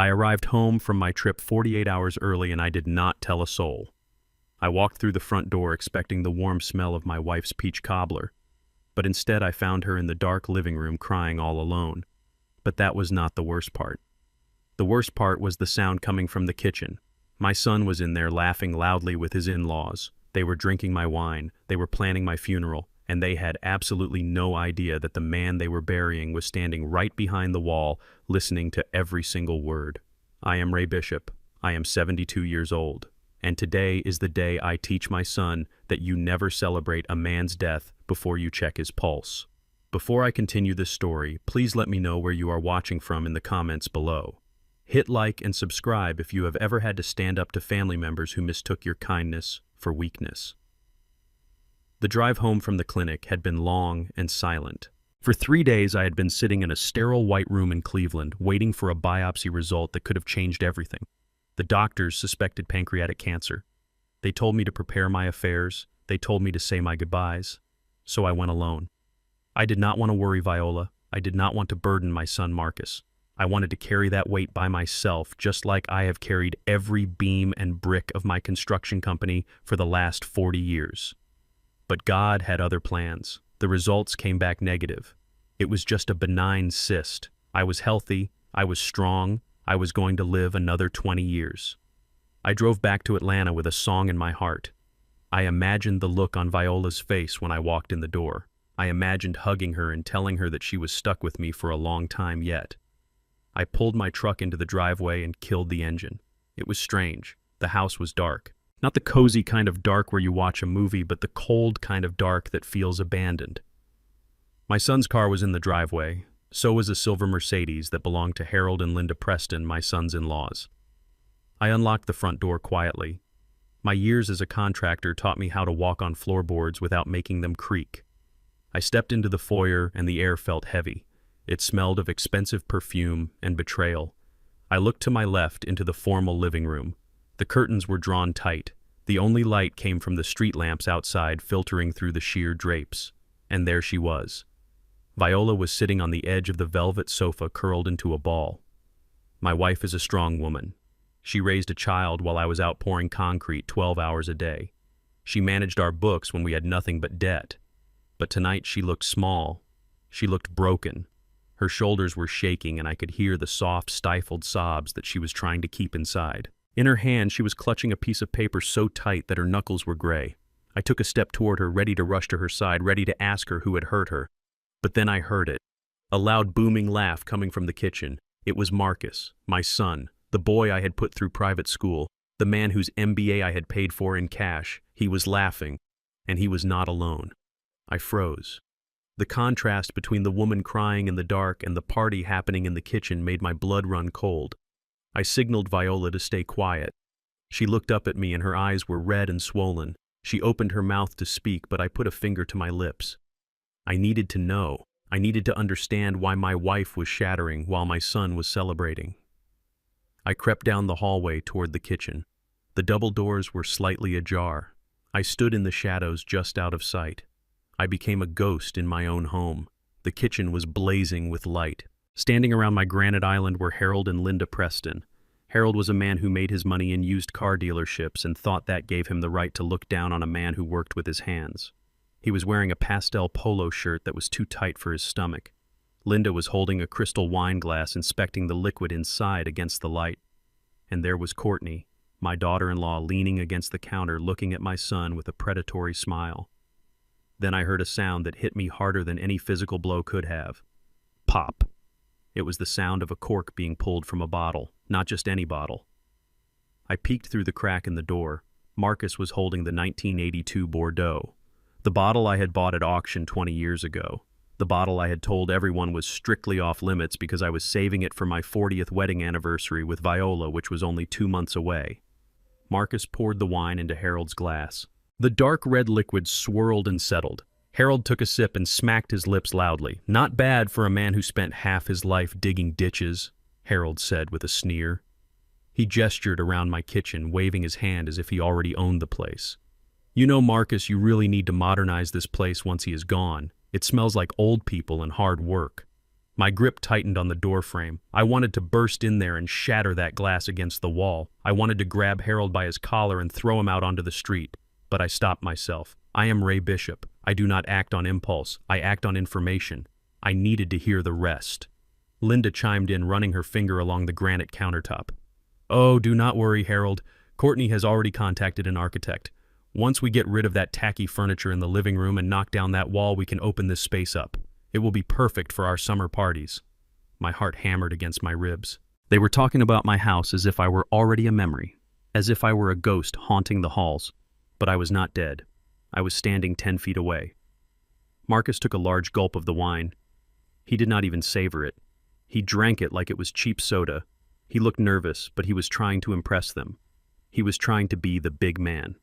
I arrived home from my trip 48 hours early and I did not tell a soul. I walked through the front door expecting the warm smell of my wife's peach cobbler, but instead I found her in the dark living room crying all alone. But that was not the worst part. The worst part was the sound coming from the kitchen. My son was in there laughing loudly with his in-laws. They were drinking my wine, they were planning my funeral, and they had absolutely no idea that the man they were burying was standing right behind the wall, listening to every single word. I am Ray Bishop. I am 72 years old. And today is the day I teach my son that you never celebrate a man's death before you check his pulse. Before I continue this story, please let me know where you are watching from in the comments below. Hit like and subscribe if you have ever had to stand up to family members who mistook your kindness for weakness. The drive home from the clinic had been long and silent. For 3 days I had been sitting in a sterile white room in Cleveland, waiting for a biopsy result that could have changed everything. The doctors suspected pancreatic cancer. They told me to prepare my affairs. They told me to say my goodbyes. So I went alone. I did not want to worry Viola. I did not want to burden my son Marcus. I wanted to carry that weight by myself, just like I have carried every beam and brick of my construction company for the last 40 years. But God had other plans. The results came back negative. It was just a benign cyst. I was healthy. I was strong. I was going to live another 20 years. I drove back to Atlanta with a song in my heart. I imagined the look on Viola's face when I walked in the door. I imagined hugging her and telling her that she was stuck with me for a long time yet. I pulled my truck into the driveway and killed the engine. It was strange. The house was dark. Not the cozy kind of dark where you watch a movie, but the cold kind of dark that feels abandoned. My son's car was in the driveway. So was a silver Mercedes that belonged to Harold and Linda Preston, my sons-in-laws. I unlocked the front door quietly. My years as a contractor taught me how to walk on floorboards without making them creak. I stepped into the foyer and the air felt heavy. It smelled of expensive perfume and betrayal. I looked to my left into the formal living room. The curtains were drawn tight. The only light came from the street lamps outside filtering through the sheer drapes. And there she was. Viola was sitting on the edge of the velvet sofa curled into a ball. My wife is a strong woman. She raised a child while I was out pouring concrete 12 hours a day. She managed our books when we had nothing but debt. But tonight she looked small. She looked broken. Her shoulders were shaking and I could hear the soft, stifled sobs that she was trying to keep inside. In her hand, she was clutching a piece of paper so tight that her knuckles were gray. I took a step toward her, ready to rush to her side, ready to ask her who had hurt her. But then I heard it. A loud booming laugh coming from the kitchen. It was Marcus, my son, the boy I had put through private school, the man whose MBA I had paid for in cash. He was laughing, and he was not alone. I froze. The contrast between the woman crying in the dark and the party happening in the kitchen made my blood run cold. I signaled Viola to stay quiet. She looked up at me and her eyes were red and swollen. She opened her mouth to speak, but I put a finger to my lips. I needed to know. I needed to understand why my wife was shattering while my son was celebrating. I crept down the hallway toward the kitchen. The double doors were slightly ajar. I stood in the shadows just out of sight. I became a ghost in my own home. The kitchen was blazing with light. Standing around my granite island were Harold and Linda Preston. Harold was a man who made his money in used car dealerships and thought that gave him the right to look down on a man who worked with his hands. He was wearing a pastel polo shirt that was too tight for his stomach. Linda was holding a crystal wine glass, inspecting the liquid inside against the light. And there was Courtney, my daughter-in-law, leaning against the counter, looking at my son with a predatory smile. Then I heard a sound that hit me harder than any physical blow could have. Pop. It was the sound of a cork being pulled from a bottle, not just any bottle. I peeked through the crack in the door. Marcus was holding the 1982 Bordeaux. The bottle I had bought at auction 20 years ago. The bottle I had told everyone was strictly off limits because I was saving it for my 40th wedding anniversary with Viola, which was only 2 months away. Marcus poured the wine into Harold's glass. The dark red liquid swirled and settled. Harold took a sip and smacked his lips loudly. "Not bad for a man who spent half his life digging ditches," Harold said with a sneer. He gestured around my kitchen, waving his hand as if he already owned the place. "You know, Marcus, you really need to modernize this place once he is gone. It smells like old people and hard work." My grip tightened on the doorframe. I wanted to burst in there and shatter that glass against the wall. I wanted to grab Harold by his collar and throw him out onto the street. But I stopped myself. I am Ray Bishop. I do not act on impulse. I act on information. I needed to hear the rest. Linda chimed in, running her finger along the granite countertop. Oh, do not worry, Harold. Courtney has already contacted an architect. Once we get rid of that tacky furniture in the living room and knock down that wall, we can open this space up. It will be perfect for our summer parties. My heart hammered against my ribs. They were talking about my house as if I were already a memory, as if I were a ghost haunting the halls. But I was not dead. I was standing 10 feet away. Marcus took a large gulp of the wine. He did not even savor it. He drank it like it was cheap soda. He looked nervous, but he was trying to impress them. He was trying to be the big man.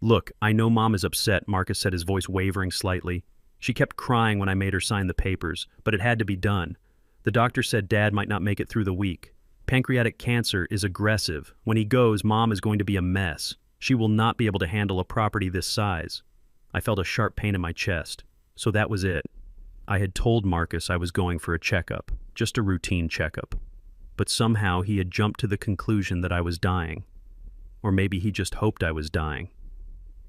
Look, I know Mom is upset, Marcus said, his voice wavering slightly. She kept crying when I made her sign the papers, but it had to be done. The doctor said Dad might not make it through the week. Pancreatic cancer is aggressive. When he goes, Mom is going to be a mess. She will not be able to handle a property this size. I felt a sharp pain in my chest. So that was it. I had told Marcus I was going for a checkup, just a routine checkup. But somehow he had jumped to the conclusion that I was dying. Or maybe he just hoped I was dying.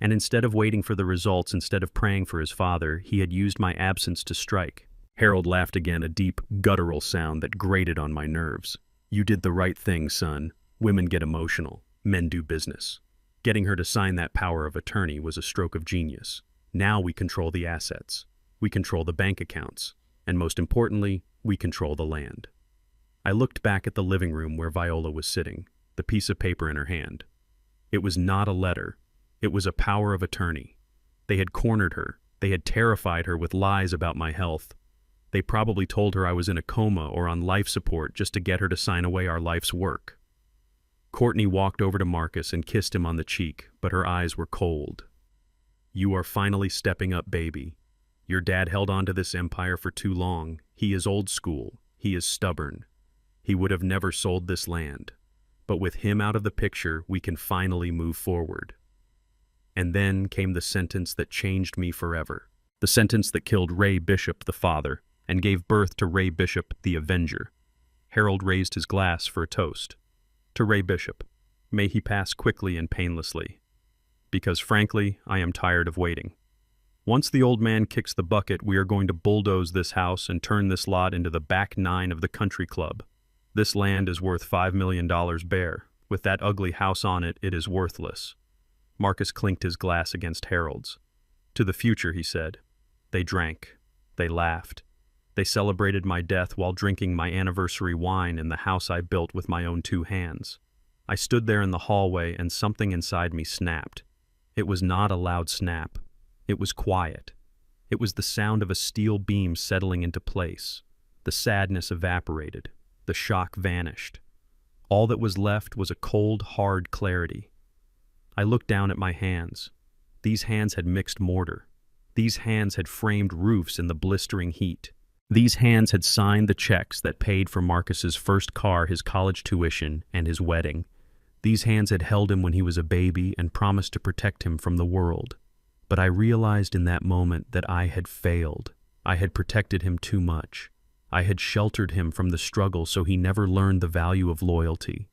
And instead of waiting for the results, instead of praying for his father, he had used my absence to strike. Harold laughed again, a deep, guttural sound that grated on my nerves. You did the right thing, son. Women get emotional. Men do business. Getting her to sign that power of attorney was a stroke of genius. Now we control the assets. We control the bank accounts. And most importantly, we control the land. I looked back at the living room where Viola was sitting, the piece of paper in her hand. It was not a letter. It was a power of attorney. They had cornered her. They had terrified her with lies about my health. They probably told her I was in a coma or on life support just to get her to sign away our life's work. Courtney walked over to Marcus and kissed him on the cheek, but her eyes were cold. You are finally stepping up, baby. Your dad held on to this empire for too long. He is old school. He is stubborn. He would have never sold this land. But with him out of the picture, we can finally move forward. And then came the sentence that changed me forever. The sentence that killed Ray Bishop, the father, and gave birth to Ray Bishop, the Avenger. Harold raised his glass for a toast. To Ray Bishop, may he pass quickly and painlessly. Because frankly, I am tired of waiting. Once the old man kicks the bucket, we are going to bulldoze this house and turn this lot into the back nine of the country club. This land is worth $5 million bare. With that ugly house on it, it is worthless. Marcus clinked his glass against Harold's. To the future, he said. They drank. They laughed. They celebrated my death while drinking my anniversary wine in the house I built with my own 2 hands. I stood there in the hallway and something inside me snapped. It was not a loud snap. It was quiet. It was the sound of a steel beam settling into place. The sadness evaporated. The shock vanished. All that was left was a cold, hard clarity. I looked down at my hands. These hands had mixed mortar. These hands had framed roofs in the blistering heat. These hands had signed the checks that paid for Marcus's first car, his college tuition, and his wedding. These hands had held him when he was a baby and promised to protect him from the world. But I realized in that moment that I had failed. I had protected him too much. I had sheltered him from the struggle so he never learned the value of loyalty.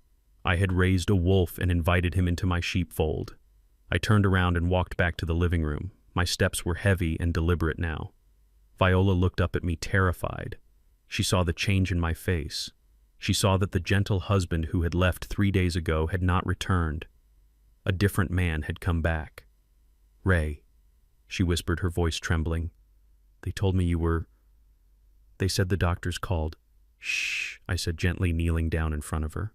I had raised a wolf and invited him into my sheepfold. I turned around and walked back to the living room. My steps were heavy and deliberate now. Viola looked up at me terrified. She saw the change in my face. She saw that the gentle husband who had left 3 days ago had not returned. A different man had come back. Ray, she whispered, her voice trembling. They told me you were... They said the doctors called. Shh, I said gently, kneeling down in front of her.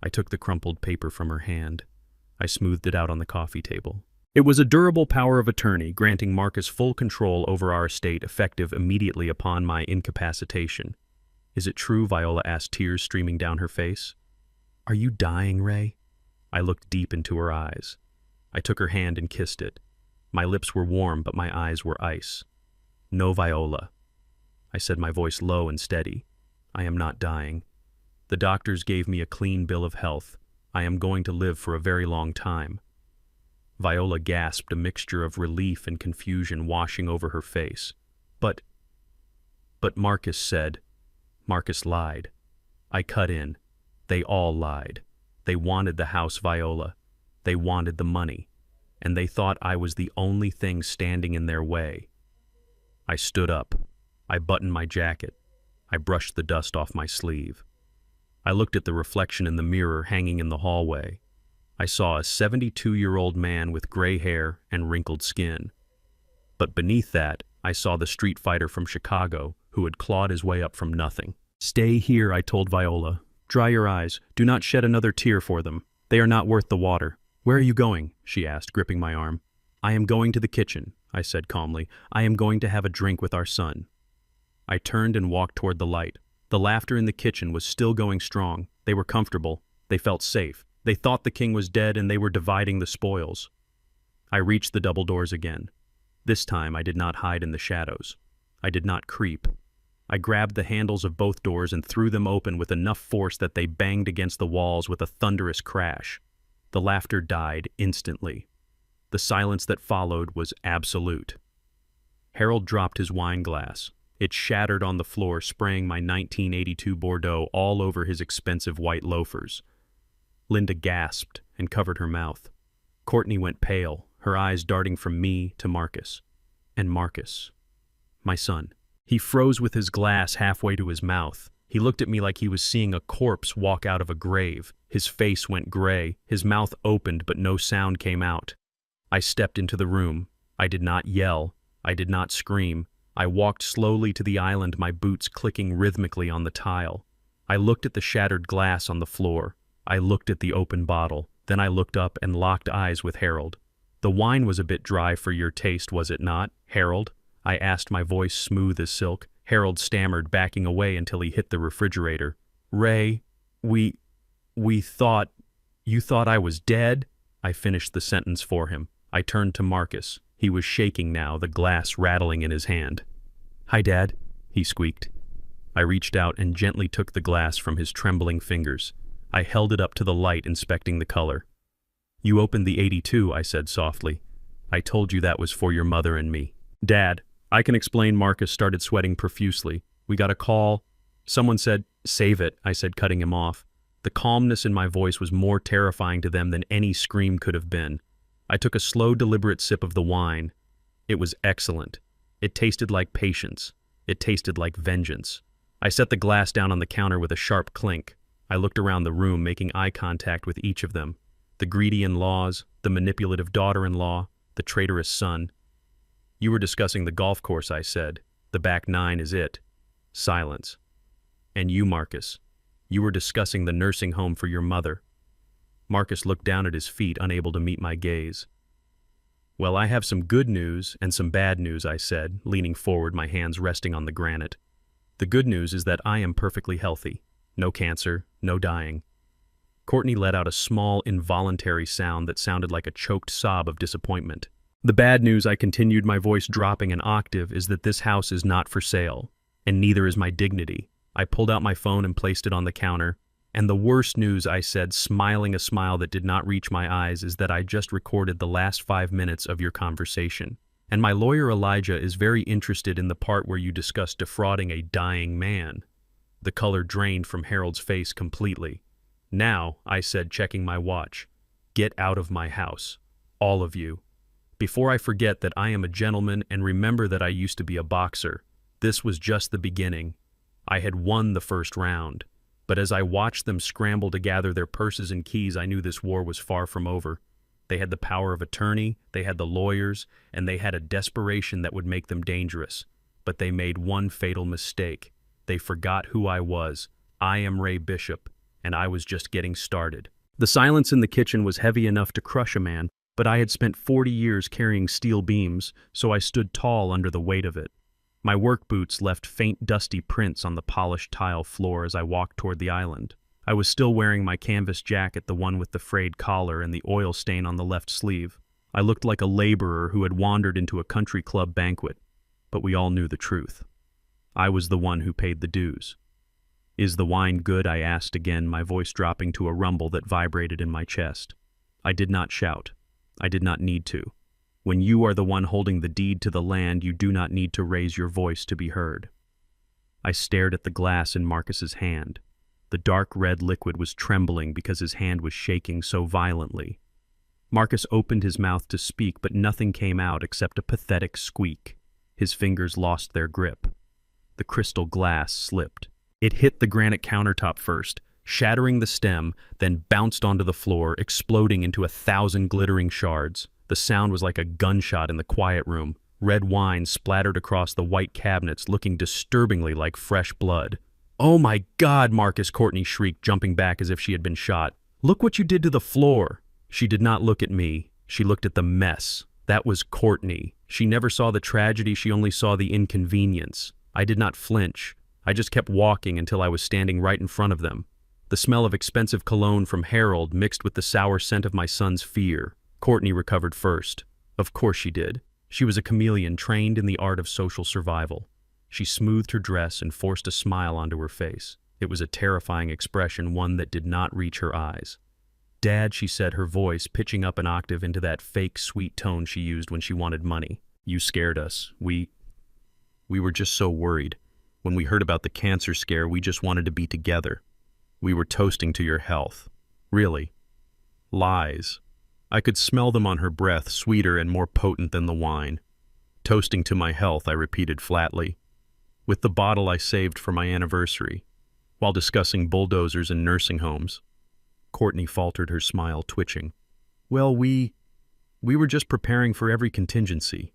I took the crumpled paper from her hand. I smoothed it out on the coffee table. It was a durable power of attorney, granting Marcus full control over our estate, effective immediately upon my incapacitation. Is it true? Viola asked, tears streaming down her face. Are you dying, Ray? I looked deep into her eyes. I took her hand and kissed it. My lips were warm, but my eyes were ice. No, Viola. I said, my voice low and steady. I am not dying. The doctors gave me a clean bill of health. I am going to live for a very long time. Viola gasped, a mixture of relief and confusion washing over her face. But But Marcus said, Marcus lied. I cut in. They all lied. They wanted the house, Viola. They wanted the money. And they thought I was the only thing standing in their way. I stood up. I buttoned my jacket. I brushed the dust off my sleeve. I looked at the reflection in the mirror hanging in the hallway. I saw a 72-year-old man with gray hair and wrinkled skin. But beneath that, I saw the street fighter from Chicago who had clawed his way up from nothing. Stay here, I told Viola. Dry your eyes. Do not shed another tear for them. They are not worth the water. Where are you going? She asked, gripping my arm. I am going to the kitchen, I said calmly. I am going to have a drink with our son. I turned and walked toward the light. The laughter in the kitchen was still going strong. They were comfortable. They felt safe. They thought the king was dead and they were dividing the spoils. I reached the double doors again. This time I did not hide in the shadows. I did not creep. I grabbed the handles of both doors and threw them open with enough force that they banged against the walls with a thunderous crash. The laughter died instantly. The silence that followed was absolute. Harold dropped his wine glass. It shattered on the floor, spraying my 1982 Bordeaux all over his expensive white loafers. Linda gasped and covered her mouth. Courtney went pale, her eyes darting from me to Marcus. And Marcus, my son. He froze with his glass halfway to his mouth. He looked at me like he was seeing a corpse walk out of a grave. His face went gray. His mouth opened, but no sound came out. I stepped into the room. I did not yell. I did not scream. I walked slowly to the island, my boots clicking rhythmically on the tile. I looked at the shattered glass on the floor. I looked at the open bottle. Then I looked up and locked eyes with Harold. The wine was a bit dry for your taste, was it not, Harold? I asked, my voice smooth as silk. Harold stammered, backing away until he hit the refrigerator. Ray, we thought... You thought I was dead? I finished the sentence for him. I turned to Marcus. He was shaking now, the glass rattling in his hand. Hi, Dad, he squeaked. I reached out and gently took the glass from his trembling fingers. I held it up to the light, inspecting the color. You opened the 82, I said softly. I told you that was for your mother and me. Dad, I can explain. Marcus started sweating profusely. We got a call. Someone said, save it, I said, cutting him off. The calmness in my voice was more terrifying to them than any scream could have been. I took a slow, deliberate sip of the wine. It was excellent. It tasted like patience. It tasted like vengeance. I set the glass down on the counter with a sharp clink. I looked around the room, making eye contact with each of them. The greedy in-laws, the manipulative daughter-in-law, the traitorous son. You were discussing the golf course, I said. The back nine is it. Silence. And you, Marcus, you were discussing the nursing home for your mother. Marcus looked down at his feet, unable to meet my gaze. Well, I have some good news and some bad news, I said, leaning forward, my hands resting on the granite. The good news is that I am perfectly healthy. No cancer, no dying. Courtney let out a small, involuntary sound that sounded like a choked sob of disappointment. The bad news, I continued, my voice dropping an octave, is that this house is not for sale, and neither is my dignity. I pulled out my phone and placed it on the counter. And the worst news, I said, smiling a smile that did not reach my eyes, is that I just recorded the last 5 minutes of your conversation. And my lawyer Elijah is very interested in the part where you discuss defrauding a dying man. The color drained from Harold's face completely. Now, I said, checking my watch, get out of my house. All of you. Before I forget that I am a gentleman and remember that I used to be a boxer. This was just the beginning. I had won the first round. But as I watched them scramble to gather their purses and keys, I knew this war was far from over. They had the power of attorney, they had the lawyers, and they had a desperation that would make them dangerous. But they made one fatal mistake. They forgot who I was. I am Ray Bishop, and I was just getting started. The silence in the kitchen was heavy enough to crush a man, but I had spent 40 years carrying steel beams, so I stood tall under the weight of it. My work boots left faint dusty prints on the polished tile floor as I walked toward the island. I was still wearing my canvas jacket, the one with the frayed collar and the oil stain on the left sleeve. I looked like a laborer who had wandered into a country club banquet, but we all knew the truth. I was the one who paid the dues. Is the wine good? I asked again, my voice dropping to a rumble that vibrated in my chest. I did not shout. I did not need to. When you are the one holding the deed to the land, you do not need to raise your voice to be heard. I stared at the glass in Marcus's hand. The dark red liquid was trembling because his hand was shaking so violently. Marcus opened his mouth to speak, but nothing came out except a pathetic squeak. His fingers lost their grip. The crystal glass slipped. It hit the granite countertop first, shattering the stem, then bounced onto the floor, exploding into 1,000 glittering shards. The sound was like a gunshot in the quiet room. Red wine splattered across the white cabinets, looking disturbingly like fresh blood. "Oh my God," Marcus, Courtney shrieked, jumping back as if she had been shot. "Look what you did to the floor." She did not look at me. She looked at the mess. That was Courtney. She never saw the tragedy, she only saw the inconvenience. I did not flinch. I just kept walking until I was standing right in front of them. The smell of expensive cologne from Harold mixed with the sour scent of my son's fear. Courtney recovered first. Of course she did. She was a chameleon trained in the art of social survival. She smoothed her dress and forced a smile onto her face. It was a terrifying expression, one that did not reach her eyes. "Dad," she said, her voice pitching up an octave into that fake sweet tone she used when she wanted money. "You scared us. We were just so worried. When we heard about the cancer scare, we just wanted to be together. We were toasting to your health." Really? Lies. I could smell them on her breath, sweeter and more potent than the wine. "Toasting to my health," I repeated flatly. "With the bottle I saved for my anniversary, while discussing bulldozers and nursing homes." Courtney faltered, her smile twitching. "Well, we were just preparing for every contingency.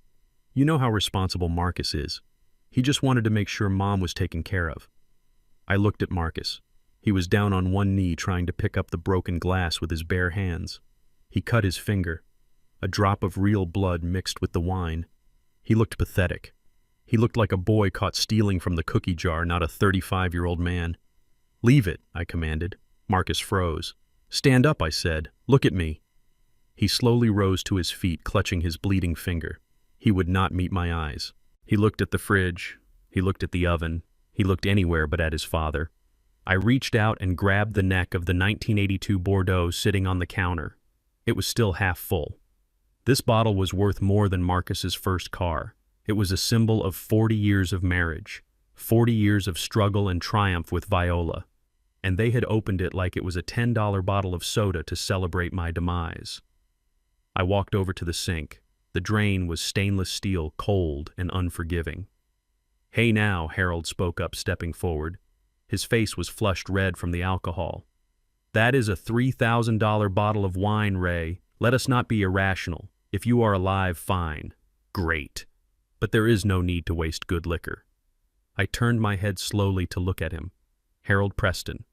You know how responsible Marcus is. He just wanted to make sure Mom was taken care of." I looked at Marcus. He was down on one knee trying to pick up the broken glass with his bare hands. He cut his finger. A drop of real blood mixed with the wine. He looked pathetic. He looked like a boy caught stealing from the cookie jar, not a 35-year-old man. "Leave it," I commanded. Marcus froze. "Stand up," I said. "Look at me." He slowly rose to his feet, clutching his bleeding finger. He would not meet my eyes. He looked at the fridge. He looked at the oven. He looked anywhere but at his father. I reached out and grabbed the neck of the 1982 Bordeaux sitting on the counter. It was still half full. This bottle was worth more than Marcus's first car. It was a symbol of 40 years of marriage, 40 years of struggle and triumph with Viola. And they had opened it like it was a $10 bottle of soda to celebrate my demise. I walked over to the sink. The drain was stainless steel, cold and unforgiving. "Hey now," Harold spoke up, stepping forward. His face was flushed red from the alcohol. "That is a $3,000 bottle of wine, Ray. Let us not be irrational. If you are alive, fine. Great. But there is no need to waste good liquor." I turned my head slowly to look at him. Harold Preston,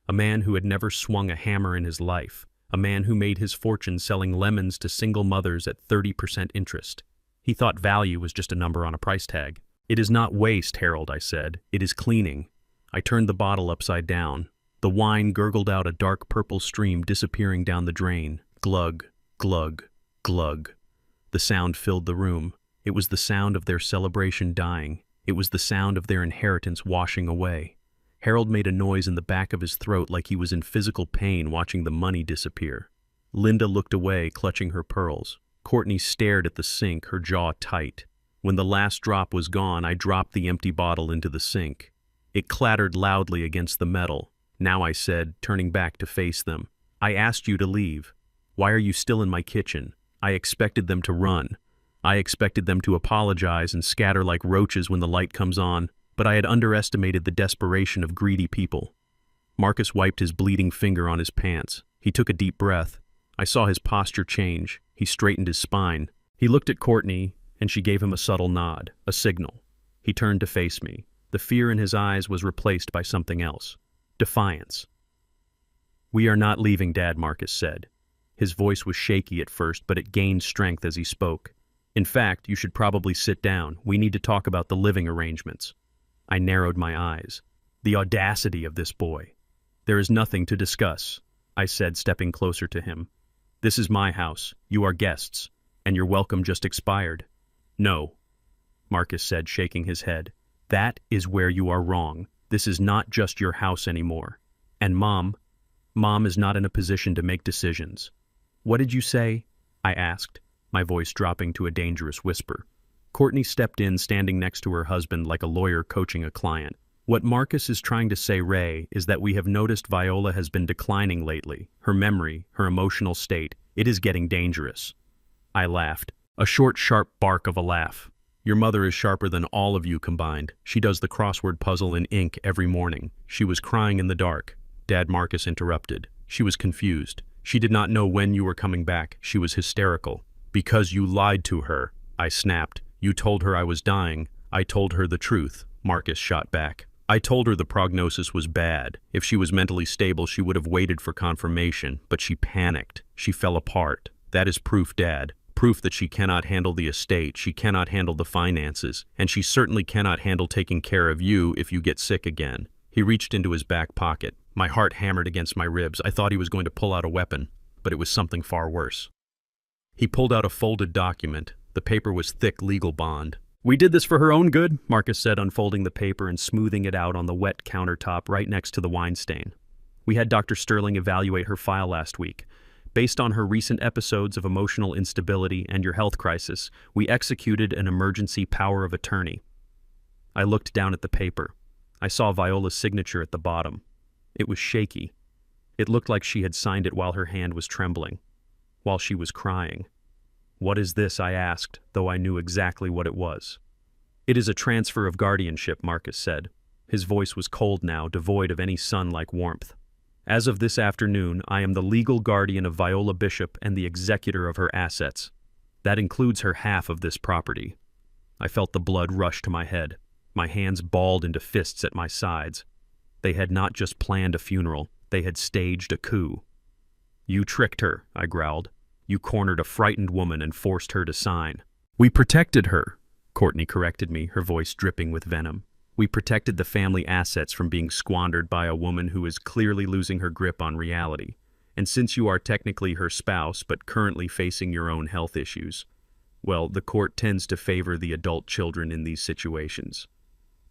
a man who had never swung a hammer in his life, a man who made his fortune selling lemons to single mothers at 30% interest. He thought value was just a number on a price tag. "It is not waste, Harold," I said. "It is cleaning." I turned the bottle upside down. The wine gurgled out a dark purple stream, disappearing down the drain. Glug, glug, glug. The sound filled the room. It was the sound of their celebration dying. It was the sound of their inheritance washing away. Harold made a noise in the back of his throat like he was in physical pain watching the money disappear. Linda looked away, clutching her pearls. Courtney stared at the sink, her jaw tight. When the last drop was gone, I dropped the empty bottle into the sink. It clattered loudly against the metal. "Now," I said, turning back to face them, "I asked you to leave. Why are you still in my kitchen? I expected them to run. I expected them to apologize and scatter like roaches when the light comes on, but I had underestimated the desperation of greedy people." Marcus wiped his bleeding finger on his pants. He took a deep breath. I saw his posture change. He straightened his spine. He looked at Courtney, and she gave him a subtle nod, a signal. He turned to face me. The fear in his eyes was replaced by something else. Defiance. "We are not leaving, Dad," Marcus said. His voice was shaky at first, but it gained strength as he spoke. "In fact, you should probably sit down. We need to talk about the living arrangements." I narrowed my eyes. The audacity of this boy. "There is nothing to discuss," I said, stepping closer to him. "This is my house. You are guests, and your welcome just expired." "No," Marcus said, shaking his head. "That is where you are wrong. This is not just your house anymore. And Mom is not in a position to make decisions." "What did you say?" I asked, my voice dropping to a dangerous whisper. Courtney stepped in, standing next to her husband like a lawyer coaching a client. What Marcus is trying to say, Ray, is that we have noticed Viola has been declining lately. Her memory, her emotional state, it is getting dangerous. I laughed. A short, sharp bark of a laugh. Your mother is sharper than all of you combined. She does the crossword puzzle in ink every morning. She was crying in the dark. Dad, Marcus interrupted. She was confused. She did not know when you were coming back. She was hysterical. Because you lied to her, I snapped. You told her I was dying. I told her the truth, Marcus shot back. I told her the prognosis was bad. If she was mentally stable, she would have waited for confirmation, but she panicked. She fell apart. That is proof, Dad. Proof that she cannot handle the estate, she cannot handle the finances, and she certainly cannot handle taking care of you if you get sick again. He reached into his back pocket. My heart hammered against my ribs. I thought he was going to pull out a weapon, but it was something far worse. He pulled out a folded document. The paper was thick legal bond. We did this for her own good, Marcus said, unfolding the paper and smoothing it out on the wet countertop right next to the wine stain. We had Dr. Sterling evaluate her file last week. Based on her recent episodes of emotional instability and your health crisis, we executed an emergency power of attorney. I looked down at the paper. I saw Viola's signature at the bottom. It was shaky. It looked like she had signed it while her hand was trembling, while she was crying. What is this? I asked, though I knew exactly what it was. It is a transfer of guardianship, Marcus said. His voice was cold now, devoid of any sun-like warmth. As of this afternoon, I am the legal guardian of Viola Bishop and the executor of her assets. That includes her half of this property. I felt the blood rush to my head. My hands balled into fists at my sides. They had not just planned a funeral, they had staged a coup. You tricked her, I growled. You cornered a frightened woman and forced her to sign. We protected her, Courtney corrected me, her voice dripping with venom. We protected the family assets from being squandered by a woman who is clearly losing her grip on reality. And since you are technically her spouse but currently facing your own health issues, well, the court tends to favor the adult children in these situations.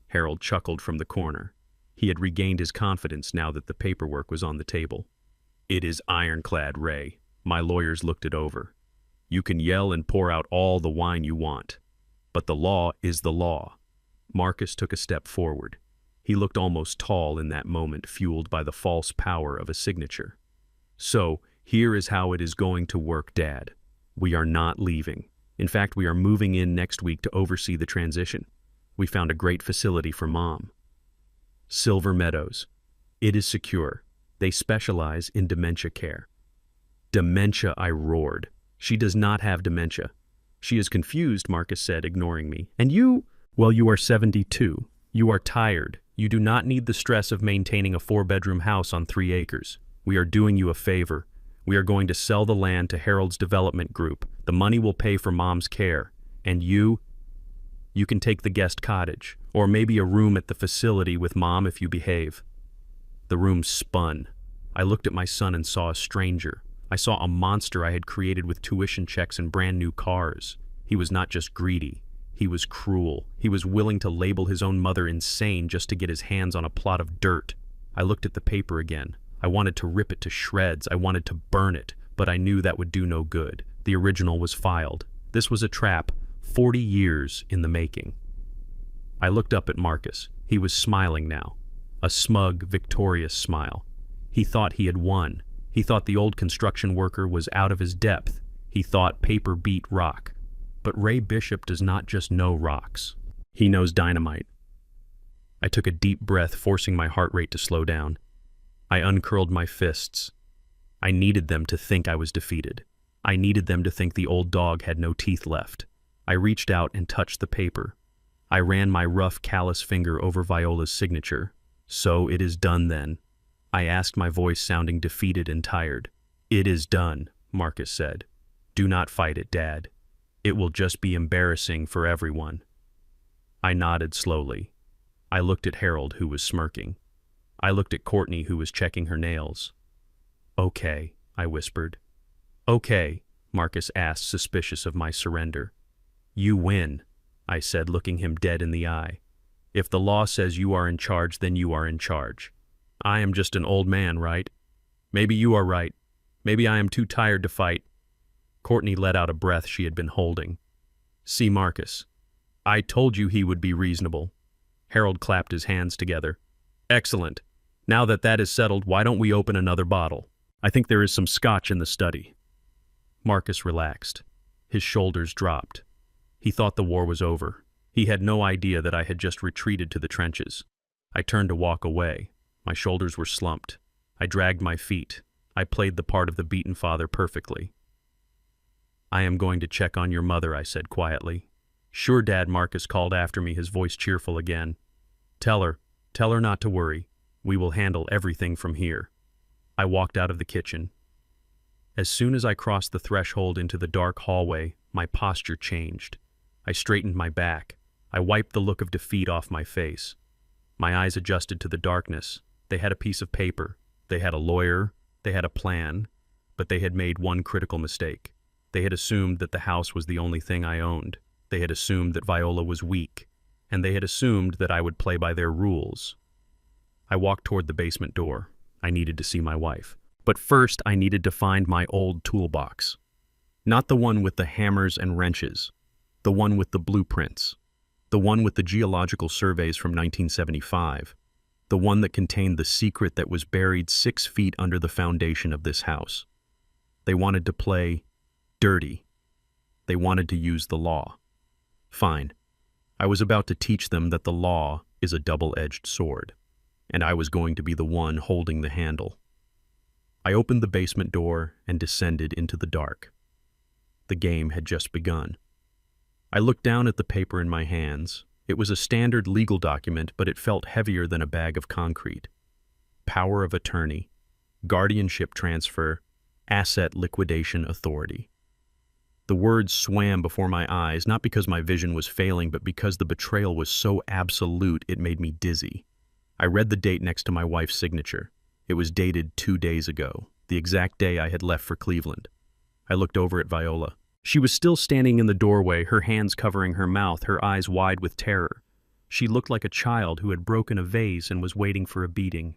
Harold chuckled from the corner. He had regained his confidence now that the paperwork was on the table. It is ironclad, Ray. My lawyers looked it over. You can yell and pour out all the wine you want, but the law is the law. Marcus took a step forward. He looked almost tall in that moment, fueled by the false power of a signature. So, here is how it is going to work, Dad. We are not leaving. In fact, we are moving in next week to oversee the transition. We found a great facility for Mom. Silver Meadows. It is secure. They specialize in dementia care. Dementia, I roared. She does not have dementia. She is confused, Marcus said, ignoring me. And you? Well, you are 72. You are tired. You do not need the stress of maintaining a 4-bedroom house on 3 acres. We are doing you a favor. We are going to sell the land to Harold's development group. The money will pay for Mom's care. And you can take the guest cottage, or maybe a room at the facility with Mom if you behave. The room spun. I looked at my son and saw a stranger. I saw a monster I had created with tuition checks and brand new cars. He was not just greedy. He was cruel. He was willing to label his own mother insane just to get his hands on a plot of dirt. I looked at the paper again. I wanted to rip it to shreds. I wanted to burn it, but I knew that would do no good. The original was filed. This was a trap, 40 years in the making. I looked up at Marcus. He was smiling now, a smug, victorious smile. He thought he had won. He thought the old construction worker was out of his depth. He thought paper beat rock. But Ray Bishop does not just know rocks. He knows dynamite. I took a deep breath, forcing my heart rate to slow down. I uncurled my fists. I needed them to think I was defeated. I needed them to think the old dog had no teeth left. I reached out and touched the paper. I ran my rough, callous finger over Viola's signature. So it is done then. I asked, my voice sounding defeated and tired. It is done, Marcus said. Do not fight it, Dad. It will just be embarrassing for everyone. I nodded slowly. I looked at Harold, who was smirking. I looked at Courtney, who was checking her nails. Okay, I whispered. Okay, Marcus asked, suspicious of my surrender. You win, I said, looking him dead in the eye. If the law says you are in charge, then you are in charge. I am just an old man, right? Maybe you are right. Maybe I am too tired to fight. Courtney let out a breath she had been holding. See, Marcus, I told you he would be reasonable. Harold clapped his hands together. Excellent. Now that that is settled, why don't we open another bottle? I think there is some scotch in the study. Marcus relaxed. His shoulders dropped. He thought the war was over. He had no idea that I had just retreated to the trenches. I turned to walk away. My shoulders were slumped. I dragged my feet. I played the part of the beaten father perfectly. I am going to check on your mother, I said quietly. Sure, Dad, Marcus called after me, his voice cheerful again. Tell her not to worry. We will handle everything from here. I walked out of the kitchen. As soon as I crossed the threshold into the dark hallway, my posture changed. I straightened my back. I wiped the look of defeat off my face. My eyes adjusted to the darkness. They had a piece of paper. They had a lawyer. They had a plan. But they had made one critical mistake. They had assumed that the house was the only thing I owned. They had assumed that Viola was weak. And they had assumed that I would play by their rules. I walked toward the basement door. I needed to see my wife. But first, I needed to find my old toolbox. Not the one with the hammers and wrenches. The one with the blueprints. The one with the geological surveys from 1975. The one that contained the secret that was buried 6 feet under the foundation of this house. They wanted to play dirty. They wanted to use the law. Fine. I was about to teach them that the law is a double-edged sword, and I was going to be the one holding the handle. I opened the basement door and descended into the dark. The game had just begun. I looked down at the paper in my hands. It was a standard legal document, but it felt heavier than a bag of concrete. Power of attorney, guardianship transfer, asset liquidation authority. The words swam before my eyes, not because my vision was failing, but because the betrayal was so absolute it made me dizzy. I read the date next to my wife's signature. It was dated 2 days ago, the exact day I had left for Cleveland. I looked over at Viola. She was still standing in the doorway, her hands covering her mouth, her eyes wide with terror. She looked like a child who had broken a vase and was waiting for a beating.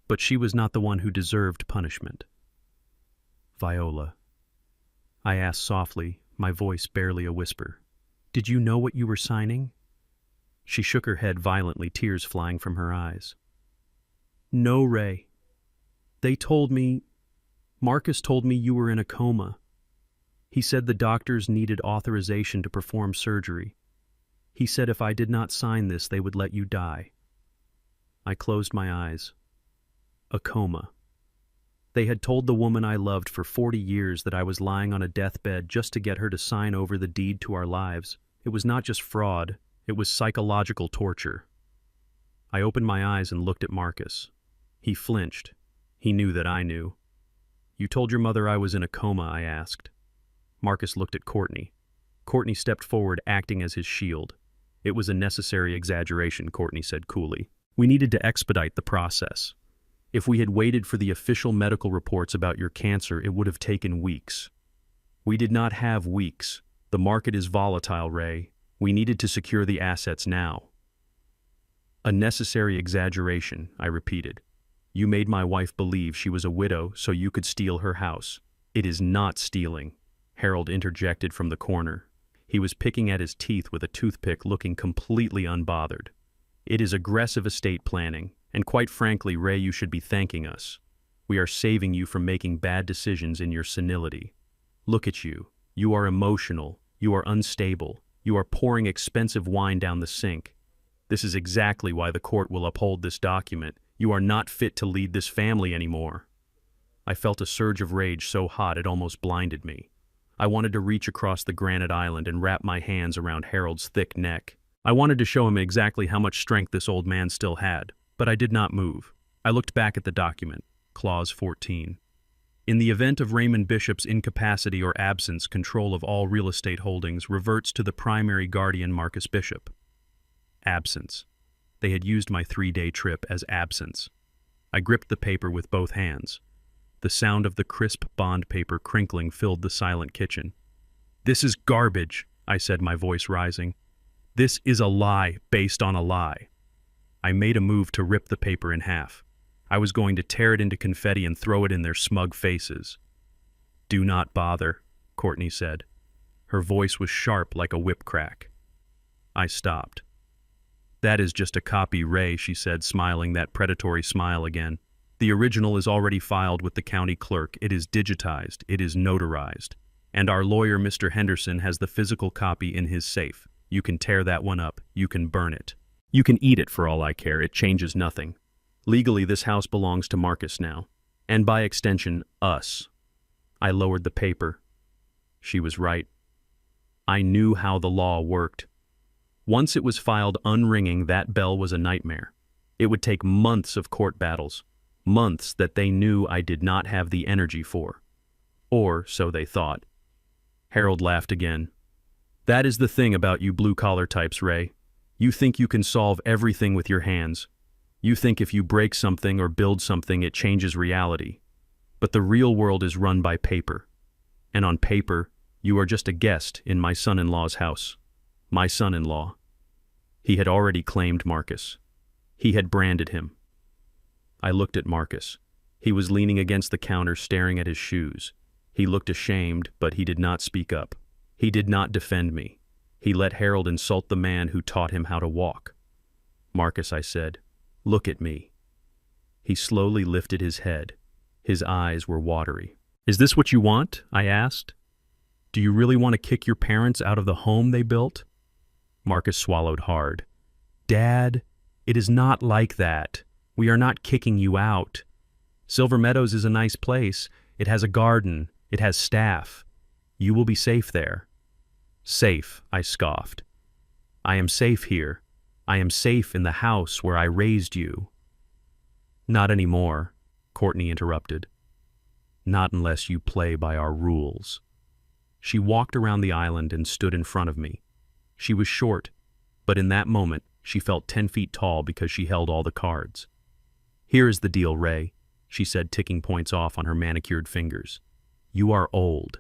But she was not the one who deserved punishment. Viola, I asked softly, my voice barely a whisper. Did you know what you were signing? She shook her head violently, tears flying from her eyes. No, Ray. Marcus told me you were in a coma. He said the doctors needed authorization to perform surgery. He said if I did not sign this, they would let you die. I closed my eyes. A coma. They had told the woman I loved for 40 years that I was lying on a deathbed just to get her to sign over the deed to our lives. It was not just fraud, it was psychological torture. I opened my eyes and looked at Marcus. He flinched. He knew that I knew. You told your mother I was in a coma, I asked. Marcus looked at Courtney. Courtney stepped forward, acting as his shield. It was a necessary exaggeration, Courtney said coolly. We needed to expedite the process. If we had waited for the official medical reports about your cancer, it would have taken weeks. We did not have weeks. The market is volatile, Ray. We needed to secure the assets now. A necessary exaggeration, I repeated. You made my wife believe she was a widow so you could steal her house. It is not stealing, Harold interjected from the corner. He was picking at his teeth with a toothpick, looking completely unbothered. It is aggressive estate planning. And quite frankly, Ray, you should be thanking us. We are saving you from making bad decisions in your senility. Look at you. You are emotional. You are unstable. You are pouring expensive wine down the sink. This is exactly why the court will uphold this document. You are not fit to lead this family anymore. I felt a surge of rage so hot it almost blinded me. I wanted to reach across the granite island and wrap my hands around Harold's thick neck. I wanted to show him exactly how much strength this old man still had. But I did not move. I looked back at the document, Clause 14. In the event of Raymond Bishop's incapacity or absence, control of all real estate holdings reverts to the primary guardian, Marcus Bishop. Absence. They had used my 3-day trip as absence. I gripped the paper with both hands. The sound of the crisp bond paper crinkling filled the silent kitchen. This is garbage, I said, my voice rising. This is a lie based on a lie. I made a move to rip the paper in half. I was going to tear it into confetti and throw it in their smug faces. Do not bother, Courtney said. Her voice was sharp like a whip crack. I stopped. That is just a copy, Ray, she said, smiling that predatory smile again. The original is already filed with the county clerk. It is digitized. It is notarized. And our lawyer, Mr. Henderson, has the physical copy in his safe. You can tear that one up. You can burn it. You can eat it for all I care. It changes nothing. Legally, this house belongs to Marcus now. And by extension, us. I lowered the paper. She was right. I knew how the law worked. Once it was filed unringing, that bell was a nightmare. It would take months of court battles. Months that they knew I did not have the energy for. Or so they thought. Harold laughed again. That is the thing about you blue-collar types, Ray. You think you can solve everything with your hands. You think if you break something or build something, it changes reality. But the real world is run by paper. And on paper, you are just a guest in my son-in-law's house. My son-in-law. He had already claimed Marcus. He had branded him. I looked at Marcus. He was leaning against the counter staring at his shoes. He looked ashamed, but he did not speak up. He did not defend me. He let Harold insult the man who taught him how to walk. Marcus, I said, look at me. He slowly lifted his head. His eyes were watery. Is this what you want? I asked. Do you really want to kick your parents out of the home they built? Marcus swallowed hard. Dad, it is not like that. We are not kicking you out. Silver Meadows is a nice place. It has a garden. It has staff. You will be safe there. Safe, I scoffed. I am safe here. I am safe in the house where I raised you. Not anymore, Courtney interrupted. Not unless you play by our rules. She walked around the island and stood in front of me. She was short, but in that moment, she felt 10 feet tall because she held all the cards. Here is the deal, Ray, she said, ticking points off on her manicured fingers. You are old.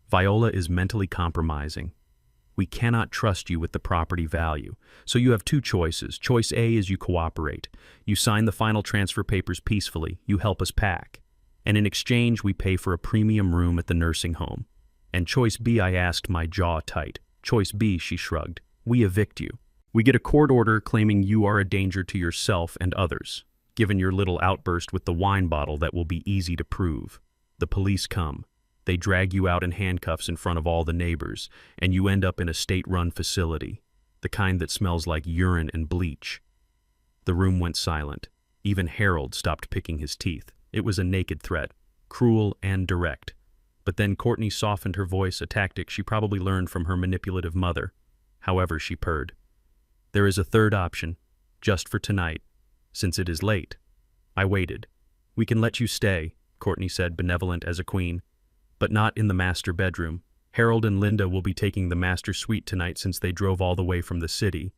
Viola is mentally compromising. We cannot trust you with the property value, so you have two choices. Choice A is you cooperate. You sign the final transfer papers peacefully. You help us pack. And in exchange, we pay for a premium room at the nursing home. And choice B, I asked, my jaw tight. Choice B, she shrugged. We evict you. We get a court order claiming you are a danger to yourself and others. Given your little outburst with the wine bottle, that will be easy to prove. The police come. They drag you out in handcuffs in front of all the neighbors, and you end up in a state-run facility, the kind that smells like urine and bleach. The room went silent. Even Harold stopped picking his teeth. It was a naked threat, cruel and direct. But then Courtney softened her voice, a tactic she probably learned from her manipulative mother. However, she purred. There is a third option, just for tonight, since it is late. I waited. We can let you stay, Courtney said, benevolent as a queen. But not in the master bedroom. Harold and Linda will be taking the master suite tonight since they drove all the way from the city,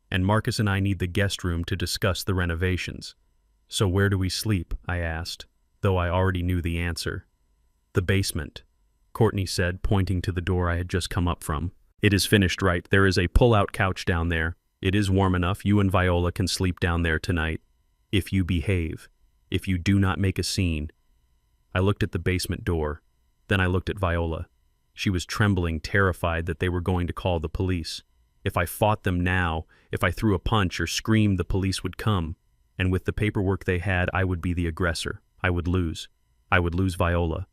and Marcus and I need the guest room to discuss the renovations. So where do we sleep? I asked, though I already knew the answer. The basement, Courtney said, pointing to the door I had just come up from. It is finished right. There is a pull-out couch down there. It is warm enough. You and Viola can sleep down there tonight. If you behave. If you do not make a scene. I looked at the basement door. Then I looked at Viola. She was trembling, terrified that they were going to call the police. If I fought them now, if I threw a punch or screamed, the police would come. And with the paperwork they had, I would be the aggressor. I would lose. I would lose Viola.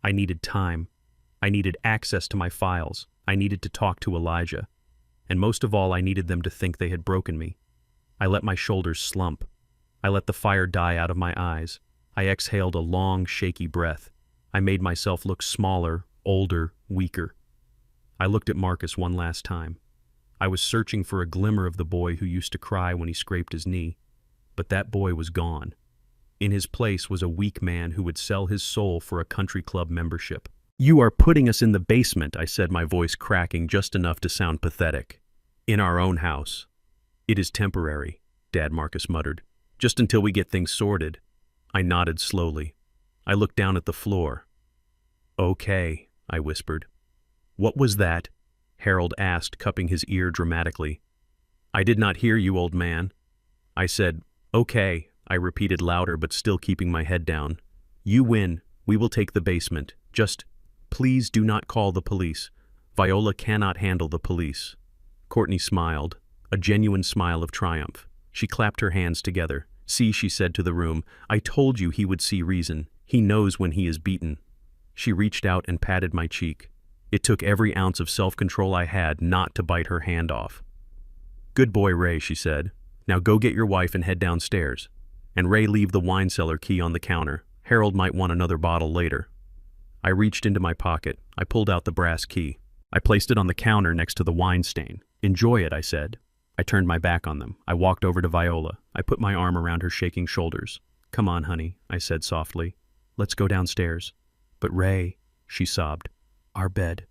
I needed time. I needed access to my files. I needed to talk to Elijah. And most of all, I needed them to think they had broken me. I let my shoulders slump. I let the fire die out of my eyes. I exhaled a long, shaky breath. I made myself look smaller, older, weaker. I looked at Marcus one last time. I was searching for a glimmer of the boy who used to cry when he scraped his knee. But that boy was gone. In his place was a weak man who would sell his soul for a country club membership. You are putting us in the basement, I said, my voice cracking just enough to sound pathetic. In our own house. It is temporary, Dad, Marcus muttered. Just until we get things sorted. I nodded slowly. I looked down at the floor. Okay, I whispered. What was that? Harold asked, cupping his ear dramatically. I did not hear you, old man. I said, okay, I repeated louder but still keeping my head down. You win. We will take the basement. Just, please do not call the police. Viola cannot handle the police. Courtney smiled. a genuine smile of triumph. She clapped her hands together. "See," she said to the room, "I told you he would see reason. He knows when he is beaten." She reached out and patted my cheek. It took every ounce of self-control I had not to bite her hand off. "Good boy, Ray," she said. "Now go get your wife and head downstairs. And Ray, leave the wine cellar key on the counter. Harold might want another bottle later." I reached into my pocket. I pulled out the brass key. I placed it on the counter next to the wine stain. "Enjoy it," I said. I turned my back on them. I walked over to Viola. I put my arm around her shaking shoulders. "Come on, honey," I said softly. "Let's go downstairs." "But Ray," she sobbed. "Our bed."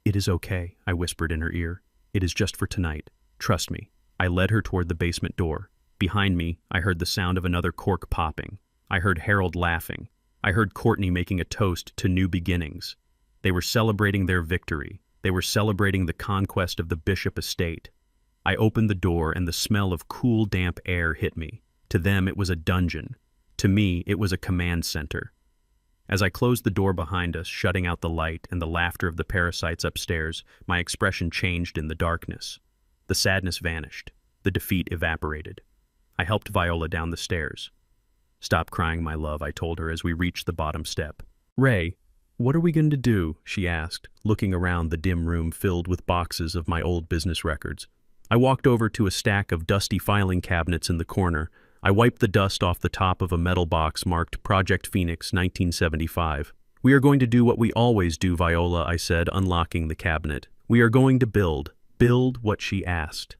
"It is okay," I whispered in her ear. "It is just for tonight. Trust me." I led her toward the basement door. Behind me, I heard the sound of another cork popping. I heard Harold laughing. I heard Courtney making a toast to new beginnings. They were celebrating their victory. They were celebrating the conquest of the Bishop estate. I opened the door and the smell of cool, damp air hit me. To them, it was a dungeon. To me, it was a command center. As I closed the door behind us, shutting out the light and the laughter of the parasites upstairs, my expression changed in the darkness. The sadness vanished. The defeat evaporated. I helped Viola down the stairs. "Stop crying, my love," I told her as we reached the bottom step. "Ray, what are we going to do?" she asked, looking around the dim room filled with boxes of my old business records. I walked over to a stack of dusty filing cabinets in the corner. I wiped the dust off the top of a metal box marked Project Phoenix 1975. "We are going to do what we always do, Viola," I said, unlocking the cabinet. "We are going to build what she asked."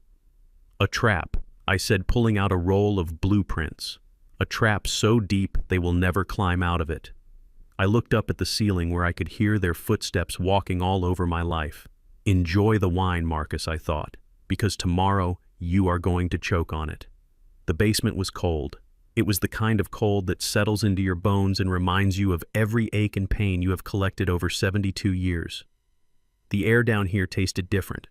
"A trap," I said, pulling out a roll of blueprints. "A trap so deep they will never climb out of it." I looked up at the ceiling where I could hear their footsteps walking all over my life. "Enjoy the wine, Marcus," I thought, "because tomorrow you are going to choke on it." The basement was cold. It was the kind of cold that settles into your bones and reminds you of every ache and pain you have collected over 72 years. The air down here tasted different.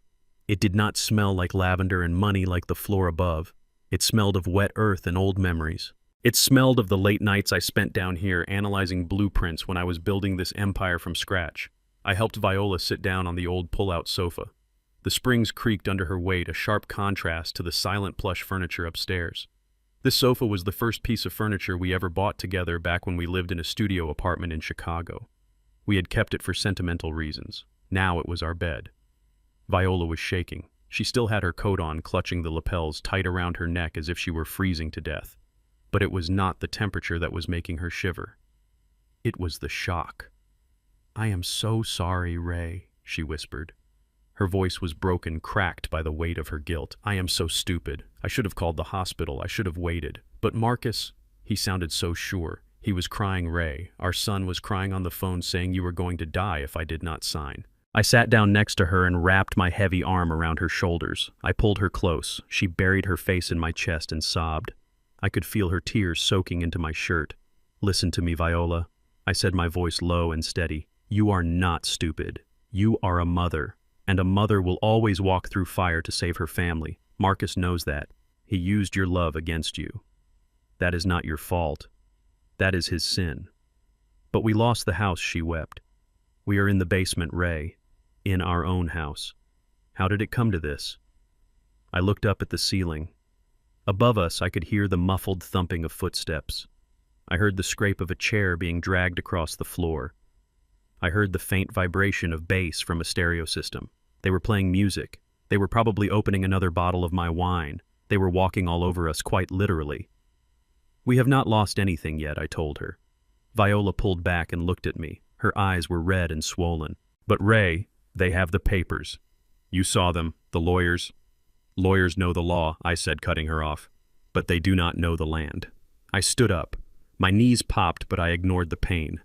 It did not smell like lavender and money like the floor above. It smelled of wet earth and old memories. It smelled of the late nights I spent down here analyzing blueprints when I was building this empire from scratch. I helped Viola sit down on the old pull-out sofa. The springs creaked under her weight, a sharp contrast to the silent plush furniture upstairs. This sofa was the first piece of furniture we ever bought together back when we lived in a studio apartment in Chicago. We had kept it for sentimental reasons. Now it was our bed. Viola was shaking. She still had her coat on, clutching the lapels tight around her neck as if she were freezing to death. But it was not the temperature that was making her shiver. It was the shock. "I am so sorry, Ray," she whispered. Her voice was broken, cracked by the weight of her guilt. "I am so stupid. I should have called the hospital. I should have waited. But Marcus," he sounded so sure. "He was crying, Ray. Our son was crying on the phone saying you were going to die if I did not sign." I sat down next to her and wrapped my heavy arm around her shoulders. I pulled her close. She buried her face in my chest and sobbed. I could feel her tears soaking into my shirt. "Listen to me, Viola," I said, my voice low and steady. "You are not stupid. You are a mother, and a mother will always walk through fire to save her family. Marcus knows that. He used your love against you. That is not your fault. That is his sin. But we lost the house," she wept. "We are in the basement, Ray. In our own house. How did it come to this?" I looked up at the ceiling. Above us, I could hear the muffled thumping of footsteps. I heard the scrape of a chair being dragged across the floor. I heard the faint vibration of bass from a stereo system. They were playing music. They were probably opening another bottle of my wine. They were walking all over us, quite literally. "We have not lost anything yet," I told her. Viola pulled back and looked at me. Her eyes were red and swollen. "But Ray, they have the papers. You saw them, the lawyers." "Lawyers know the law," I said, cutting her off. "But they do not know the land." I stood up. My knees popped, but I ignored the pain.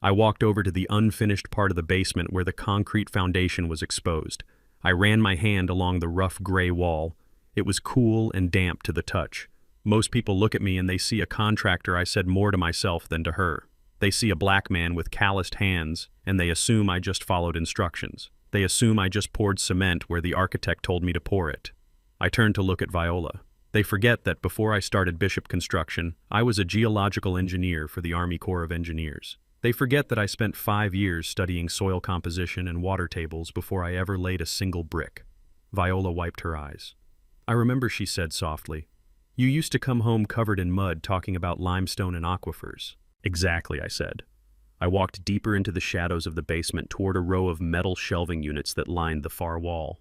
I walked over to the unfinished part of the basement where the concrete foundation was exposed. I ran my hand along the rough gray wall. It was cool and damp to the touch. Most people look at me and they see a contractor, I said more to myself than to her. They see a black man with calloused hands, and they assume I just followed instructions. They assume I just poured cement where the architect told me to pour it. I turned to look at Viola. They forget that before I started Bishop Construction, I was a geological engineer for the Army Corps of Engineers. They forget that I spent 5 years studying soil composition and water tables before I ever laid a single brick. Viola wiped her eyes. I remember, she said softly. You used to come home covered in mud talking about limestone and aquifers. Exactly, I said. I walked deeper into the shadows of the basement toward a row of metal shelving units that lined the far wall.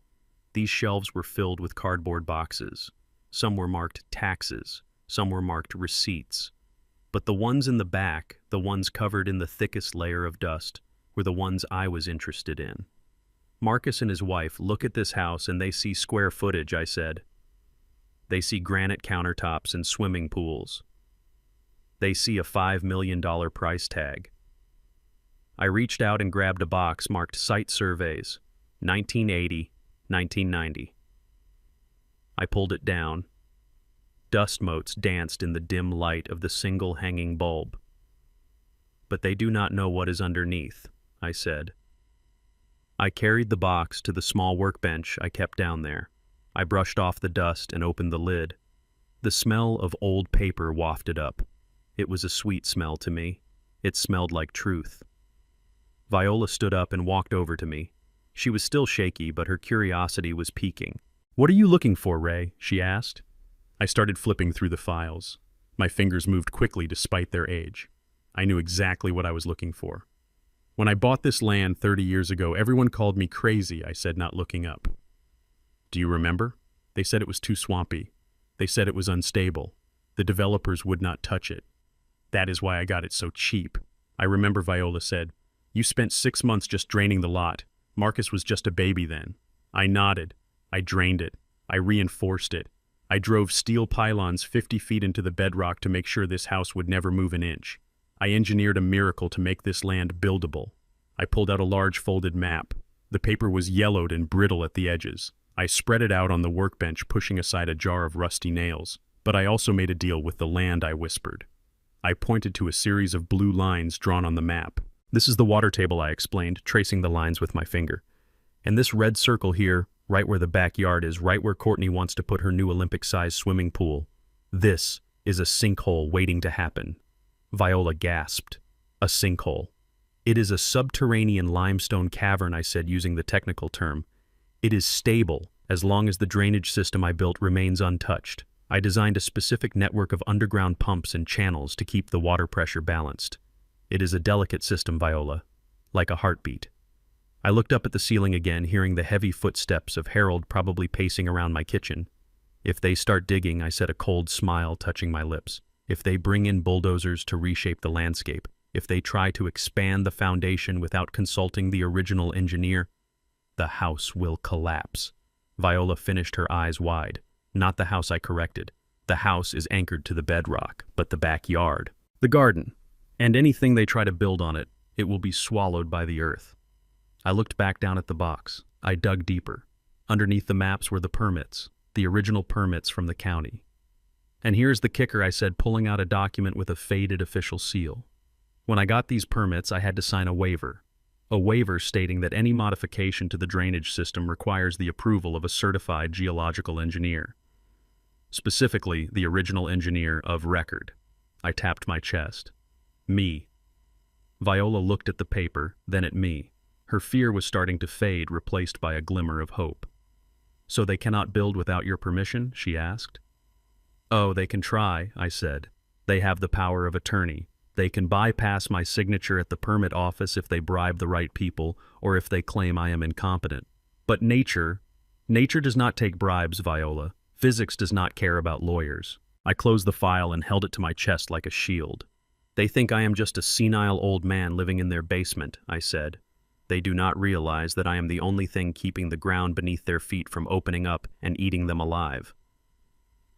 These shelves were filled with cardboard boxes. Some were marked taxes, some were marked receipts. But the ones in the back, the ones covered in the thickest layer of dust, were the ones I was interested in. Marcus and his wife look at this house and they see square footage, I said. They see granite countertops and swimming pools. They see a $5 million price tag. I reached out and grabbed a box marked Site Surveys, 1980, 1990. I pulled it down. Dust motes danced in the dim light of the single hanging bulb. But they do not know what is underneath, I said. I carried the box to the small workbench I kept down there. I brushed off the dust and opened the lid. The smell of old paper wafted up. It was a sweet smell to me. It smelled like truth. Viola stood up and walked over to me. She was still shaky, but her curiosity was piquing. "What are you looking for, Ray?" she asked. I started flipping through the files. My fingers moved quickly despite their age. I knew exactly what I was looking for. "When I bought this land 30 years ago, everyone called me crazy," I said, not looking up. "Do you remember? They said it was too swampy. They said it was unstable. The developers would not touch it. That is why I got it so cheap." I remember Viola said, "You spent 6 months just draining the lot. Marcus was just a baby then." I nodded. I drained it. I reinforced it. I drove steel pylons 50 feet into the bedrock to make sure this house would never move an inch. I engineered a miracle to make this land buildable. I pulled out a large folded map. The paper was yellowed and brittle at the edges. I spread it out on the workbench, pushing aside a jar of rusty nails. But I also made a deal with the land, I whispered. I pointed to a series of blue lines drawn on the map. "This is the water table," I explained, tracing the lines with my finger. "And this red circle here, right where the backyard is, right where Courtney wants to put her new Olympic-sized swimming pool, this is a sinkhole waiting to happen." Viola gasped. "A sinkhole." "It is a subterranean limestone cavern," I said, using the technical term. "It is stable as long as the drainage system I built remains untouched. I designed a specific network of underground pumps and channels to keep the water pressure balanced. It is a delicate system, Viola, like a heartbeat." I looked up at the ceiling again, hearing the heavy footsteps of Harold probably pacing around my kitchen. "If they start digging," I said, a cold smile touching my lips. "If they bring in bulldozers to reshape the landscape, if they try to expand the foundation without consulting the original engineer, the house will collapse." Viola finished, her eyes wide. "Not the house," I corrected. "The house is anchored to the bedrock, but the backyard, the garden, and anything they try to build on it, it will be swallowed by the earth." I looked back down at the box. I dug deeper. Underneath the maps were the permits, the original permits from the county. "And here's the kicker," I said, pulling out a document with a faded official seal. "When I got these permits, I had to sign a waiver stating that any modification to the drainage system requires the approval of a certified geological engineer. Specifically, the original engineer of record." I tapped my chest. "Me." Viola looked at the paper, then at me. Her fear was starting to fade, replaced by a glimmer of hope. "So they cannot build without your permission?" she asked. "Oh, they can try," I said. "They have the power of attorney. They can bypass my signature at the permit office if they bribe the right people or if they claim I am incompetent. But nature does not take bribes, Viola. Physics does not care about lawyers." I closed the file and held it to my chest like a shield. "They think I am just a senile old man living in their basement," I said. "They do not realize that I am the only thing keeping the ground beneath their feet from opening up and eating them alive."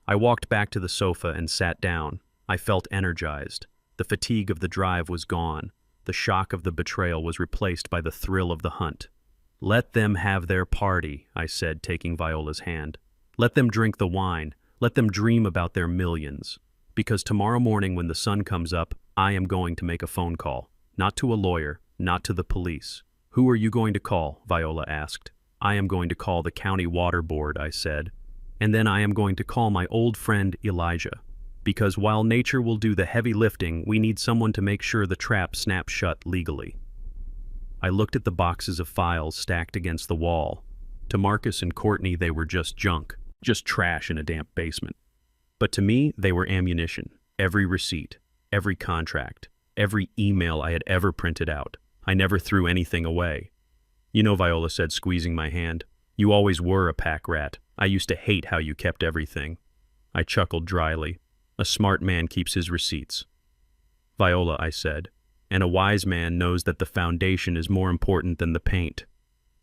I walked back to the sofa and sat down. I felt energized. The fatigue of the drive was gone. The shock of the betrayal was replaced by the thrill of the hunt. "Let them have their party," I said, taking Viola's hand. "Let them drink the wine. Let them dream about their millions. Because tomorrow morning when the sun comes up, I am going to make a phone call. Not to a lawyer, not to the police." "Who are you going to call?" Viola asked. "I am going to call the county water board," I said. "And then I am going to call my old friend Elijah. Because while nature will do the heavy lifting, we need someone to make sure the trap snaps shut legally." I looked at the boxes of files stacked against the wall. To Marcus and Courtney, they were just junk. just trash in a damp basement. But to me, they were ammunition. Every receipt, every contract, every email I had ever printed out. I never threw anything away. You know, Viola said, squeezing my hand, you always were a pack rat. I used to hate how you kept everything. I chuckled dryly. A smart man keeps his receipts. Viola, I said, and a wise man knows that the foundation is more important than the paint.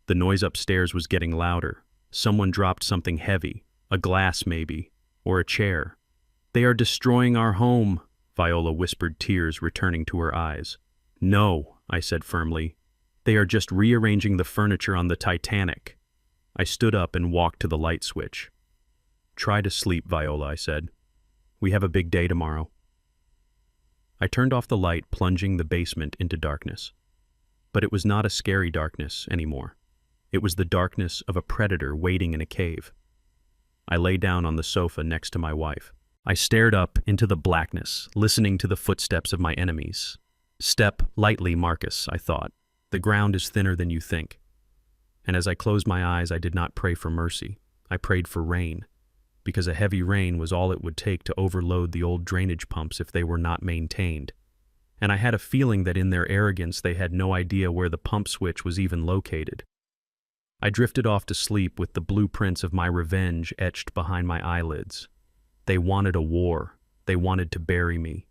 The noise upstairs was getting louder. Someone dropped something heavy, a glass maybe, or a chair. They are destroying our home, Viola whispered, tears returning to her eyes. No, I said firmly. They are just rearranging the furniture on the Titanic. I stood up and walked to the light switch. Try to sleep, Viola, I said. We have a big day tomorrow. I turned off the light, plunging the basement into darkness. But it was not a scary darkness anymore. It was the darkness of a predator waiting in a cave. I lay down on the sofa next to my wife. I stared up into the blackness, listening to the footsteps of my enemies. Step lightly, Marcus, I thought. The ground is thinner than you think. And as I closed my eyes, I did not pray for mercy. I prayed for rain, because a heavy rain was all it would take to overload the old drainage pumps if they were not maintained. And I had a feeling that in their arrogance they had no idea where the pump switch was even located. I drifted off to sleep with the blueprints of my revenge etched behind my eyelids. They wanted a war. They wanted to bury me.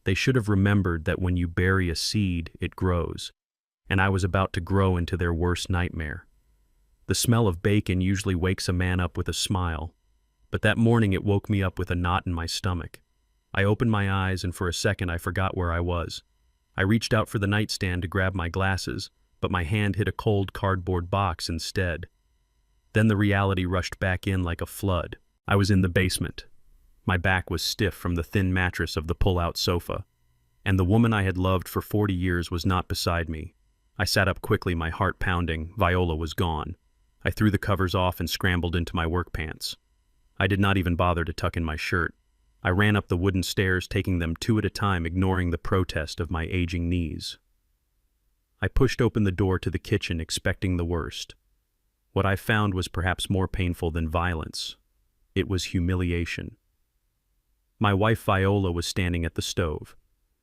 They should have remembered that when you bury a seed, it grows. And I was about to grow into their worst nightmare. The smell of bacon usually wakes a man up with a smile, but that morning it woke me up with a knot in my stomach. I opened my eyes, and for a second I forgot where I was. I reached out for the nightstand to grab my glasses, but my hand hit a cold cardboard box instead. Then the reality rushed back in like a flood. I was in the basement. My back was stiff from the thin mattress of the pull-out sofa, and the woman I had loved for 40 years was not beside me. I sat up quickly, my heart pounding. Viola was gone. I threw the covers off and scrambled into my work pants. I did not even bother to tuck in my shirt. I ran up the wooden stairs, taking them 2 at a time, ignoring the protest of my aging knees. I pushed open the door to the kitchen, expecting the worst. What I found was perhaps more painful than violence. It was humiliation. My wife Viola was standing at the stove.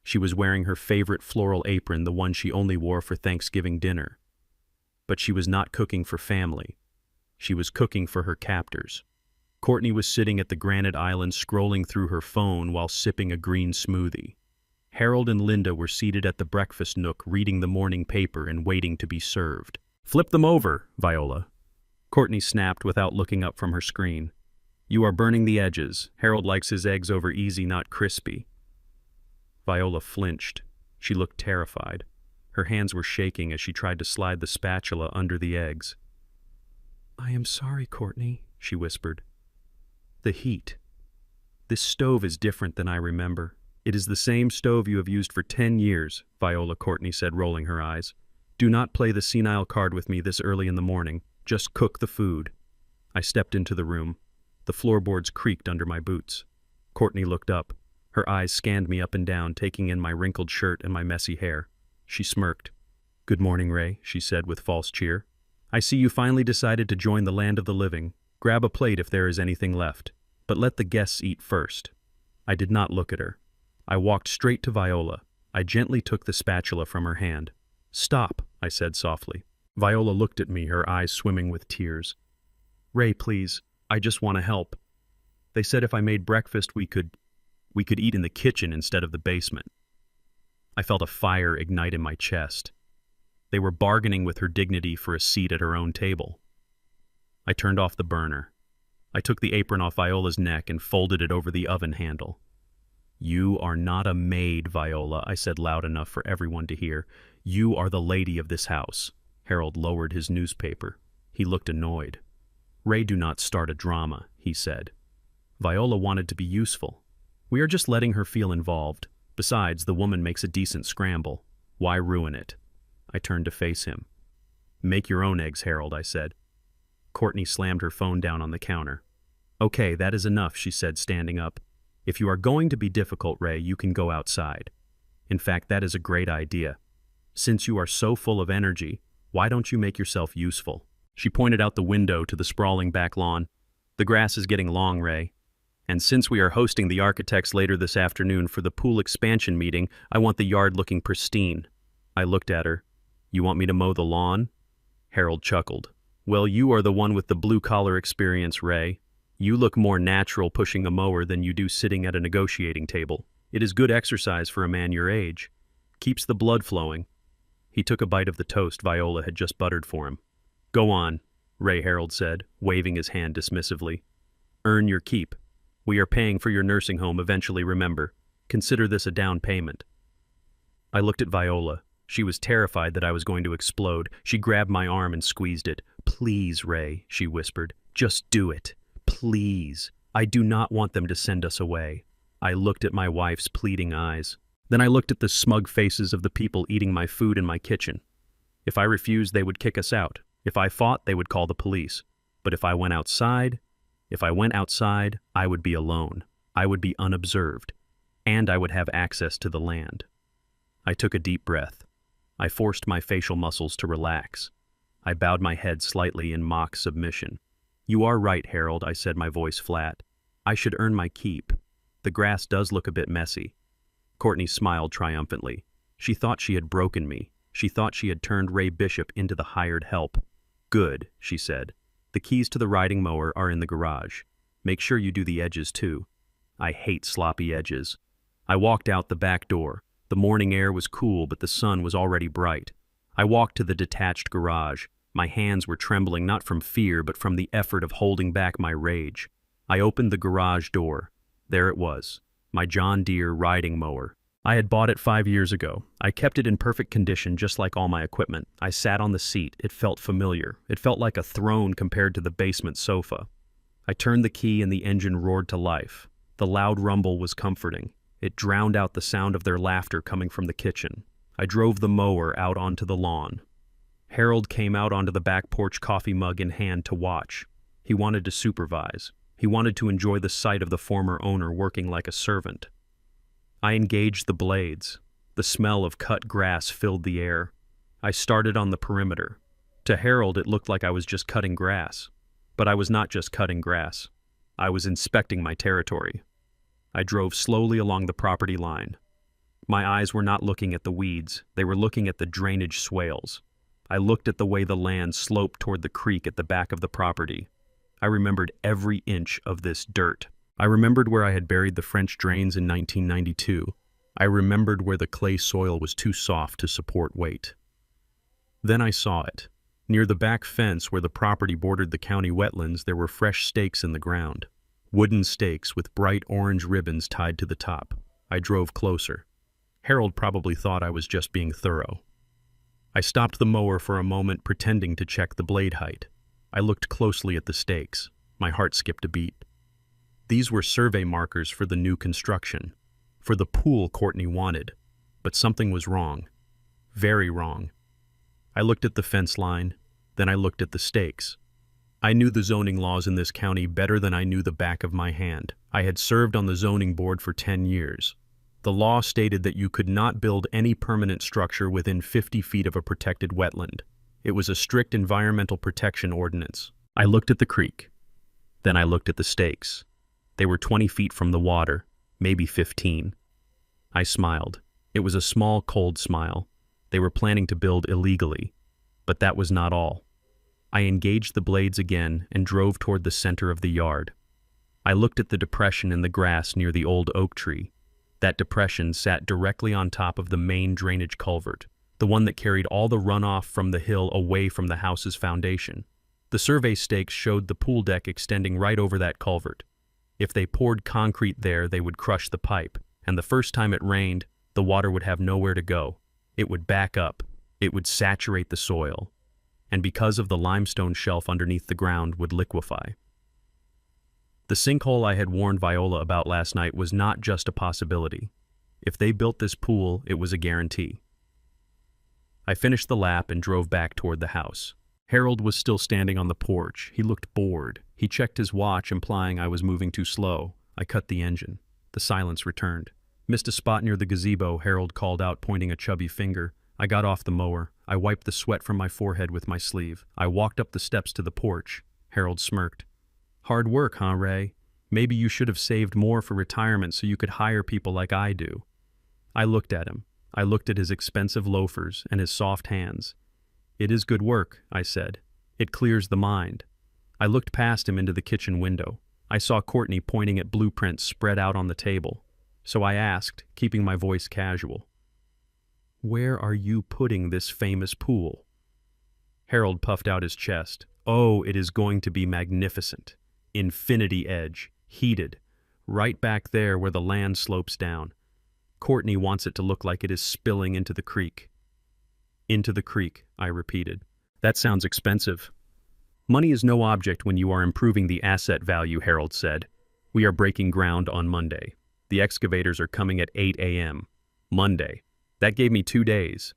She was wearing her favorite floral apron, the one she only wore for Thanksgiving dinner. But she was not cooking for family. She was cooking for her captors. Courtney was sitting at the granite island, scrolling through her phone while sipping a green smoothie. Harold and Linda were seated at the breakfast nook, reading the morning paper and waiting to be served. Flip them over, Viola. Courtney snapped without looking up from her screen. You are burning the edges. Harold likes his eggs over easy, not crispy. Viola flinched. She looked terrified. Her hands were shaking as she tried to slide the spatula under the eggs. I am sorry, Courtney, she whispered. The heat. This stove is different than I remember. It is the same stove you have used for 10 years, Viola, Courtney said, rolling her eyes. Do not play the senile card with me this early in the morning. Just cook the food. I stepped into the room. The floorboards creaked under my boots. Courtney looked up. Her eyes scanned me up and down, taking in my wrinkled shirt and my messy hair. She smirked. Good morning, Ray, she said with false cheer. I see you finally decided to join the land of the living. Grab a plate if there is anything left, but let the guests eat first. I did not look at her. I walked straight to Viola. I gently took the spatula from her hand. Stop, I said softly. Viola looked at me, her eyes swimming with tears. Ray, please, I just want to help. They said if I made breakfast we could eat in the kitchen instead of the basement. I felt a fire ignite in my chest. They were bargaining with her dignity for a seat at her own table. I turned off the burner. I took the apron off Viola's neck and folded it over the oven handle. You are not a maid, Viola, I said loud enough for everyone to hear. You are the lady of this house. Harold lowered his newspaper. He looked annoyed. Ray, do not start a drama, he said. Viola wanted to be useful. We are just letting her feel involved. Besides, the woman makes a decent scramble. Why ruin it? I turned to face him. Make your own eggs, Harold, I said. Courtney slammed her phone down on the counter. Okay, that is enough, she said, standing up. If you are going to be difficult, Ray, you can go outside. In fact, that is a great idea. Since you are so full of energy, why don't you make yourself useful? She pointed out the window to the sprawling back lawn. The grass is getting long, Ray. And since we are hosting the architects later this afternoon for the pool expansion meeting, I want the yard looking pristine. I looked at her. You want me to mow the lawn? Harold chuckled. Well, you are the one with the blue-collar experience, Ray. You look more natural pushing a mower than you do sitting at a negotiating table. It is good exercise for a man your age. Keeps the blood flowing. He took a bite of the toast Viola had just buttered for him. Go on, Ray Harold said, waving his hand dismissively. Earn your keep. We are paying for your nursing home eventually, remember. Consider this a down payment. I looked at Viola. She was terrified that I was going to explode. She grabbed my arm and squeezed it. Please, Ray, she whispered. Just do it. Please. I do not want them to send us away. I looked at my wife's pleading eyes. Then I looked at the smug faces of the people eating my food in my kitchen. If I refused, they would kick us out. If I fought, they would call the police. But if I went outside, I would be alone. I would be unobserved. And I would have access to the land. I took a deep breath. I forced my facial muscles to relax. I bowed my head slightly in mock submission. You are right, Harold, I said, my voice flat. I should earn my keep. The grass does look a bit messy. Courtney smiled triumphantly. She thought she had broken me. She thought she had turned Ray Bishop into the hired help. Good, she said. The keys to the riding mower are in the garage. Make sure you do the edges too. I hate sloppy edges. I walked out the back door. The morning air was cool, but the sun was already bright. I walked to the detached garage. My hands were trembling not from fear, but from the effort of holding back my rage. I opened the garage door. There it was, my John Deere riding mower. I had bought it 5 years ago. I kept it in perfect condition, just like all my equipment. I sat on the seat. It felt familiar. It felt like a throne compared to the basement sofa. I turned the key and the engine roared to life. The loud rumble was comforting. It drowned out the sound of their laughter coming from the kitchen. I drove the mower out onto the lawn. Harold came out onto the back porch, coffee mug in hand, to watch. He wanted to supervise. He wanted to enjoy the sight of the former owner working like a servant. I engaged the blades. The smell of cut grass filled the air. I started on the perimeter. To Harold, it looked like I was just cutting grass. But I was not just cutting grass. I was inspecting my territory. I drove slowly along the property line. My eyes were not looking at the weeds. They were looking at the drainage swales. I looked at the way the land sloped toward the creek at the back of the property. I remembered every inch of this dirt. I remembered where I had buried the French drains in 1992. I remembered where the clay soil was too soft to support weight. Then I saw it. Near the back fence where the property bordered the county wetlands, there were fresh stakes in the ground. Wooden stakes with bright orange ribbons tied to the top. I drove closer. Harold probably thought I was just being thorough. I stopped the mower for a moment, pretending to check the blade height. I looked closely at the stakes. My heart skipped a beat. These were survey markers for the new construction, for the pool Courtney wanted. But something was wrong. Very wrong. I looked at the fence line, then I looked at the stakes. I knew the zoning laws in this county better than I knew the back of my hand. I had served on the zoning board for 10 years. The law stated that you could not build any permanent structure within 50 feet of a protected wetland. It was a strict environmental protection ordinance. I looked at the creek. Then I looked at the stakes. They were 20 feet from the water, maybe 15. I smiled. It was a small, cold smile. They were planning to build illegally. But that was not all. I engaged the blades again and drove toward the center of the yard. I looked at the depression in the grass near the old oak tree. That depression sat directly on top of the main drainage culvert, the one that carried all the runoff from the hill away from the house's foundation. The survey stakes showed the pool deck extending right over that culvert. If they poured concrete there, they would crush the pipe, and the first time it rained, the water would have nowhere to go. It would back up. It would saturate the soil. And because of the limestone shelf underneath the ground, would liquefy. The sinkhole I had warned Viola about last night was not just a possibility. If they built this pool, it was a guarantee. I finished the lap and drove back toward the house. Harold was still standing on the porch. He looked bored. He checked his watch, implying I was moving too slow. I cut the engine. The silence returned. Missed a spot near the gazebo, Harold called out, pointing a chubby finger. I got off the mower. I wiped the sweat from my forehead with my sleeve. I walked up the steps to the porch. Harold smirked. Hard work, huh, Ray? Maybe you should have saved more for retirement so you could hire people like I do. I looked at him. I looked at his expensive loafers and his soft hands. It is good work, I said. It clears the mind. I looked past him into the kitchen window. I saw Courtney pointing at blueprints spread out on the table. So I asked, keeping my voice casual, "Where are you putting this famous pool?" Harold puffed out his chest. "Oh, it is going to be magnificent. Infinity edge, heated, right back there where the land slopes down. Courtney wants it to look like it is spilling into the creek." "Into the creek," I repeated. "That sounds expensive." "Money is no object when you are improving the asset value," Harold said. "We are breaking ground on Monday. The excavators are coming at 8 a.m. Monday. That gave me 2 days."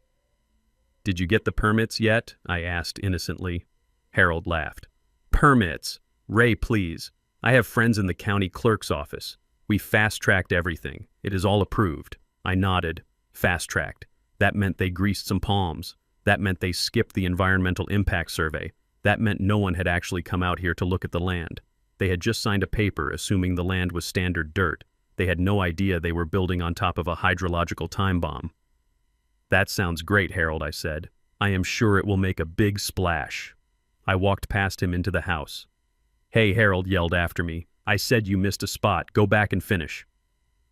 "Did you get the permits yet?" I asked innocently. Harold laughed. "Permits? Ray, please. I have friends in the county clerk's office. We fast-tracked everything. It is all approved." I nodded. Fast-tracked. That meant they greased some palms. That meant they skipped the environmental impact survey. That meant no one had actually come out here to look at the land. They had just signed a paper assuming the land was standard dirt. They had no idea they were building on top of a hydrological time bomb. "That sounds great, Harold," I said. "I am sure it will make a big splash." I walked past him into the house. "Hey," Harold yelled after me. "I said you missed a spot. Go back and finish."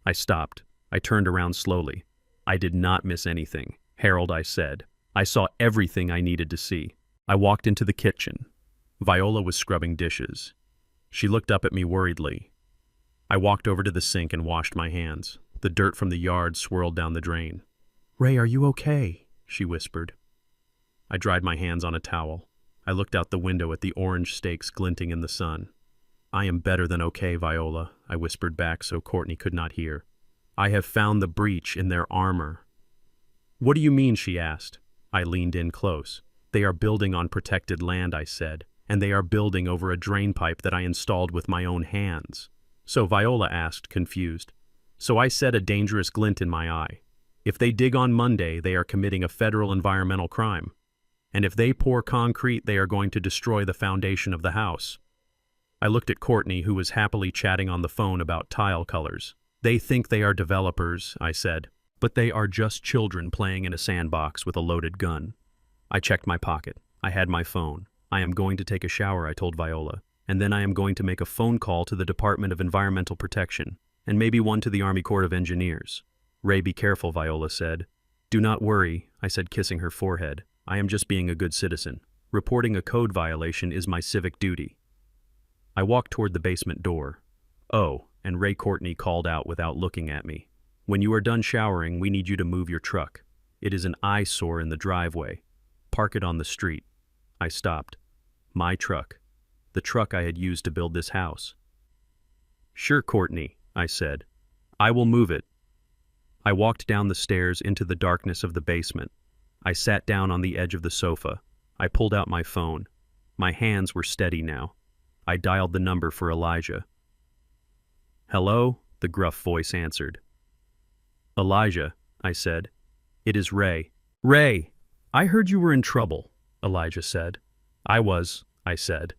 I stopped. I turned around slowly. "I did not miss anything, Harold," I said. "I saw everything I needed to see." I walked into the kitchen. Viola was scrubbing dishes. She looked up at me worriedly. I walked over to the sink and washed my hands. The dirt from the yard swirled down the drain. "Ray, are you okay?" she whispered. I dried my hands on a towel. I looked out the window at the orange steaks glinting in the sun. "I am better than okay, Viola," I whispered back so Courtney could not hear. "I have found the breach in their armor." "What do you mean?" she asked. I leaned in close. "They are building on protected land," I said, "and they are building over a drain pipe that I installed with my own hands." "So?" Viola asked, confused. So I said, a dangerous glint in my eye. "If they dig on Monday, they are committing a federal environmental crime. And if they pour concrete, they are going to destroy the foundation of the house." I looked at Courtney, who was happily chatting on the phone about tile colors. "They think they are developers," I said, "but they are just children playing in a sandbox with a loaded gun." I checked my pocket. I had my phone. "I am going to take a shower," I told Viola, "and then I am going to make a phone call to the Department of Environmental Protection, and maybe one to the Army Corps of Engineers." "Ray, be careful," Viola said. "Do not worry," I said, kissing her forehead. "I am just being a good citizen. Reporting a code violation is my civic duty." I walked toward the basement door. "Oh," and Ray Courtney called out without looking at me. "When you are done showering, we need you to move your truck. It is an eyesore in the driveway. Park it on the street." I stopped. My truck. The truck I had used to build this house. "Sure, Courtney," I said. "I will move it." I walked down the stairs into the darkness of the basement. I sat down on the edge of the sofa. I pulled out my phone. My hands were steady now. I dialed the number for Elijah. "Hello?" the gruff voice answered. "Elijah," I said. "It is Ray." "Ray, I heard you were in trouble," Elijah said. "I was," I said.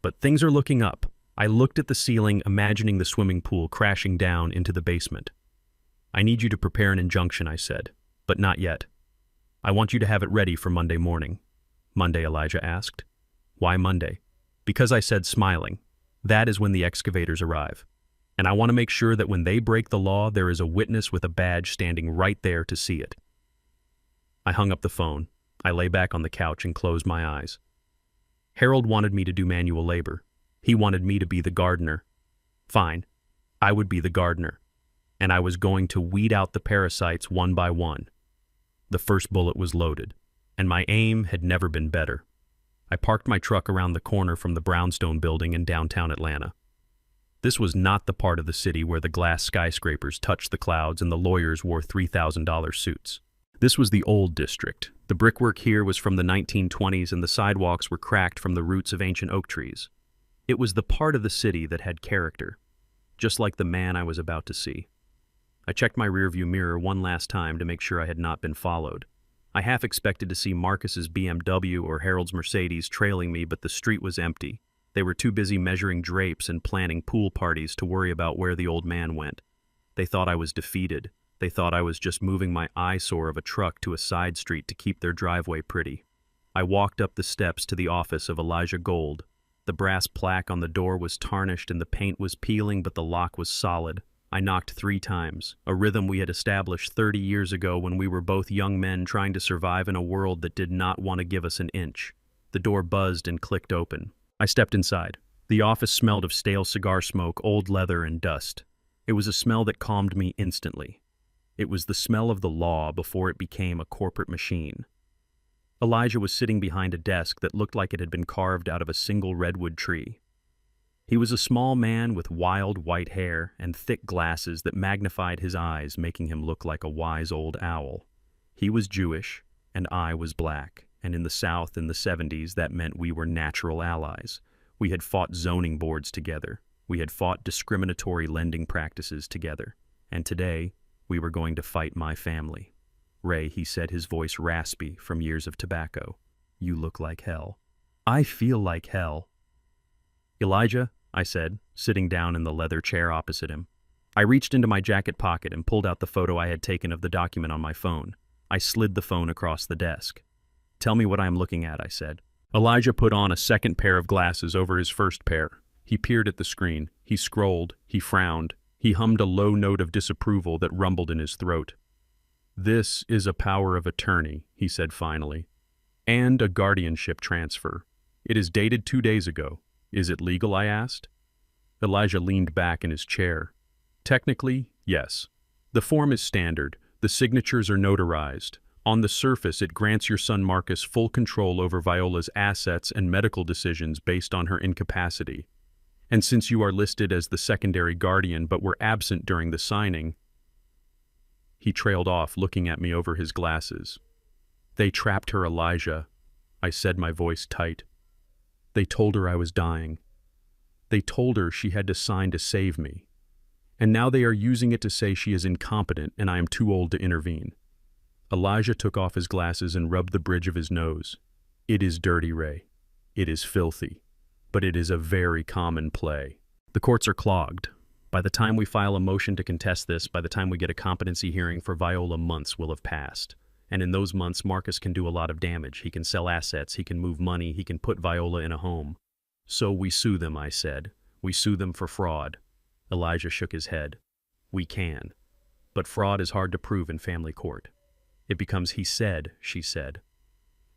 "But things are looking up." I looked at the ceiling, imagining the swimming pool crashing down into the basement. "I need you to prepare an injunction," I said, "but not yet. I want you to have it ready for Monday morning." "Monday?" Elijah asked. "Why Monday?" "Because," I said, smiling, "that is when the excavators arrive. And I want to make sure that when they break the law, there is a witness with a badge standing right there to see it." I hung up the phone. I lay back on the couch and closed my eyes. Harold wanted me to do manual labor. He wanted me to be the gardener. Fine, I would be the gardener. And I was going to weed out the parasites one by one. The first bullet was loaded, and my aim had never been better. I parked my truck around the corner from the brownstone building in downtown Atlanta. This was not the part of the city where the glass skyscrapers touched the clouds and the lawyers wore $3,000 suits. This was the old district. The brickwork here was from the 1920s and the sidewalks were cracked from the roots of ancient oak trees. It was the part of the city that had character, just like the man I was about to see. I checked my rearview mirror one last time to make sure I had not been followed. I half expected to see Marcus's BMW or Harold's Mercedes trailing me, but the street was empty. They were too busy measuring drapes and planning pool parties to worry about where the old man went. They thought I was defeated. They thought I was just moving my eyesore of a truck to a side street to keep their driveway pretty. I walked up the steps to the office of Elijah Gold. The brass plaque on the door was tarnished and the paint was peeling, but the lock was solid. I knocked 3 times, a rhythm we had established 30 years ago when we were both young men trying to survive in a world that did not want to give us an inch. The door buzzed and clicked open. I stepped inside. The office smelled of stale cigar smoke, old leather, and dust. It was a smell that calmed me instantly. It was the smell of the law before it became a corporate machine. Elijah was sitting behind a desk that looked like it had been carved out of a single redwood tree. He was a small man with wild white hair and thick glasses that magnified his eyes, making him look like a wise old owl. He was Jewish, and I was black, and in the South in the 70s that meant we were natural allies. We had fought zoning boards together. We had fought discriminatory lending practices together. And today, we were going to fight my family. Ray, he said, his voice raspy from years of tobacco. You look like hell. I feel like hell. Elijah, I said, sitting down in the leather chair opposite him. I reached into my jacket pocket and pulled out the photo I had taken of the document on my phone. I slid the phone across the desk. Tell me what I am looking at, I said. Elijah put on a second pair of glasses over his first pair. He peered at the screen. He scrolled. He frowned. He hummed a low note of disapproval that rumbled in his throat. This is a power of attorney, he said finally, and a guardianship transfer. It is dated 2 days ago. Is it legal, I asked. Elijah leaned back in his chair. Technically, yes. The form is standard. The signatures are notarized. On the surface, it grants your son Marcus full control over Viola's assets and medical decisions based on her incapacity. And since you are listed as the secondary guardian but were absent during the signing, he trailed off, looking at me over his glasses. They trapped her, Elijah, I said, my voice tight. They told her I was dying. They told her she had to sign to save me. And now they are using it to say she is incompetent and I am too old to intervene. Elijah took off his glasses and rubbed the bridge of his nose. It is dirty, Ray. It is filthy. But it is a very common play. The courts are clogged. By the time we file a motion to contest this, by the time we get a competency hearing for Viola, months will have passed. And in those months, Marcus can do a lot of damage. He can sell assets, he can move money, he can put Viola in a home. So we sue them, I said. We sue them for fraud. Elijah shook his head. We can. But fraud is hard to prove in family court. It becomes he said, she said.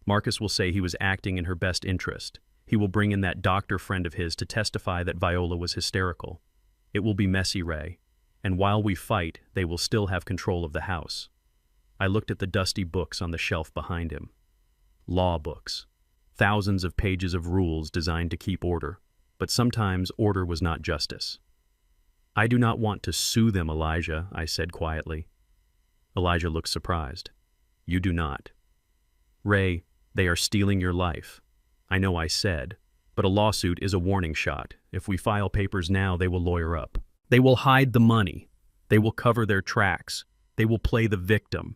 Marcus will say he was acting in her best interest. He will bring in that doctor friend of his to testify that Viola was hysterical. It will be messy, Ray. And while we fight, they will still have control of the house. I looked at the dusty books on the shelf behind him. Law books. Thousands of pages of rules designed to keep order. But sometimes order was not justice. I do not want to sue them, Elijah, I said quietly. Elijah looked surprised. You do not. Ray, they are stealing your life. I know I said, but a lawsuit is a warning shot. If we file papers now, they will lawyer up. They will hide the money. They will cover their tracks. They will play the victim.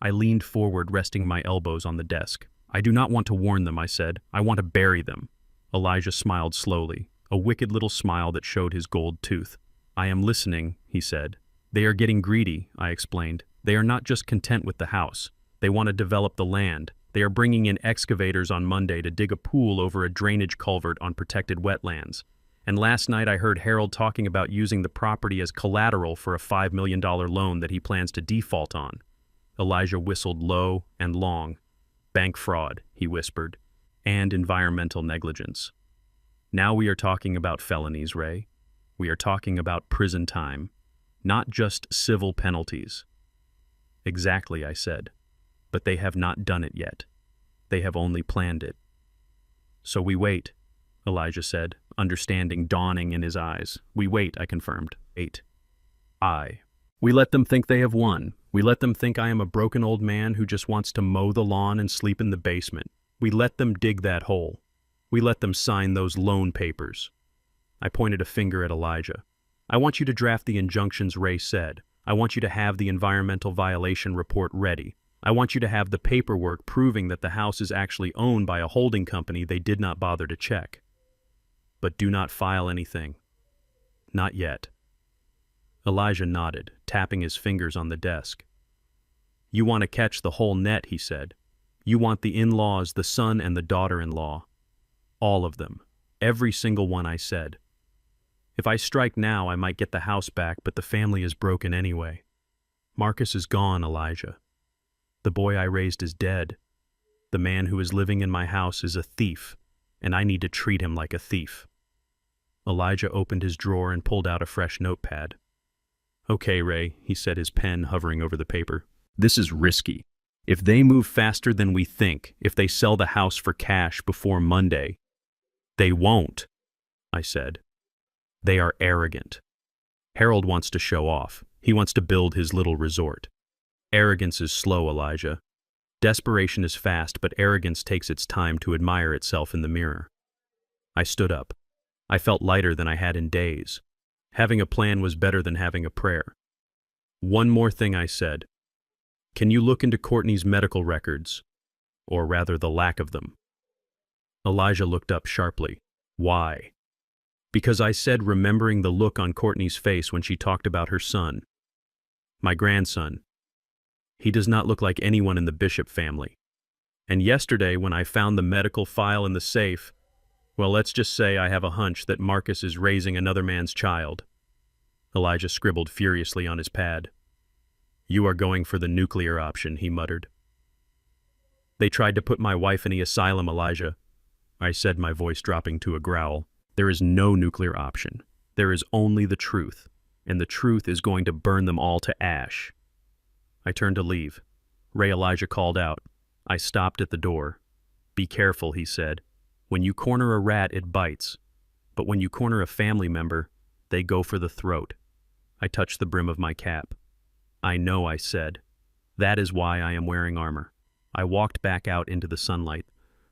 I leaned forward, resting my elbows on the desk. I do not want to warn them, I said. I want to bury them. Elijah smiled slowly, a wicked little smile that showed his gold tooth. I am listening, he said. They are getting greedy, I explained. They are not just content with the house. They want to develop the land. They are bringing in excavators on Monday to dig a pool over a drainage culvert on protected wetlands. And last night I heard Harold talking about using the property as collateral for a $5 million loan that he plans to default on. Elijah whistled low and long. Bank fraud, he whispered, and environmental negligence. Now we are talking about felonies, Ray. We are talking about prison time, not just civil penalties. Exactly, I said. But they have not done it yet. They have only planned it. So we wait, Elijah said, understanding dawning in his eyes. We wait, I confirmed. 8. We let them think they have won. We let them think I am a broken old man who just wants to mow the lawn and sleep in the basement. We let them dig that hole. We let them sign those loan papers. I pointed a finger at Elijah. I want you to draft the injunctions Ray said. I want you to have the environmental violation report ready. I want you to have the paperwork proving that the house is actually owned by a holding company they did not bother to check. but do not file anything. Not yet. Elijah nodded, tapping his fingers on the desk. You want to catch the whole net, he said. You want the in-laws, the son and the daughter-in-law. All of them. Every single one, I said. If I strike now, I might get the house back, but the family is broken anyway. Marcus is gone, Elijah. The boy I raised is dead. The man who is living in my house is a thief, and I need to treat him like a thief. Elijah opened his drawer and pulled out a fresh notepad. Okay, Ray, he said, his pen hovering over the paper. This is risky. If they move faster than we think, if they sell the house for cash before Monday, they won't, I said. They are arrogant. Harold wants to show off. He wants to build his little resort. Arrogance is slow, Elijah. Desperation is fast, but arrogance takes its time to admire itself in the mirror. I stood up. I felt lighter than I had in days. Having a plan was better than having a prayer. One more thing, I said. Can you look into Courtney's medical records? Or rather, the lack of them. Elijah looked up sharply. Why? Because I said, remembering the look on Courtney's face when she talked about her son. My grandson. He does not look like anyone in the Bishop family. And yesterday, when I found the medical file in the safe, well, let's just say I have a hunch that Marcus is raising another man's child. Elijah scribbled furiously on his pad. You are going for the nuclear option, he muttered. They tried to put my wife in the asylum, Elijah. I said, my voice dropping to a growl. There is no nuclear option. There is only the truth, and the truth is going to burn them all to ash. I turned to leave. Ray, Elijah called out. I stopped at the door. Be careful, he said. When you corner a rat, it bites. But when you corner a family member, they go for the throat. I touched the brim of my cap. I know, I said. That is why I am wearing armor. I walked back out into the sunlight.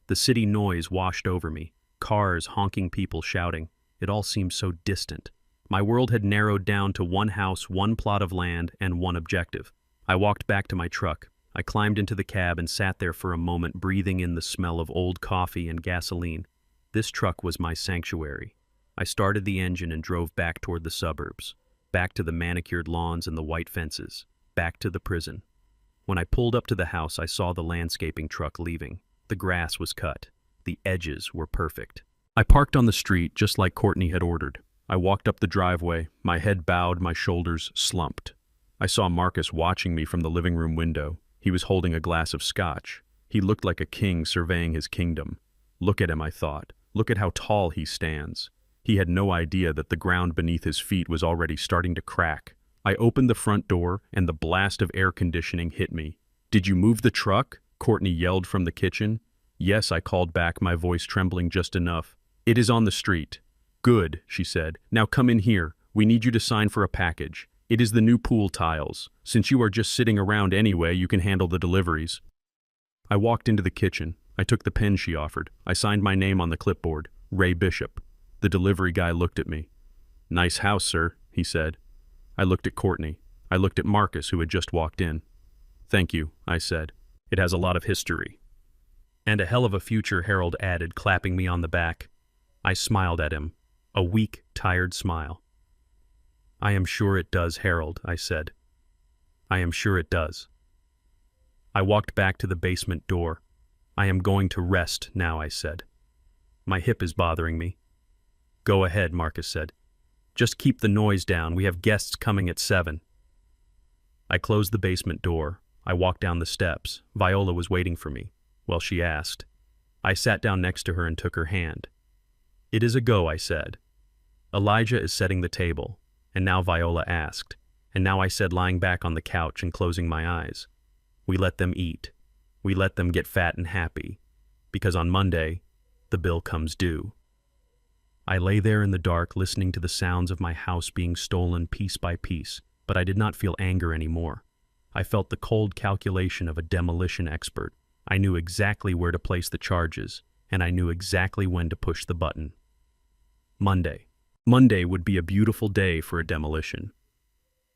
The city noise washed over me. Cars, honking people shouting. It all seemed so distant. My world had narrowed down to one house, one plot of land, and one objective. I walked back to my truck. I climbed into the cab and sat there for a moment, breathing in the smell of old coffee and gasoline. This truck was my sanctuary. I started the engine and drove back toward the suburbs, back to the manicured lawns and the white fences, back to the prison. When I pulled up to the house, I saw the landscaping truck leaving. The grass was cut. The edges were perfect. I parked on the street just like Courtney had ordered. I walked up the driveway, my head bowed, my shoulders slumped. I saw Marcus watching me from the living room window. He was holding a glass of scotch. He looked like a king surveying his kingdom. Look at him, I thought. Look at how tall he stands. He had no idea that the ground beneath his feet was already starting to crack. I opened the front door, and the blast of air conditioning hit me. Did you move the truck? Courtney yelled from the kitchen. Yes, I called back, my voice trembling just enough. It is on the street. Good, she said. Now come in here. We need you to sign for a package. It is the new pool tiles. Since you are just sitting around anyway, you can handle the deliveries. I walked into the kitchen. I took the pen she offered. I signed my name on the clipboard, Ray Bishop. The delivery guy looked at me. Nice house, sir, he said. I looked at Courtney. I looked at Marcus, who had just walked in. Thank you, I said. It has a lot of history. And a hell of a future, Harold added, clapping me on the back. I smiled at him, a weak, tired smile. I am sure it does, Harold, I said. I am sure it does. I walked back to the basement door. I am going to rest now, I said. My hip is bothering me. Go ahead, Marcus said. Just keep the noise down. We have guests coming at 7. I closed the basement door. I walked down the steps. Viola was waiting for me. Well, she asked. I sat down next to her and took her hand. It is a go, I said. Elijah is setting the table. And now Viola asked. And now I said, lying back on the couch and closing my eyes. We let them eat. We let them get fat and happy. Because on Monday, the bill comes due. I lay there in the dark, listening to the sounds of my house being stolen piece by piece, but I did not feel anger anymore. I felt the cold calculation of a demolition expert. I knew exactly where to place the charges, and I knew exactly when to push the button. Monday. Monday would be a beautiful day for a demolition.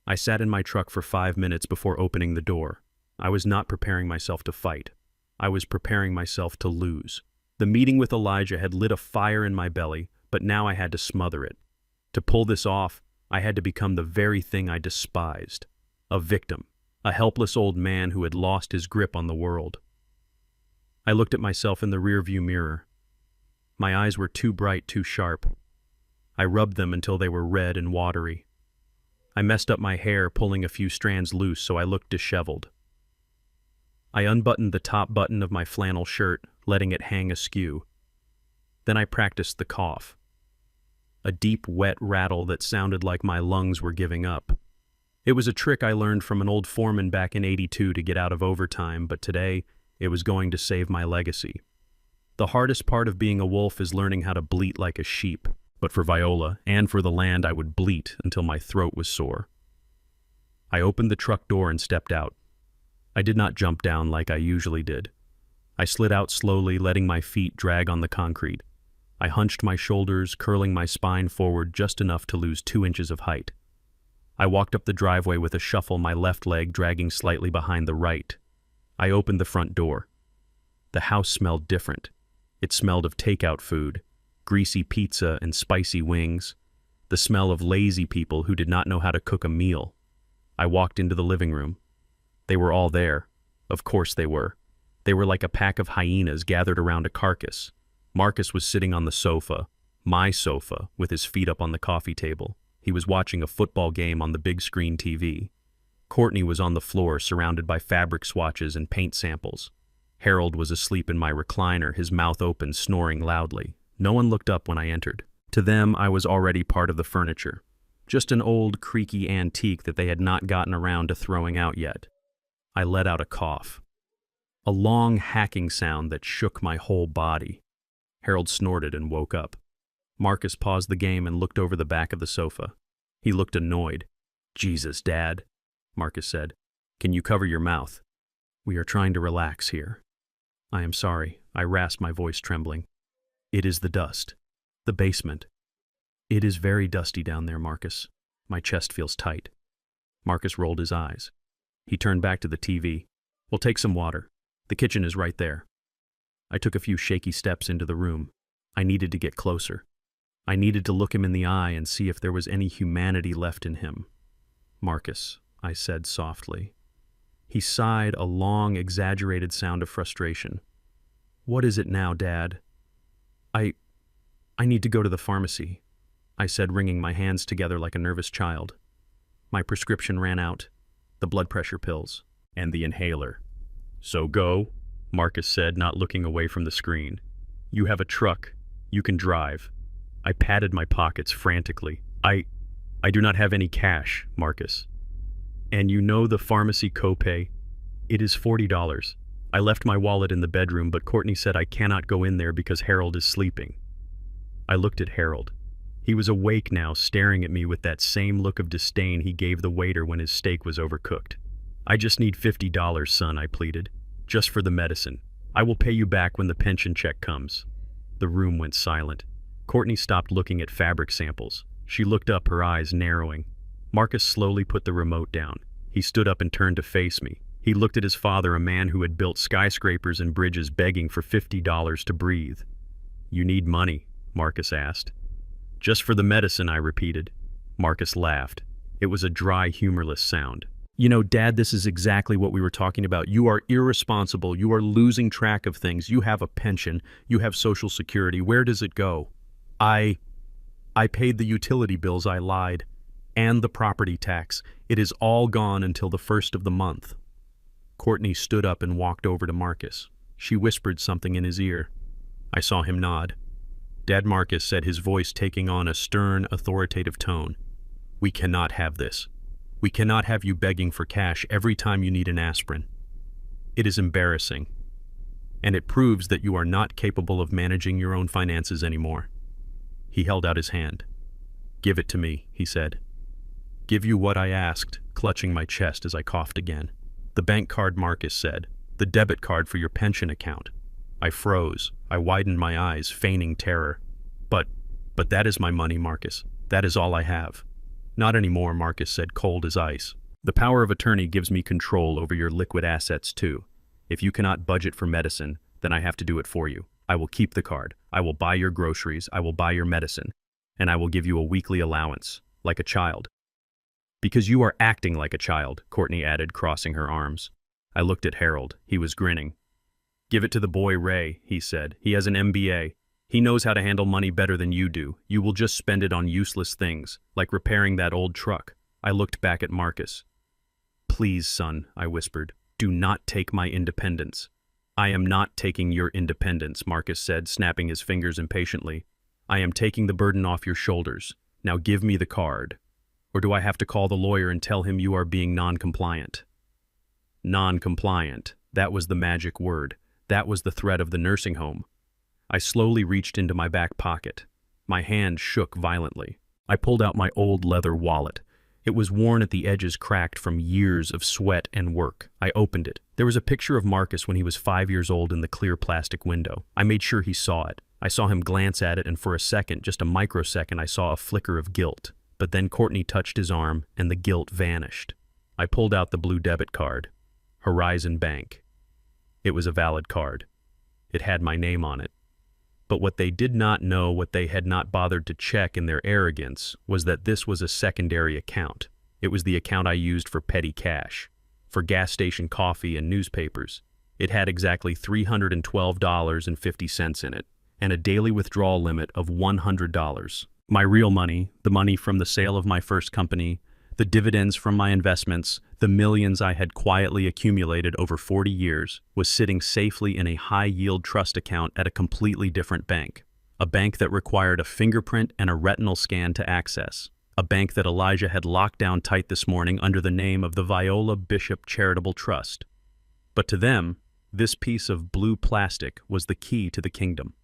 I sat in my truck for 5 minutes before opening the door. I was not preparing myself to fight. I was preparing myself to lose. The meeting with Elijah had lit a fire in my belly, but now I had to smother it. To pull this off, I had to become the very thing I despised. A victim, a helpless old man who had lost his grip on the world. I looked at myself in the rearview mirror. My eyes were too bright, too sharp. I rubbed them until they were red and watery. I messed up my hair, pulling a few strands loose so I looked disheveled. I unbuttoned the top button of my flannel shirt, letting it hang askew. Then I practiced the cough. A deep, wet rattle that sounded like my lungs were giving up. It was a trick I learned from an old foreman back in '82 to get out of overtime, but today it was going to save my legacy. The hardest part of being a wolf is learning how to bleat like a sheep, but for Viola and for the land I would bleat until my throat was sore. I opened the truck door and stepped out. I did not jump down like I usually did. I slid out slowly, letting my feet drag on the concrete. I hunched my shoulders, curling my spine forward just enough to lose 2 inches of height. I walked up the driveway with a shuffle, my left leg dragging slightly behind the right. I opened the front door. The house smelled different. It smelled of takeout food, greasy pizza and spicy wings, the smell of lazy people who did not know how to cook a meal. I walked into the living room. They were all there. Of course they were. They were like a pack of hyenas gathered around a carcass. Marcus was sitting on the sofa, my sofa, with his feet up on the coffee table. He was watching a football game on the big screen TV. Courtney was on the floor, surrounded by fabric swatches and paint samples. Harold was asleep in my recliner, his mouth open, snoring loudly. No one looked up when I entered. To them, I was already part of the furniture. Just an old, creaky antique that they had not gotten around to throwing out yet. I let out a cough. A long, hacking sound that shook my whole body. Harold snorted and woke up. Marcus paused the game and looked over the back of the sofa. He looked annoyed. "Jesus, Dad," Marcus said. "Can you cover your mouth? We are trying to relax here." "I am sorry," I rasped, my voice trembling. "It is the dust. The basement. It is very dusty down there, Marcus. My chest feels tight." Marcus rolled his eyes. He turned back to the TV. "We'll take some water. The kitchen is right there." I took a few shaky steps into the room. I needed to get closer. I needed to look him in the eye and see if there was any humanity left in him. "Marcus," I said softly. He sighed, a long, exaggerated sound of frustration. "What is it now, Dad?" I need to go to the pharmacy," I said, wringing my hands together like a nervous child. "My prescription ran out. The blood pressure pills. And the inhaler." "So go," Marcus said, not looking away from the screen. "You have a truck. You can drive." I patted my pockets frantically. I do not have any cash, Marcus. "And you know the pharmacy copay? It is $40. I left my wallet in the bedroom, but Courtney said I cannot go in there because Harold is sleeping." I looked at Harold. He was awake now, staring at me with that same look of disdain he gave the waiter when his steak was overcooked. "I just need $50, son," I pleaded. "Just for the medicine. I will pay you back when the pension check comes." The room went silent. Courtney stopped looking at fabric samples. She looked up, her eyes narrowing. Marcus slowly put the remote down. He stood up and turned to face me. He looked at his father, a man who had built skyscrapers and bridges, begging for $50 to breathe. "You need money?" Marcus asked. "Just for the medicine," I repeated. Marcus laughed. It was a dry, humorless sound. "You know, Dad, this is exactly what we were talking about. You are irresponsible. You are losing track of things. You have a pension. You have Social Security. Where does it go?" I paid the utility bills, I lied, and the property tax. It is all gone until the 1st of the month. Courtney stood up and walked over to Marcus. She whispered something in his ear. I saw him nod. Dad, Marcus said, his voice taking on a stern, authoritative tone. "We cannot have this. We cannot have you begging for cash every time you need an aspirin. It is embarrassing. And it proves that you are not capable of managing your own finances anymore." He held out his hand. "Give it to me," he said. "Give you what I asked," clutching my chest as I coughed again. "The bank card," Marcus said. "The debit card for your pension account." I froze. I widened my eyes, feigning terror. But that is my money, Marcus. That is all I have." "Not anymore," Marcus said, cold as ice. "The power of attorney gives me control over your liquid assets too. If you cannot budget for medicine, then I have to do it for you. I will keep the card. I will buy your groceries. I will buy your medicine. And I will give you a weekly allowance, like a child. Because you are acting like a child, Courtney added, crossing her arms. I looked at Harold. He was grinning. Give it to the boy Ray, he said. He has an MBA. He knows how to handle money better than you do. You will just spend it on useless things, like repairing that old truck. I looked back at Marcus. Please, son, I whispered, do not take my independence. I am not taking your independence, Marcus said, snapping his fingers impatiently. I am taking the burden off your shoulders. Now give me the card. Or do I have to call the lawyer and tell him you are being non-compliant? Non-compliant. That was the magic word. That was the threat of the nursing home. I slowly reached into my back pocket. My hand shook violently. I pulled out my old leather wallet. It was worn at the edges, cracked from years of sweat and work. I opened it. There was a picture of Marcus when he was 5 years old in the clear plastic window. I made sure he saw it. I saw him glance at it, and for a second, just a microsecond, I saw a flicker of guilt. But then Courtney touched his arm, and the guilt vanished. I pulled out the blue debit card. Horizon Bank. It was a valid card. It had my name on it. But what they did not know, what they had not bothered to check in their arrogance, was that this was a secondary account. It was the account I used for petty cash, for gas station coffee and newspapers. It had exactly $312.50 in it, and a daily withdrawal limit of $100. My real money, the money from the sale of my first company, the dividends from my investments, the millions I had quietly accumulated over 40 years, was sitting safely in a high-yield trust account at a completely different bank. A bank that required a fingerprint and a retinal scan to access. A bank that Elijah had locked down tight this morning under the name of the Viola Bishop Charitable Trust. But to them, this piece of blue plastic was the key to the kingdom.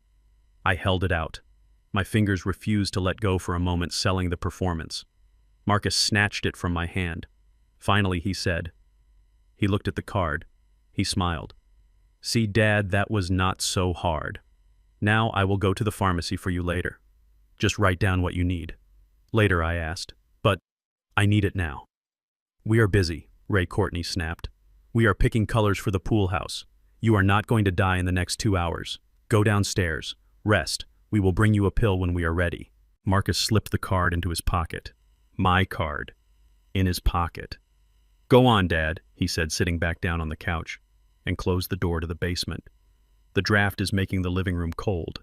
I held it out. My fingers refused to let go for a moment, selling the performance. Marcus snatched it from my hand. Finally, he said. He looked at the card. He smiled. See, Dad, that was not so hard. Now I will go to the pharmacy for you later. Just write down what you need. Later, I asked. But I need it now. We are busy, Ray Courtney snapped. We are picking colors for the pool house. You are not going to die in the next 2 hours. Go downstairs. Rest. We will bring you a pill when we are ready. Marcus slipped the card into his pocket. My card. In his pocket. Go on, Dad, he said, sitting back down on the couch, and closed the door to the basement. The draft is making the living room cold.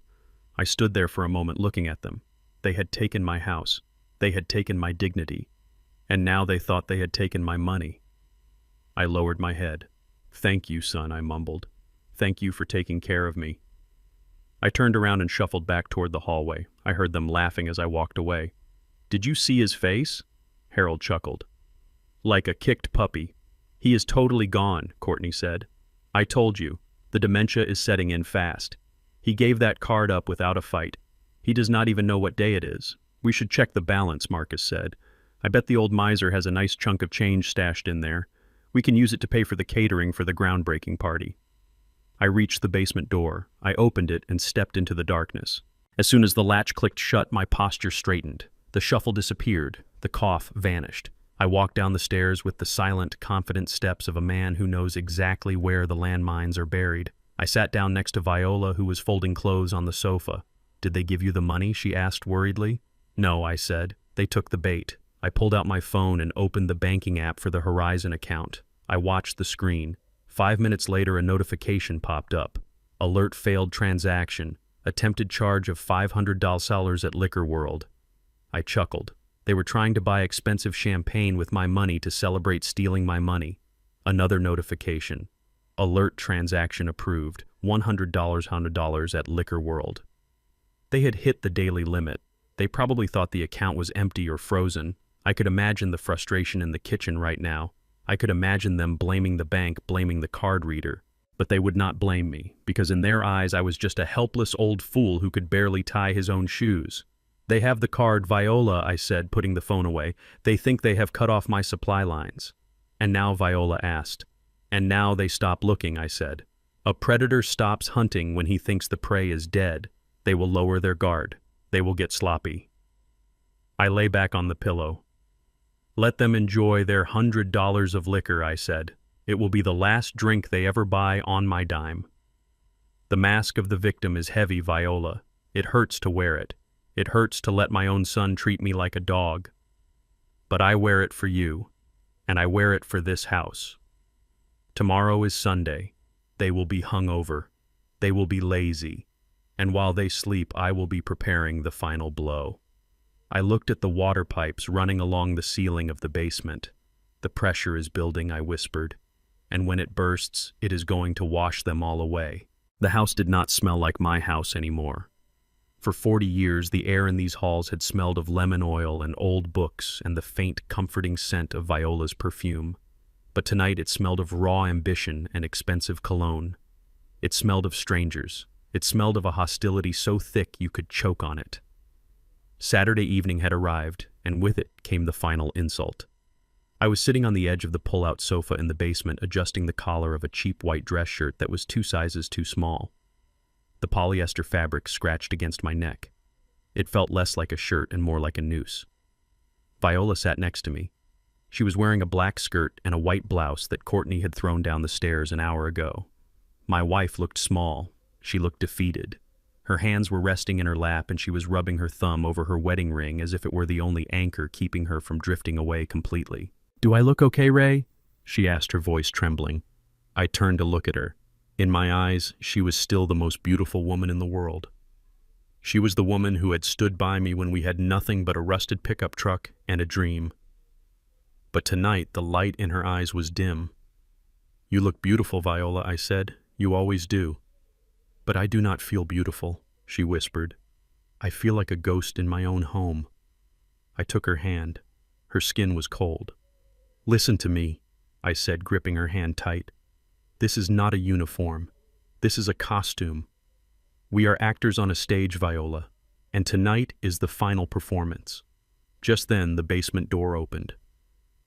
I stood there for a moment looking at them. They had taken my house. They had taken my dignity. And now they thought they had taken my money. I lowered my head. Thank you, son, I mumbled. Thank you for taking care of me. I turned around and shuffled back toward the hallway. I heard them laughing as I walked away. Did you see his face? Harold chuckled. Like a kicked puppy. He is totally gone, Courtney said. I told you, the dementia is setting in fast. He gave that card up without a fight. He does not even know what day it is. We should check the balance, Marcus said. I bet the old miser has a nice chunk of change stashed in there. We can use it to pay for the catering for the groundbreaking party. I reached the basement door. I opened it and stepped into the darkness. As soon as the latch clicked shut, my posture straightened. The shuffle disappeared. The cough vanished. I walked down the stairs with the silent, confident steps of a man who knows exactly where the landmines are buried. I sat down next to Viola, who was folding clothes on the sofa. Did they give you the money? She asked worriedly. No, I said. They took the bait. I pulled out my phone and opened the banking app for the Horizon account. I watched the screen. 5 minutes later, a notification popped up. Alert failed transaction. Attempted charge of $500 at Liquor World. I chuckled. They were trying to buy expensive champagne with my money to celebrate stealing my money. Another notification. Alert transaction approved. $100 at Liquor World. They had hit the daily limit. They probably thought the account was empty or frozen. I could imagine the frustration in the kitchen right now. I could imagine them blaming the bank, blaming the card reader. But they would not blame me, because in their eyes I was just a helpless old fool who could barely tie his own shoes. They have the card, Viola, I said, putting the phone away. They think they have cut off my supply lines. And now, Viola asked. And now they stop looking, I said. A predator stops hunting when he thinks the prey is dead. They will lower their guard. They will get sloppy. I lay back on the pillow. Let them enjoy their $100 of liquor, I said. It will be the last drink they ever buy on my dime. The mask of the victim is heavy, Viola. It hurts to wear it. It hurts to let my own son treat me like a dog. But I wear it for you, and I wear it for this house. Tomorrow is Sunday. They will be hungover. They will be lazy. And while they sleep, I will be preparing the final blow. I looked at the water pipes running along the ceiling of the basement. The pressure is building, I whispered, and when it bursts, it is going to wash them all away. The house did not smell like my house anymore. For 40 years, the air in these halls had smelled of lemon oil and old books and the faint, comforting scent of Viola's perfume. But tonight it smelled of raw ambition and expensive cologne. It smelled of strangers. It smelled of a hostility so thick you could choke on it. Saturday evening had arrived, and with it came the final insult. I was sitting on the edge of the pull-out sofa in the basement, adjusting the collar of a cheap white dress shirt that was 2 sizes too small. The polyester fabric scratched against my neck. It felt less like a shirt and more like a noose. Viola sat next to me. She was wearing a black skirt and a white blouse that Courtney had thrown down the stairs an hour ago. My wife looked small. She looked defeated. Her hands were resting in her lap and she was rubbing her thumb over her wedding ring as if it were the only anchor keeping her from drifting away completely. "Do I look okay, Ray?" she asked, her voice trembling. I turned to look at her. In my eyes, she was still the most beautiful woman in the world. She was the woman who had stood by me when we had nothing but a rusted pickup truck and a dream. But tonight, the light in her eyes was dim. "You look beautiful, Viola," I said. "You always do." "But I do not feel beautiful," she whispered. "I feel like a ghost in my own home." I took her hand. Her skin was cold. "Listen to me," I said, gripping her hand tight. "This is not a uniform. This is a costume. We are actors on a stage, Viola, and tonight is the final performance." Just then, the basement door opened.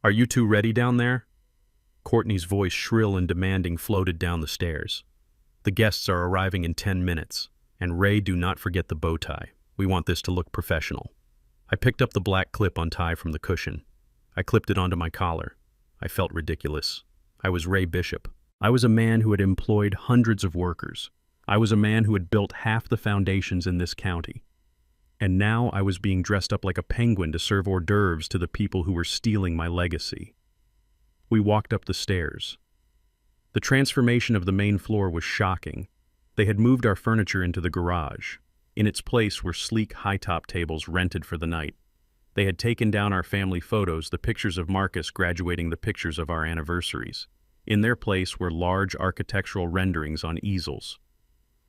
"Are you two ready down there?" Courtney's voice, shrill and demanding, floated down the stairs. "The guests are arriving in 10 minutes, and Ray, do not forget the bow tie. We want this to look professional." I picked up the black clip-on tie from the cushion. I clipped it onto my collar. I felt ridiculous. I was Ray Bishop. I was a man who had employed hundreds of workers. I was a man who had built half the foundations in this county. And now I was being dressed up like a penguin to serve hors d'oeuvres to the people who were stealing my legacy. We walked up the stairs. The transformation of the main floor was shocking. They had moved our furniture into the garage. In its place were sleek high-top tables rented for the night. They had taken down our family photos, the pictures of Marcus graduating, the pictures of our anniversaries. In their place were large architectural renderings on easels.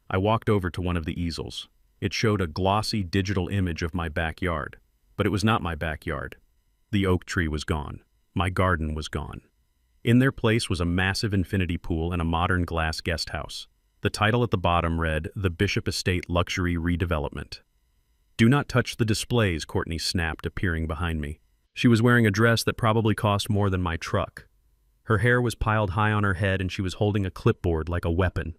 I walked over to one of the easels. It showed a glossy digital image of my backyard. But it was not my backyard. The oak tree was gone. My garden was gone. In their place was a massive infinity pool and a modern glass guest house. The title at the bottom read, "The Bishop Estate Luxury Redevelopment." "Do not touch the displays," Courtney snapped, appearing behind me. She was wearing a dress that probably cost more than my truck. Her hair was piled high on her head and she was holding a clipboard like a weapon.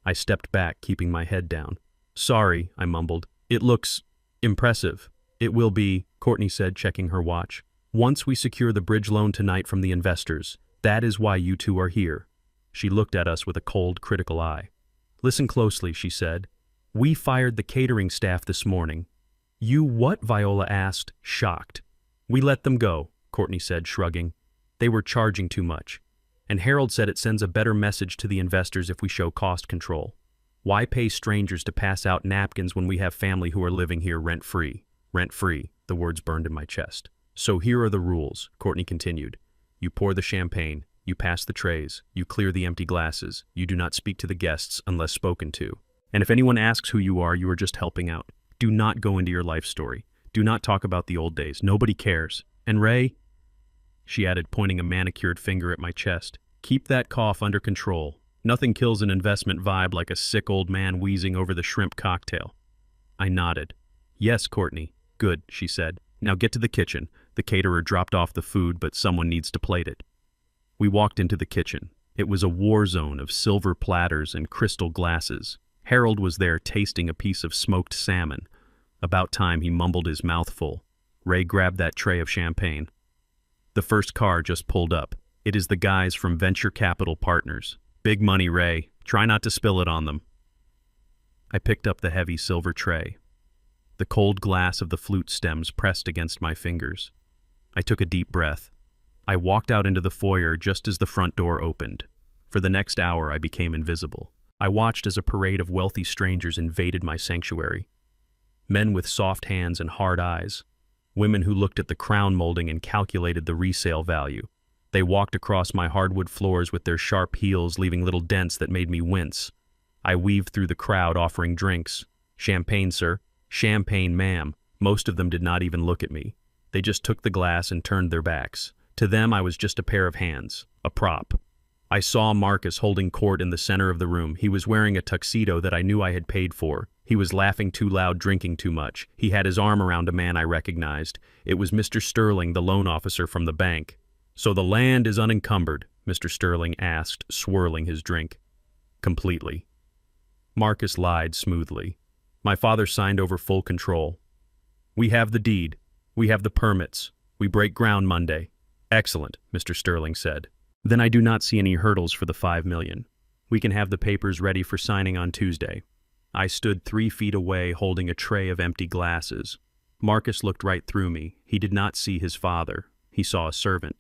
I stepped back, keeping my head down. "Sorry," I mumbled. "It looks impressive." "It will be," Courtney said, checking her watch. "Once we secure the bridge loan tonight from the investors. That is why you two are here." She looked at us with a cold, critical eye. "Listen closely," she said. "We fired the catering staff this morning." "You what?" Viola asked, shocked. "We let them go," Courtney said, shrugging. "They were charging too much. And Harold said it sends a better message to the investors if we show cost control. Why pay strangers to pass out napkins when we have family who are living here rent-free?" Rent-free, the words burned in my chest. "So here are the rules," Courtney continued. "You pour the champagne, you pass the trays, you clear the empty glasses, you do not speak to the guests unless spoken to. And if anyone asks who you are just helping out. Do not go into your life story. Do not talk about the old days. Nobody cares. And Ray," she added, pointing a manicured finger at my chest, "keep that cough under control. Nothing kills an investment vibe like a sick old man wheezing over the shrimp cocktail." I nodded. "Yes, Courtney." "Good," she said. "Now get to the kitchen. The caterer dropped off the food, but someone needs to plate it." We walked into the kitchen. It was a war zone of silver platters and crystal glasses. Harold was there tasting a piece of smoked salmon. About time he mumbled his mouth full. Ray grabbed that tray of champagne. The first car just pulled up. "It is the guys from Venture Capital Partners. Big money, Ray. Try not to spill it on them." I picked up the heavy silver tray. The cold glass of the flute stems pressed against my fingers. I took a deep breath. I walked out into the foyer just as the front door opened. For the next hour, I became invisible. I watched as a parade of wealthy strangers invaded my sanctuary. Men with soft hands and hard eyes. Women who looked at the crown molding and calculated the resale value. They walked across my hardwood floors with their sharp heels, leaving little dents that made me wince. I weaved through the crowd offering drinks. Champagne, sir. Champagne, ma'am. Most of them did not even look at me. They just took the glass and turned their backs. To them, I was just a pair of hands, a prop. I saw Marcus holding court in the center of the room. He was wearing a tuxedo that I knew I had paid for. He was laughing too loud, drinking too much. He had his arm around a man I recognized. It was Mr. Sterling, the loan officer from the bank. "So the land is unencumbered?" Mr. Sterling asked, swirling his drink. "Completely." Marcus lied smoothly. "My father signed over full control. We have the deed. We have the permits. We break ground Monday." "Excellent," Mr. Sterling said. "Then I do not see any hurdles for the $5 million. We can have the papers ready for signing on Tuesday." I stood 3 feet away holding a tray of empty glasses. Marcus looked right through me. He did not see his father. He saw a servant.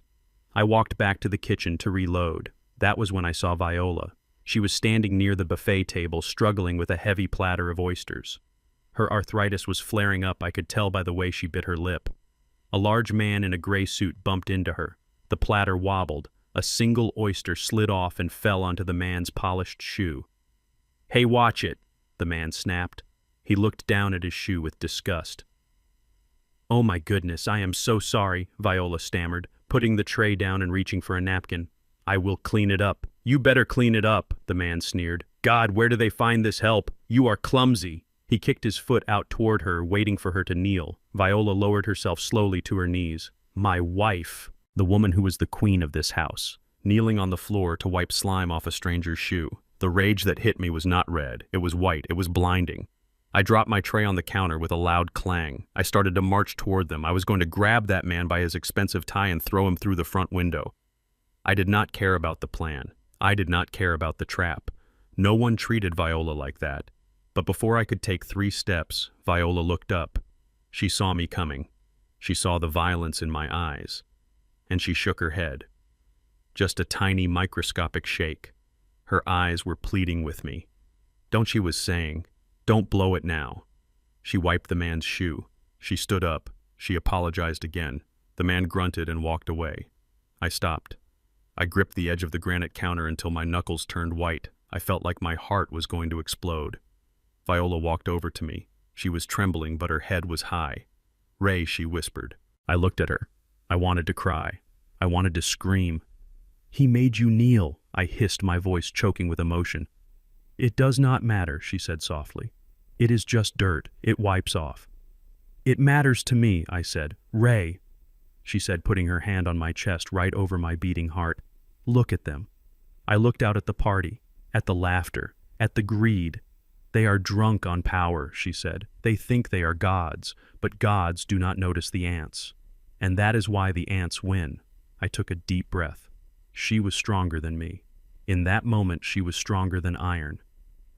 I walked back to the kitchen to reload. That was when I saw Viola. She was standing near the buffet table, struggling with a heavy platter of oysters. Her arthritis was flaring up, I could tell by the way she bit her lip. A large man in a gray suit bumped into her. The platter wobbled. A single oyster slid off and fell onto the man's polished shoe. "Hey, watch it," the man snapped. He looked down at his shoe with disgust. "Oh my goodness, I am so sorry," Viola stammered, putting the tray down and reaching for a napkin. "I will clean it up." "You better clean it up," the man sneered. "God, where do they find this help? You are clumsy." He kicked his foot out toward her, waiting for her to kneel. Viola lowered herself slowly to her knees. My wife, the woman who was the queen of this house, kneeling on the floor to wipe slime off a stranger's shoe. The rage that hit me was not red. It was white. It was blinding. I dropped my tray on the counter with a loud clang. I started to march toward them. I was going to grab that man by his expensive tie and throw him through the front window. I did not care about the plan. I did not care about the trap. No one treated Viola like that. But before I could take 3 steps, Viola looked up. She saw me coming. She saw the violence in my eyes. And she shook her head. Just a tiny microscopic shake. Her eyes were pleading with me. She was saying, "Don't blow it now." She wiped the man's shoe. She stood up. She apologized again. The man grunted and walked away. I stopped. I gripped the edge of the granite counter until my knuckles turned white. I felt like my heart was going to explode. Viola walked over to me. She was trembling, but her head was high. "Ray," she whispered. I looked at her. I wanted to cry. I wanted to scream. "He made you kneel," I hissed, my voice choking with emotion. "It does not matter," she said softly. "It is just dirt. It wipes off." "It matters to me," I said. "Ray," she said, putting her hand on my chest right over my beating heart. "Look at them." I looked out at the party, at the laughter, at the greed. "They are drunk on power," she said. "They think they are gods, but gods do not notice the ants. And that is why the ants win." I took a deep breath. She was stronger than me. In that moment, she was stronger than iron.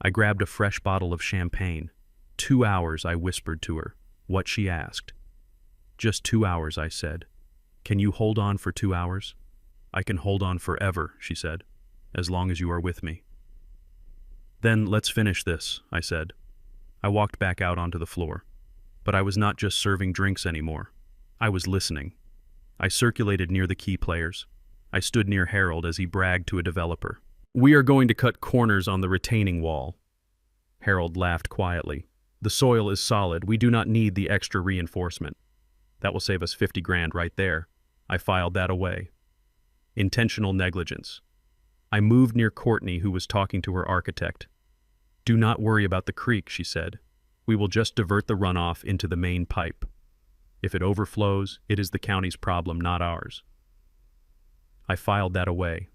I grabbed a fresh bottle of champagne. 2 hours, I whispered to her. What she asked. "Just 2 hours," I said. "Can you hold on for 2 hours?" "I can hold on forever," she said, "as long as you are with me." "Then let's finish this," I said. I walked back out onto the floor. But I was not just serving drinks anymore. I was listening. I circulated near the key players. I stood near Harold as he bragged to a developer. "We are going to cut corners on the retaining wall." Harold laughed quietly. "The soil is solid. We do not need the extra reinforcement. That will save us 50 grand right there." I filed that away. Intentional negligence. I moved near Courtney, who was talking to her architect. "Do not worry about the creek," she said. "We will just divert the runoff into the main pipe. If it overflows, it is the county's problem, not ours." I filed that away.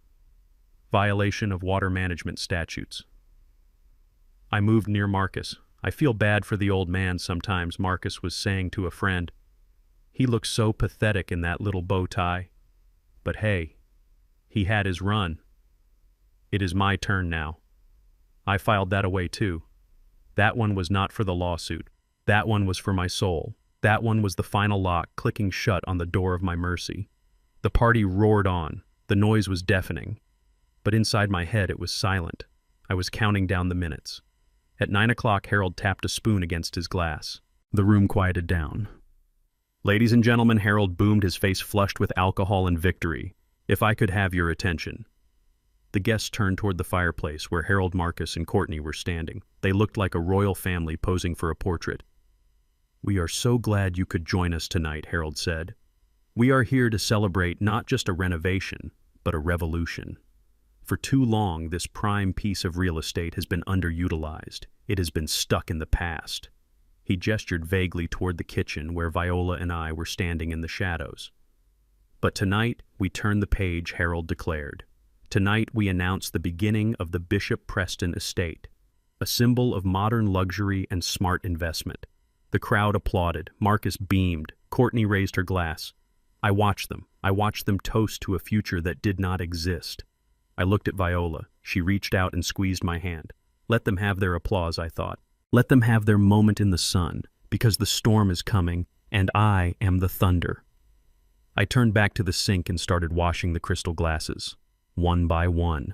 Violation of water management statutes. I moved near Marcus. "I feel bad for the old man sometimes," Marcus was saying to a friend. "He looks so pathetic in that little bow tie. But hey, he had his run. It is my turn now." I filed that away too. That one was not for the lawsuit. That one was for my soul. That one was the final lock clicking shut on the door of my mercy. The party roared on. The noise was deafening. But inside my head it was silent. I was counting down the minutes. At 9 o'clock, Harold tapped a spoon against his glass. The room quieted down. "Ladies and gentlemen," Harold boomed, his face flushed with alcohol and victory. "If I could have your attention." The guests turned toward the fireplace where Harold, Marcus, and Courtney were standing. They looked like a royal family posing for a portrait. "We are so glad you could join us tonight," Harold said. "We are here to celebrate not just a renovation, but a revolution. For too long, this prime piece of real estate has been underutilized. It has been stuck in the past." He gestured vaguely toward the kitchen where Viola and I were standing in the shadows. "But tonight, we turn the page," Harold declared. "Tonight, we announce the beginning of the Bishop Preston estate, a symbol of modern luxury and smart investment." The crowd applauded. Marcus beamed. Courtney raised her glass. I watched them. I watched them toast to a future that did not exist. I looked at Viola. She reached out and squeezed my hand. Let them have their applause, I thought. Let them have their moment in the sun, because the storm is coming, and I am the thunder. I turned back to the sink and started washing the crystal glasses, one by one.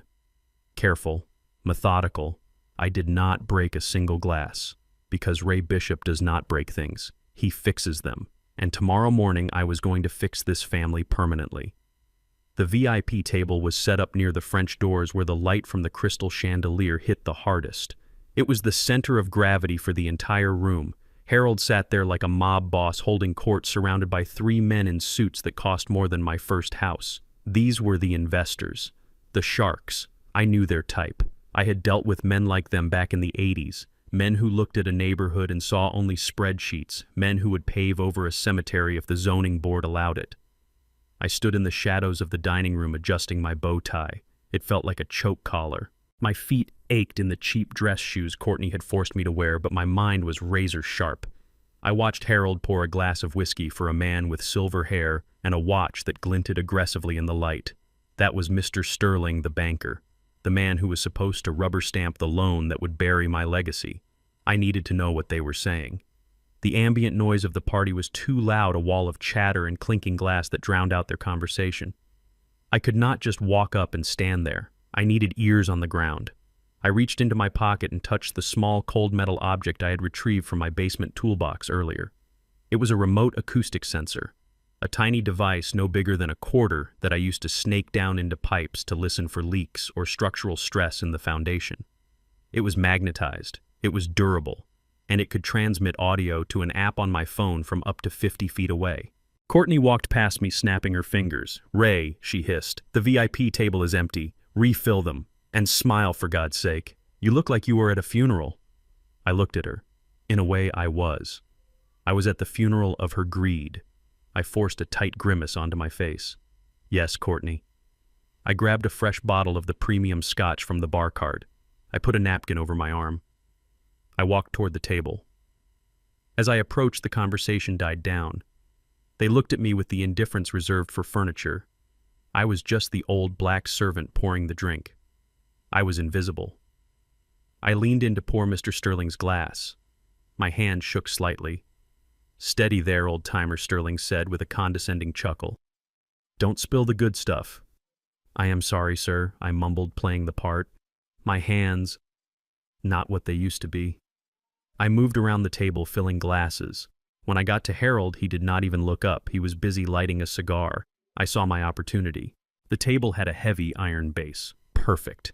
Careful, methodical, I did not break a single glass, because Ray Bishop does not break things. He fixes them, and tomorrow morning I was going to fix this family permanently. The VIP table was set up near the French doors where the light from the crystal chandelier hit the hardest. It was the center of gravity for the entire room. Harold sat there like a mob boss holding court surrounded by 3 men in suits that cost more than my first house. These were the investors. The sharks. I knew their type. I had dealt with men like them back in the 80s. Men who looked at a neighborhood and saw only spreadsheets. Men who would pave over a cemetery if the zoning board allowed it. I stood in the shadows of the dining room adjusting my bow tie. It felt like a choke collar. My feet ached in the cheap dress shoes Courtney had forced me to wear, but my mind was razor sharp. I watched Harold pour a glass of whiskey for a man with silver hair and a watch that glinted aggressively in the light. That was Mr. Sterling, the banker, the man who was supposed to rubber stamp the loan that would bury my legacy. I needed to know what they were saying. The ambient noise of the party was too loud, a wall of chatter and clinking glass that drowned out their conversation. I could not just walk up and stand there. I needed ears on the ground. I reached into my pocket and touched the small cold metal object I had retrieved from my basement toolbox earlier. It was a remote acoustic sensor, a tiny device no bigger than a quarter that I used to snake down into pipes to listen for leaks or structural stress in the foundation. It was magnetized, it was durable, and it could transmit audio to an app on my phone from up to 50 feet away. Courtney walked past me, snapping her fingers. "Ray," she hissed, "the VIP table is empty. Refill them. And smile, for God's sake. You look like you were at a funeral." I looked at her. In a way, I was. I was at the funeral of her greed. I forced a tight grimace onto my face. "Yes, Courtney." I grabbed a fresh bottle of the premium scotch from the bar cart. I put a napkin over my arm. I walked toward the table. As I approached, the conversation died down. They looked at me with the indifference reserved for furniture. I was just the old black servant pouring the drink. I was invisible. I leaned in to pour Mr. Sterling's glass. My hand shook slightly. "Steady there, old-timer," Sterling said with a condescending chuckle. "Don't spill the good stuff." "I am sorry, sir," I mumbled, playing the part. My hands, not what they used to be. I moved around the table, filling glasses. When I got to Harold, he did not even look up. He was busy lighting a cigar. I saw my opportunity. The table had a heavy iron base. Perfect.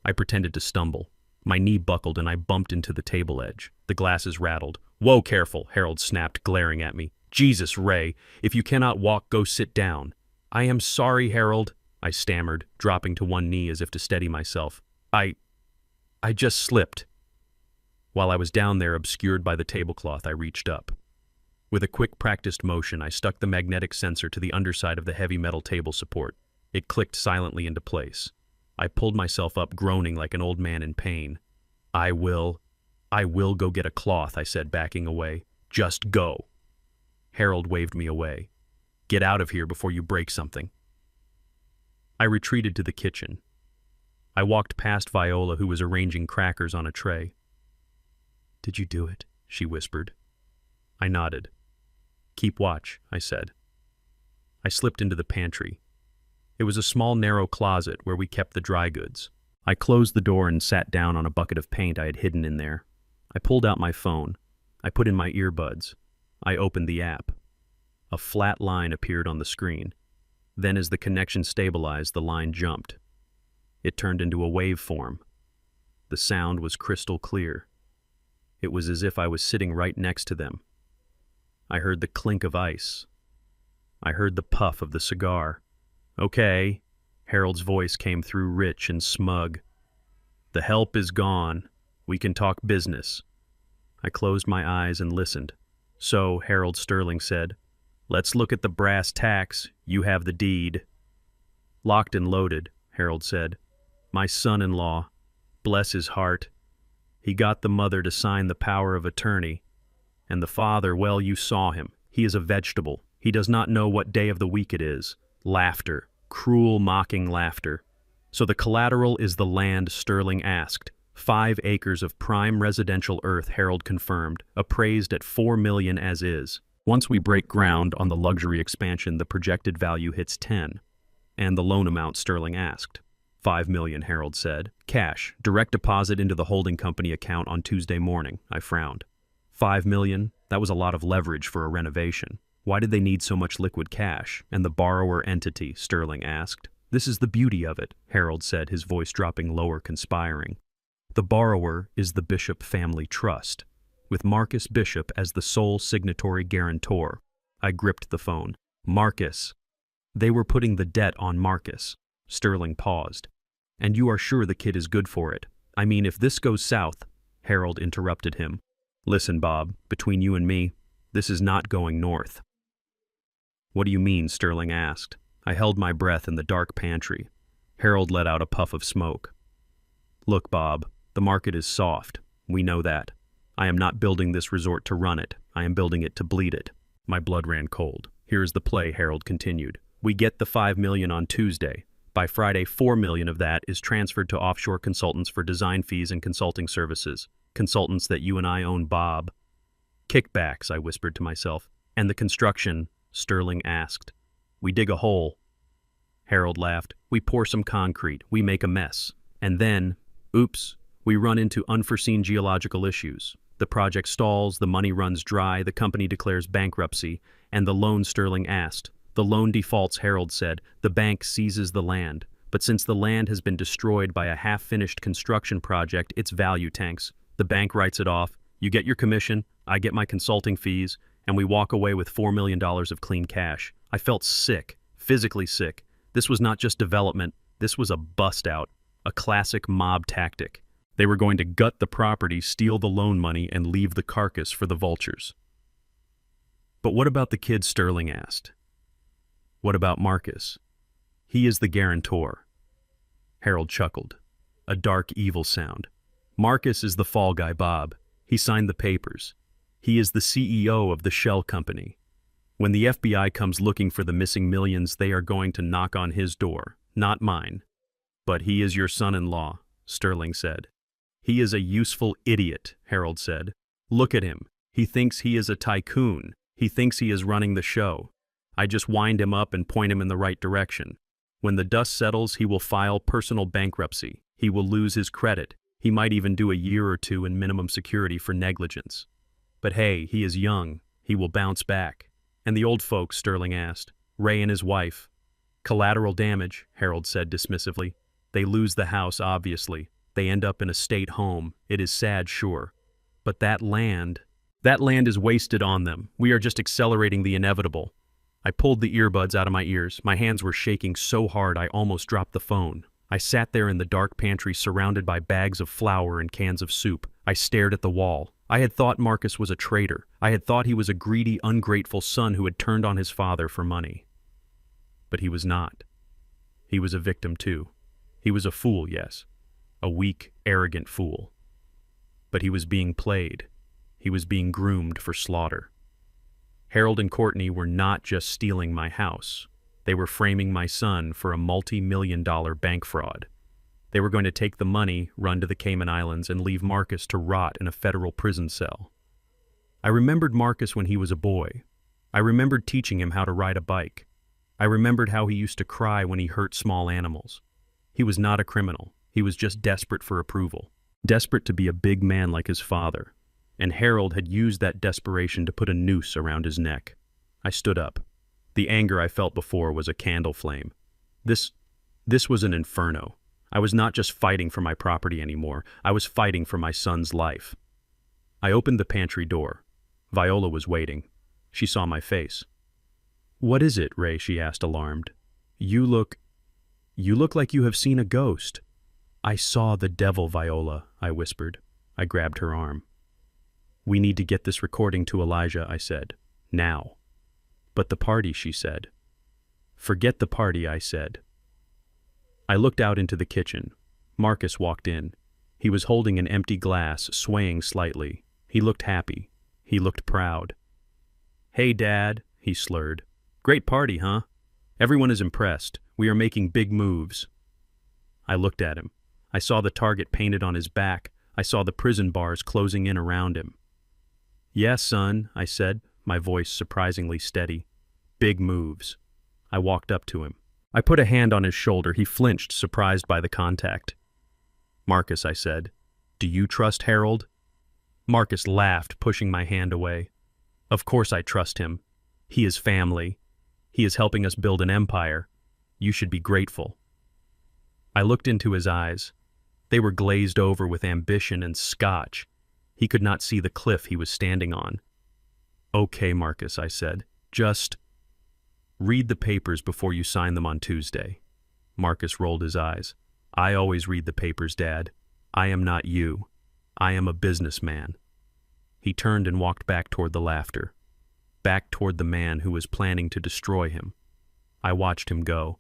I pretended to stumble. My knee buckled and I bumped into the table edge. The glasses rattled. "Whoa, careful," Harold snapped, glaring at me. "Jesus, Ray, if you cannot walk, go sit down." "I am sorry, Harold," I stammered, dropping to one knee as if to steady myself. I just slipped." While I was down there, obscured by the tablecloth, I reached up. With a quick, practiced motion, I stuck the magnetic sensor to the underside of the heavy metal table support. It clicked silently into place. I pulled myself up, groaning like an old man in pain. I will go get a cloth," I said, backing away. "Just go." Harold waved me away. "Get out of here before you break something." I retreated to the kitchen. I walked past Viola, who was arranging crackers on a tray. "Did you do it?" she whispered. I nodded. "Keep watch," I said. I slipped into the pantry. It was a small, narrow closet where we kept the dry goods. I closed the door and sat down on a bucket of paint I had hidden in there. I pulled out my phone. I put in my earbuds. I opened the app. A flat line appeared on the screen. Then as the connection stabilized, the line jumped. It turned into a waveform. The sound was crystal clear. It was as if I was sitting right next to them. I heard the clink of ice. I heard the puff of the cigar. "Okay," Harold's voice came through rich and smug. "The help is gone. We can talk business." I closed my eyes and listened. "So," Harold Sterling said, "let's look at the brass tacks. You have the deed." "Locked and loaded," Harold said. "My son-in-law, bless his heart. He got the mother to sign the power of attorney. And the father, well, you saw him. He is a vegetable. He does not know what day of the week it is." Laughter. Cruel, mocking laughter. "So the collateral is the land?" Sterling asked. 5 acres of prime residential earth, Harold confirmed, appraised at $4 million as is. "Once we break ground on the luxury expansion, the projected value hits 10. "And the loan amount?" Sterling asked. $5 million, Harold said. "Cash, direct deposit into the holding company account on Tuesday morning." I frowned. $5 million? That was a lot of leverage for a renovation. Why did they need so much liquid cash? And the borrower entity? Sterling asked. "This is the beauty of it," Harold said, his voice dropping lower, conspiring. "The borrower is the Bishop Family Trust, with Marcus Bishop as the sole signatory guarantor." I gripped the phone. "Marcus." "They were putting the debt on Marcus." Sterling paused. "And you are sure the kid is good for it? I mean, if this goes south—" Harold interrupted him. "Listen, Bob, between you and me, this is not going north." "What do you mean?" Sterling asked. I held my breath in the dark pantry. Harold let out a puff of smoke. "Look, Bob, the market is soft. We know that. I am not building this resort to run it. I am building it to bleed it." My blood ran cold. "Here is the play," Harold continued. "We get the $5 million on Tuesday. By Friday, $4 million of that is transferred to offshore consultants for design fees and consulting services. Consultants that you and I own, Bob." "Kickbacks," I whispered to myself. "And the construction?" Sterling asked. "We dig a hole." Harold laughed. "We pour some concrete. We make a mess. And then, oops, we run into unforeseen geological issues. The project stalls, the money runs dry, the company declares bankruptcy, and the loan?" Sterling asked. "The loan defaults," Harold said. "The bank seizes the land. But since the land has been destroyed by a half-finished construction project, its value tanks. The bank writes it off. You get your commission, I get my consulting fees, and we walk away with $4 million of clean cash." I felt sick, physically sick. This was not just development, this was a bust-out, a classic mob tactic. They were going to gut the property, steal the loan money, and leave the carcass for the vultures. "But what about the kid?" Sterling asked. "What about Marcus? He is the guarantor." Harold chuckled. A dark, evil sound. "Marcus is the fall guy, Bob. He signed the papers. He is the CEO of the shell company. When the FBI comes looking for the missing millions, they are going to knock on his door, not mine." "But he is your son-in-law," Sterling said. "He is a useful idiot," Harold said. "Look at him. He thinks he is a tycoon. He thinks he is running the show. I just wind him up and point him in the right direction. When the dust settles, he will file personal bankruptcy. He will lose his credit. He might even do a year or 2 in minimum security for negligence. But hey, he is young. He will bounce back." "And the old folks?" Sterling asked. "Ray and his wife?" "Collateral damage," Harold said dismissively. "They lose the house, obviously. They end up in a state home. It is sad, sure. But that land is wasted on them. We are just accelerating the inevitable." I pulled the earbuds out of my ears. My hands were shaking so hard I almost dropped the phone. I sat there in the dark pantry surrounded by bags of flour and cans of soup. I stared at the wall. I had thought Marcus was a traitor. I had thought he was a greedy, ungrateful son who had turned on his father for money. But he was not. He was a victim too. He was a fool, yes. A weak, arrogant fool. But he was being played. He was being groomed for slaughter. Harold and Courtney were not just stealing my house. They were framing my son for a multi-million-dollar bank fraud. They were going to take the money, run to the Cayman Islands, and leave Marcus to rot in a federal prison cell. I remembered Marcus when he was a boy. I remembered teaching him how to ride a bike. I remembered how he used to cry when he hurt small animals. He was not a criminal. He was just desperate for approval. Desperate to be a big man like his father. And Harold had used that desperation to put a noose around his neck. I stood up. The anger I felt before was a candle flame. This was an inferno. I was not just fighting for my property anymore. I was fighting for my son's life. I opened the pantry door. Viola was waiting. She saw my face. "What is it, Ray?" she asked, alarmed. You look like you have seen a ghost." "I saw the devil, Viola," I whispered. I grabbed her arm. "We need to get this recording to Elijah," I said. "Now." "But the party," she said. "Forget the party," I said. I looked out into the kitchen. Marcus walked in. He was holding an empty glass, swaying slightly. He looked happy. He looked proud. "Hey, Dad," he slurred. "Great party, huh? Everyone is impressed. We are making big moves." I looked at him. I saw the target painted on his back. I saw the prison bars closing in around him. "Yes, son," I said, my voice surprisingly steady. "Big moves." I walked up to him. I put a hand on his shoulder. He flinched, surprised by the contact. "Marcus," I said, "do you trust Harold?" Marcus laughed, pushing my hand away. "Of course I trust him. He is family. He is helping us build an empire. You should be grateful." I looked into his eyes. They were glazed over with ambition and scotch. He could not see the cliff he was standing on. "Okay, Marcus," I said. "Just read the papers before you sign them on Tuesday." Marcus rolled his eyes. "I always read the papers, Dad. I am not you. I am a businessman." He turned and walked back toward the laughter, back toward the man who was planning to destroy him. I watched him go.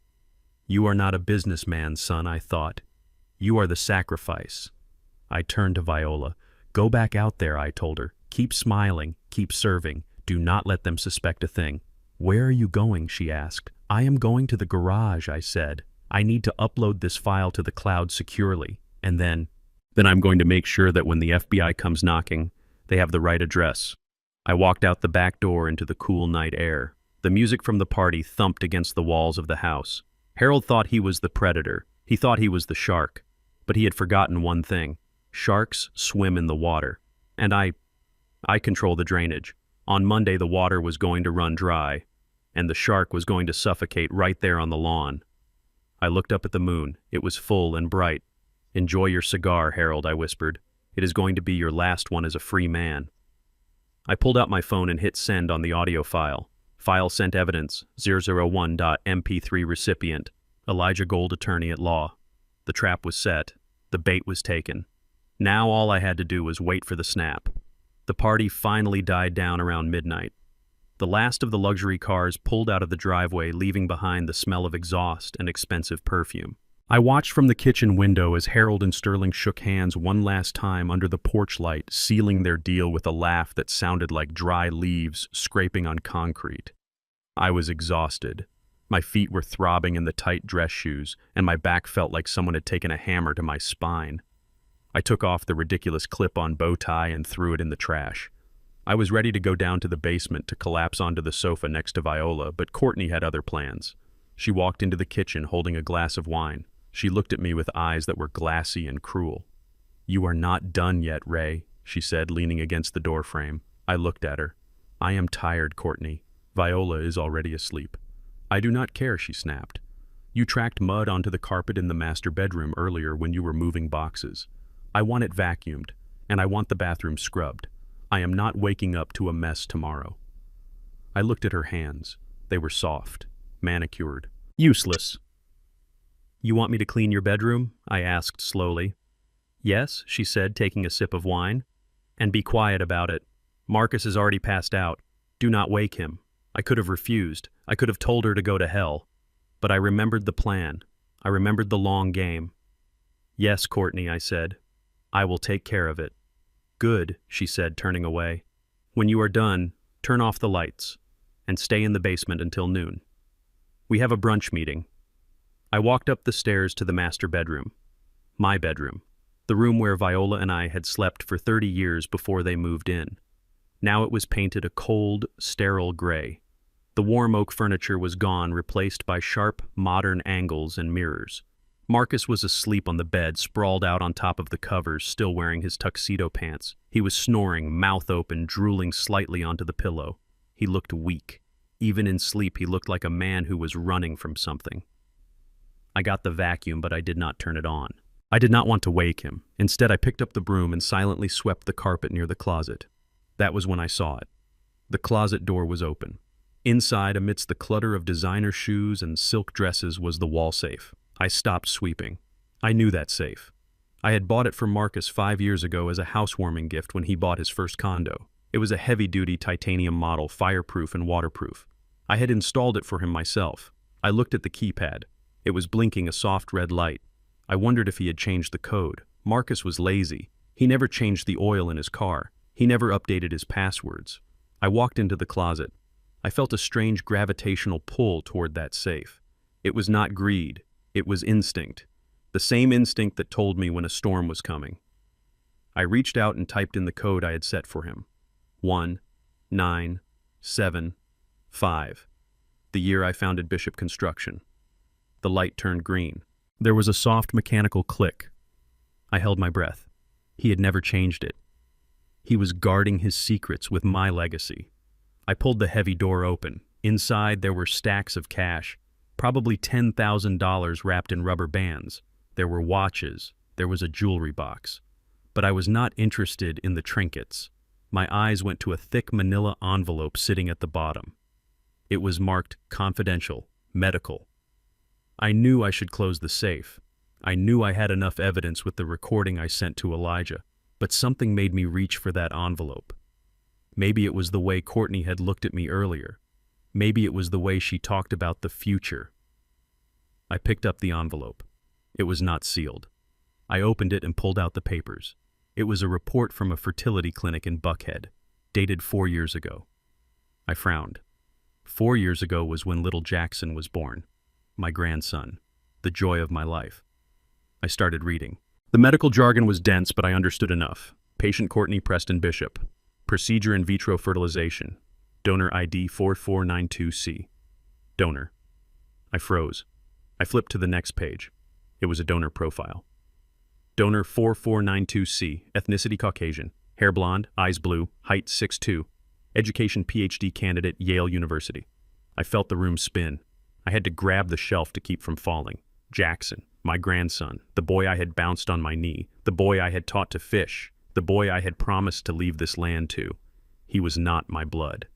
"You are not a businessman, son," I thought. "You are the sacrifice." I turned to Viola. "Go back out there," I told her. "Keep smiling, keep serving. Do not let them suspect a thing." "Where are you going?" she asked. "I am going to the garage," I said. "I need to upload this file to the cloud securely, and then I'm going to make sure that when the FBI comes knocking, they have the right address." I walked out the back door into the cool night air. The music from the party thumped against the walls of the house. Harold thought he was the predator. He thought he was the shark. But he had forgotten one thing. Sharks swim in the water. And I control the drainage. On Monday, the water was going to run dry, and the shark was going to suffocate right there on the lawn. I looked up at the moon. It was full and bright. "Enjoy your cigar, Harold," I whispered. "It is going to be your last one as a free man." I pulled out my phone and hit send on the audio file. File sent evidence, 001.mp3 recipient, Elijah Gold, attorney at law. The trap was set. The bait was taken. Now all I had to do was wait for the snap. The party finally died down around midnight. The last of the luxury cars pulled out of the driveway, leaving behind the smell of exhaust and expensive perfume. I watched from the kitchen window as Harold and Sterling shook hands one last time under the porch light, sealing their deal with a laugh that sounded like dry leaves scraping on concrete. I was exhausted. My feet were throbbing in the tight dress shoes, and my back felt like someone had taken a hammer to my spine. I took off the ridiculous clip-on bow tie and threw it in the trash. I was ready to go down to the basement to collapse onto the sofa next to Viola, but Courtney had other plans. She walked into the kitchen holding a glass of wine. She looked at me with eyes that were glassy and cruel. "You are not done yet, Ray," she said, leaning against the doorframe. I looked at her. "I am tired, Courtney. Viola is already asleep." "I do not care," she snapped. "You tracked mud onto the carpet in the master bedroom earlier when you were moving boxes. I want it vacuumed, and I want the bathroom scrubbed. I am not waking up to a mess tomorrow." I looked at her hands. They were soft, manicured, useless. "You want me to clean your bedroom?" I asked slowly. "Yes," she said, taking a sip of wine. "And be quiet about it. Marcus is already passed out. Do not wake him." I could have refused. I could have told her to go to hell. But I remembered the plan. I remembered the long game. "Yes, Courtney," I said. "I will take care of it." "Good," she said, turning away. "When you are done, turn off the lights and stay in the basement until noon. We have a brunch meeting." I walked up the stairs to the master bedroom. My bedroom. The room where Viola and I had slept for 30 years before they moved in. Now it was painted a cold, sterile gray. The warm oak furniture was gone, replaced by sharp, modern angles and mirrors. Marcus was asleep on the bed, sprawled out on top of the covers, still wearing his tuxedo pants. He was snoring, mouth open, drooling slightly onto the pillow. He looked weak. Even in sleep, he looked like a man who was running from something. I got the vacuum, but I did not turn it on. I did not want to wake him. Instead, I picked up the broom and silently swept the carpet near the closet. That was when I saw it. The closet door was open. Inside, amidst the clutter of designer shoes and silk dresses, was the wall safe. I stopped sweeping. I knew that safe. I had bought it for Marcus 5 years ago as a housewarming gift when he bought his first condo. It was a heavy-duty titanium model, fireproof and waterproof. I had installed it for him myself. I looked at the keypad. It was blinking a soft red light. I wondered if he had changed the code. Marcus was lazy. He never changed the oil in his car. He never updated his passwords. I walked into the closet. I felt a strange gravitational pull toward that safe. It was not greed. It was instinct. The same instinct that told me when a storm was coming. I reached out and typed in the code I had set for him. 1975. The year I founded Bishop Construction. The light turned green. There was a soft mechanical click. I held my breath. He had never changed it. He was guarding his secrets with my legacy. I pulled the heavy door open. Inside there were stacks of cash, probably $10,000 wrapped in rubber bands. There were watches. There was a jewelry box. But I was not interested in the trinkets. My eyes went to a thick manila envelope sitting at the bottom. It was marked confidential, medical. I knew I should close the safe. I knew I had enough evidence with the recording I sent to Elijah, but something made me reach for that envelope. Maybe it was the way Courtney had looked at me earlier. Maybe it was the way she talked about the future. I picked up the envelope. It was not sealed. I opened it and pulled out the papers. It was a report from a fertility clinic in Buckhead, dated 4 years ago. I frowned. 4 years ago was when little Jackson was born. My grandson, the joy of my life. I started reading. The medical jargon was dense, but I understood enough. Patient Courtney Preston Bishop. Procedure in vitro fertilization. Donor ID 4492C. Donor. I froze. I flipped to the next page. It was a donor profile. Donor 4492C, ethnicity Caucasian, hair blonde, eyes blue, height 6'2", education PhD candidate, Yale University. I felt the room spin. I had to grab the shelf to keep from falling. Jackson, my grandson, the boy I had bounced on my knee, the boy I had taught to fish, the boy I had promised to leave this land to. He was not my blood.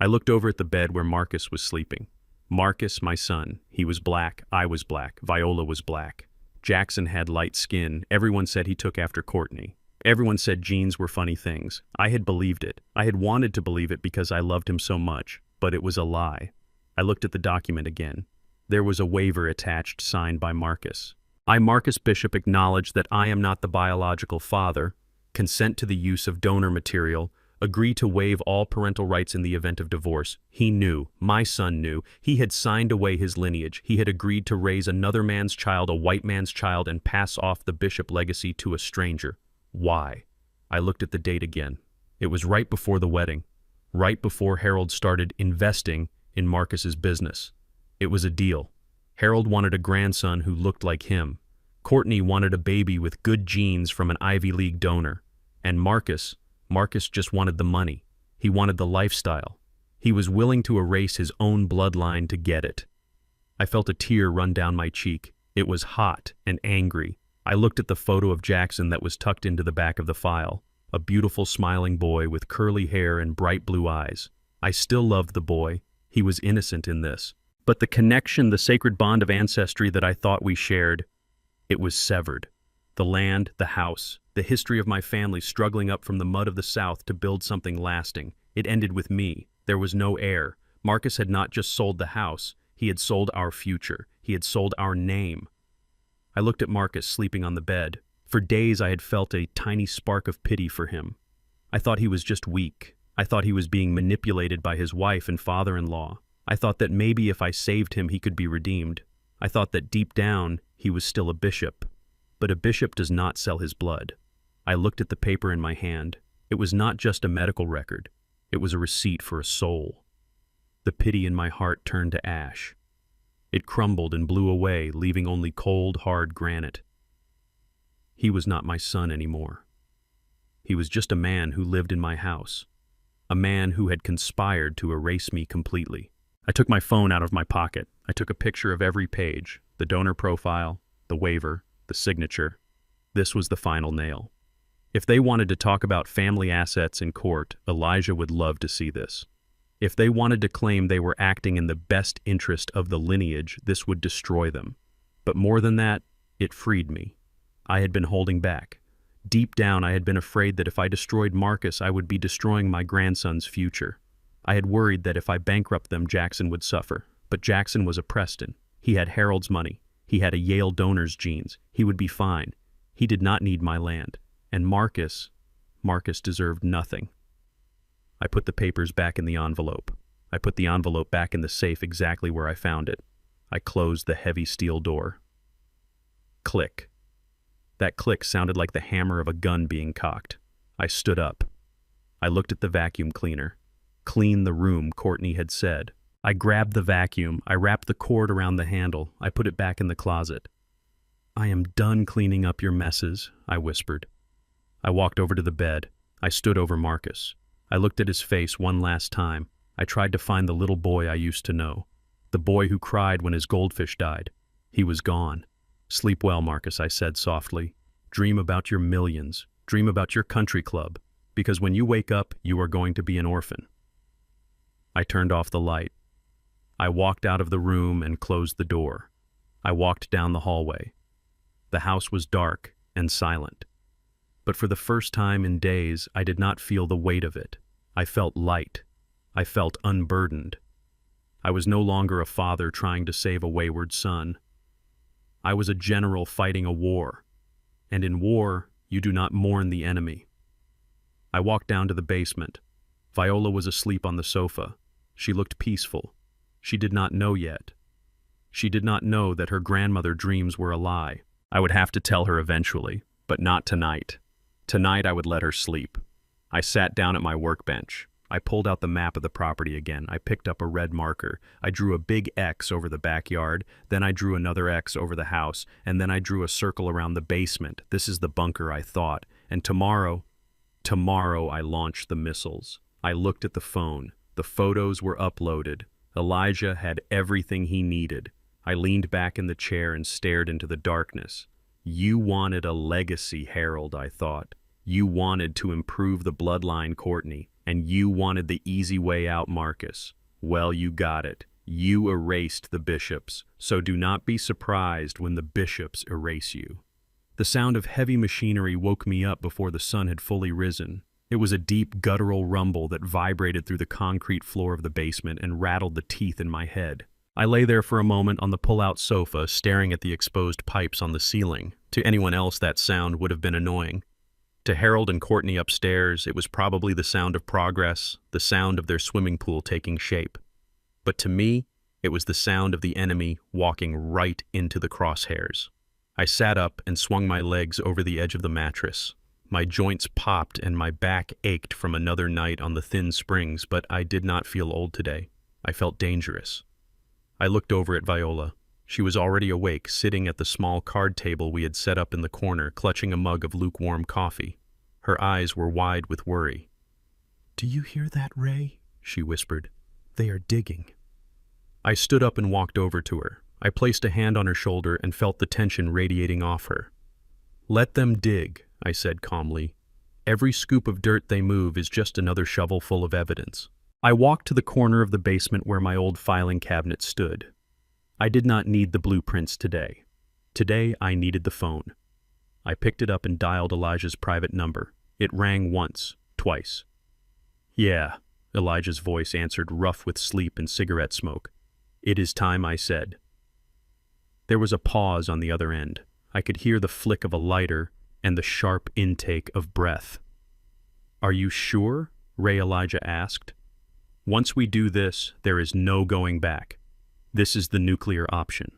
I looked over at the bed where Marcus was sleeping. Marcus, my son, he was black, I was black, Viola was black. Jackson had light skin. Everyone said he took after Courtney. Everyone said genes were funny things. I had believed it. I had wanted to believe it because I loved him so much, but it was a lie. I looked at the document again. There was a waiver attached, signed by Marcus. I, Marcus Bishop, acknowledge that I am not the biological father, consent to the use of donor material, agree to waive all parental rights in the event of divorce. He knew, my son knew, he had signed away his lineage. He had agreed to raise another man's child, a white man's child, and pass off the Bishop legacy to a stranger. Why? I looked at the date again. It was right before the wedding, right before Harold started investing in Marcus's business. It was a deal. Harold wanted a grandson who looked like him. Courtney wanted a baby with good genes from an Ivy League donor. And Marcus just wanted the money. He wanted the lifestyle. He was willing to erase his own bloodline to get it. I felt a tear run down my cheek. It was hot and angry. I looked at the photo of Jackson that was tucked into the back of the file. A beautiful smiling boy with curly hair and bright blue eyes. I still loved the boy. He was innocent in this. But the connection, the sacred bond of ancestry that I thought we shared, it was severed. The land, the house, the history of my family struggling up from the mud of the South to build something lasting. It ended with me. There was no heir. Marcus had not just sold the house. He had sold our future. He had sold our name. I looked at Marcus sleeping on the bed. For days I had felt a tiny spark of pity for him. I thought he was just weak. I thought he was being manipulated by his wife and father-in-law. I thought that maybe if I saved him, he could be redeemed. I thought that deep down, he was still a bishop. But a bishop does not sell his blood. I looked at the paper in my hand. It was not just a medical record. It was a receipt for a soul. The pity in my heart turned to ash. It crumbled and blew away, leaving only cold, hard granite. He was not my son anymore. He was just a man who lived in my house. A man who had conspired to erase me completely. I took my phone out of my pocket. I took a picture of every page, the donor profile, the waiver, the signature. This was the final nail. If they wanted to talk about family assets in court, Elijah would love to see this. If they wanted to claim they were acting in the best interest of the lineage, this would destroy them. But more than that, it freed me. I had been holding back. Deep down, I had been afraid that if I destroyed Marcus, I would be destroying my grandson's future. I had worried that if I bankrupt them, Jackson would suffer. But Jackson was a Preston. He had Harold's money. He had a Yale donor's genes. He would be fine. He did not need my land. And Marcus deserved nothing. I put the papers back in the envelope. I put the envelope back in the safe exactly where I found it. I closed the heavy steel door. Click. That click sounded like the hammer of a gun being cocked. I stood up. I looked at the vacuum cleaner. Clean the room, Courtney had said. I grabbed the vacuum. I wrapped the cord around the handle. I put it back in the closet. I am done cleaning up your messes, I whispered. I walked over to the bed. I stood over Marcus. I looked at his face one last time. I tried to find the little boy I used to know. The boy who cried when his goldfish died. He was gone. Sleep well, Marcus, I said softly. Dream about your millions. Dream about your country club. Because when you wake up, you are going to be an orphan. I turned off the light. I walked out of the room and closed the door. I walked down the hallway. The house was dark and silent. But for the first time in days, I did not feel the weight of it. I felt light. I felt unburdened. I was no longer a father trying to save a wayward son. I was a general fighting a war. And in war, you do not mourn the enemy. I walked down to the basement. Viola was asleep on the sofa. She looked peaceful. She did not know yet. She did not know that her grandmother dreams were a lie. I would have to tell her eventually, but not tonight. Tonight I would let her sleep. I sat down at my workbench. I pulled out the map of the property again. I picked up a red marker. I drew a big X over the backyard. Then I drew another X over the house. And then I drew a circle around the basement. This is the bunker, I thought. And tomorrow I launched the missiles. I looked at the phone. The photos were uploaded. Elijah had everything he needed. I leaned back in the chair and stared into the darkness. You wanted a legacy, Harold, I thought. You wanted to improve the bloodline, Courtney. And you wanted the easy way out, Marcus. Well, you got it. You erased the bishops. So do not be surprised when the bishops erase you. The sound of heavy machinery woke me up before the sun had fully risen. It was a deep, guttural rumble that vibrated through the concrete floor of the basement and rattled the teeth in my head. I lay there for a moment on the pull-out sofa, staring at the exposed pipes on the ceiling. To anyone else, that sound would have been annoying. To Harold and Courtney upstairs, it was probably the sound of progress, the sound of their swimming pool taking shape. But to me, it was the sound of the enemy walking right into the crosshairs. I sat up and swung my legs over the edge of the mattress. My joints popped and my back ached from another night on the thin springs, but I did not feel old today. I felt dangerous. I looked over at Viola. She was already awake, sitting at the small card table we had set up in the corner, clutching a mug of lukewarm coffee. Her eyes were wide with worry. "Do you hear that, Ray?" she whispered. "They are digging." I stood up and walked over to her. I placed a hand on her shoulder and felt the tension radiating off her. "Let them dig," I said calmly. "Every scoop of dirt they move is just another shovel full of evidence." I walked to the corner of the basement where my old filing cabinet stood. I did not need the blueprints today. Today, I needed the phone. I picked it up and dialed Elijah's private number. It rang once, twice. "Yeah," Elijah's voice answered, rough with sleep and cigarette smoke. "It is time," I said. There was a pause on the other end. I could hear the flick of a lighter and the sharp intake of breath. "Are you sure?" Ray Elijah asked. "Once we do this, there is no going back. This is the nuclear option."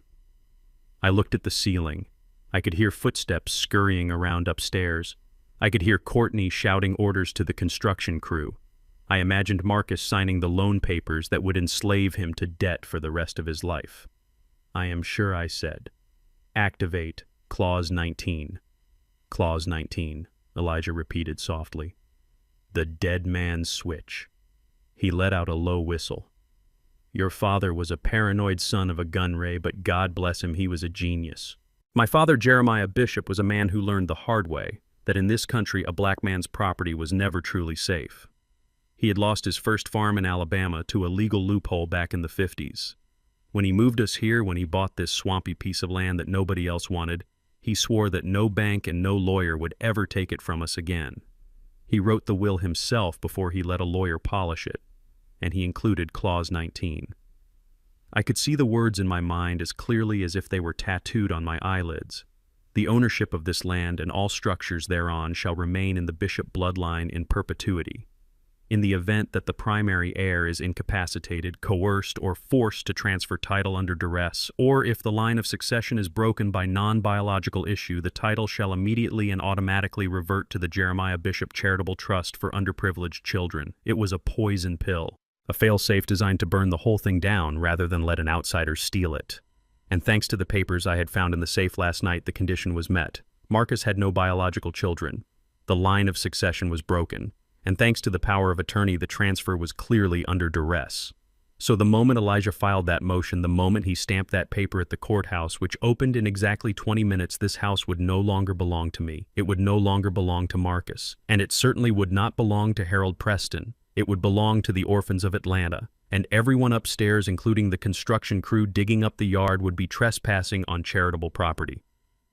I looked at the ceiling. I could hear footsteps scurrying around upstairs. I could hear Courtney shouting orders to the construction crew. I imagined Marcus signing the loan papers that would enslave him to debt for the rest of his life. I am sure I said, "Activate Clause 19. Clause 19, Elijah repeated softly. The dead man's switch. He let out a low whistle. Your father was a paranoid son of a gun, Ray, but God bless him, he was a genius. My father, Jeremiah Bishop, was a man who learned the hard way that in this country a black man's property was never truly safe. He had lost his first farm in Alabama to a legal loophole back in the 50s. When he moved us here, when he bought this swampy piece of land that nobody else wanted, he swore that no bank and no lawyer would ever take it from us again. He wrote the will himself before he let a lawyer polish it, and he included Clause 19. I could see the words in my mind as clearly as if they were tattooed on my eyelids. The ownership of this land and all structures thereon shall remain in the Bishop bloodline in perpetuity. In the event that the primary heir is incapacitated, coerced, or forced to transfer title under duress, or if the line of succession is broken by non-biological issue, the title shall immediately and automatically revert to the Jeremiah Bishop Charitable Trust for Underprivileged Children. It was a poison pill, a fail-safe designed to burn the whole thing down rather than let an outsider steal it. And thanks to the papers I had found in the safe last night, the condition was met. Marcus had no biological children. The line of succession was broken. And thanks to the power of attorney, the transfer was clearly under duress. So the moment Elijah filed that motion, the moment he stamped that paper at the courthouse, which opened in exactly 20 minutes, this house would no longer belong to me. It would no longer belong to Marcus. And it certainly would not belong to Harold Preston. It would belong to the orphans of Atlanta. And everyone upstairs, including the construction crew digging up the yard, would be trespassing on charitable property.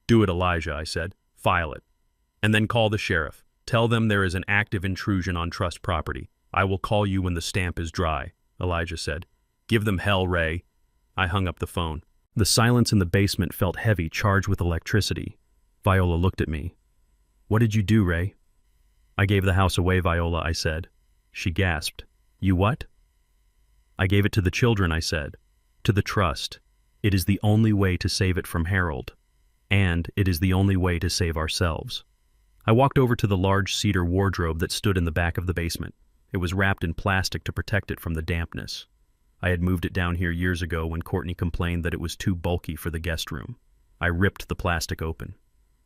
Do it, Elijah, I said. File it. And then call the sheriff. Tell them there is an active intrusion on trust property. I will call you when the stamp is dry, Elijah said. Give them hell, Ray. I hung up the phone. The silence in the basement felt heavy, charged with electricity. Viola looked at me. What did you do, Ray? I gave the house away, Viola, I said. She gasped. You what? I gave it to the children, I said. To the trust. It is the only way to save it from Harold. And it is the only way to save ourselves. I walked over to the large cedar wardrobe that stood in the back of the basement. It was wrapped in plastic to protect it from the dampness. I had moved it down here years ago when Courtney complained that it was too bulky for the guest room. I ripped the plastic open.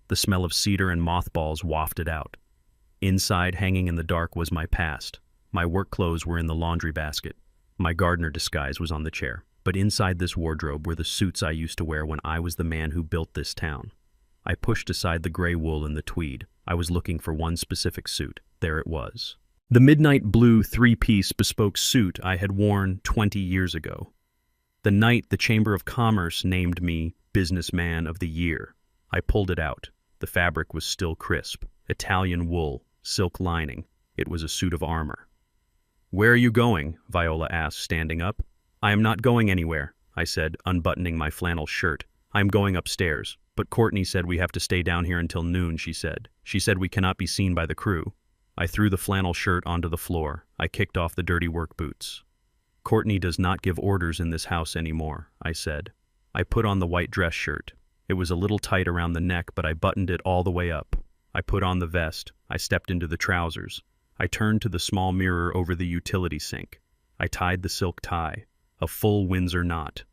The smell of cedar and mothballs wafted out. Inside, hanging in the dark, was my past. My work clothes were in the laundry basket. My gardener disguise was on the chair. But inside this wardrobe were the suits I used to wear when I was the man who built this town. I pushed aside the gray wool and the tweed. I was looking for one specific suit. There it was. The midnight blue three-piece bespoke suit I had worn 20 years ago. The night the Chamber of Commerce named me Businessman of the Year. I pulled it out. The fabric was still crisp. Italian wool, silk lining. It was a suit of armor. Where are you going? Viola asked, standing up. I am not going anywhere, I said, unbuttoning my flannel shirt. I am going upstairs. But Courtney said we have to stay down here until noon, she said. She said we cannot be seen by the crew. I threw the flannel shirt onto the floor. I kicked off the dirty work boots. Courtney does not give orders in this house anymore, I said. I put on the white dress shirt. It was a little tight around the neck, but I buttoned it all the way up. I put on the vest. I stepped into the trousers. I turned to the small mirror over the utility sink. I tied the silk tie. A full Windsor knot.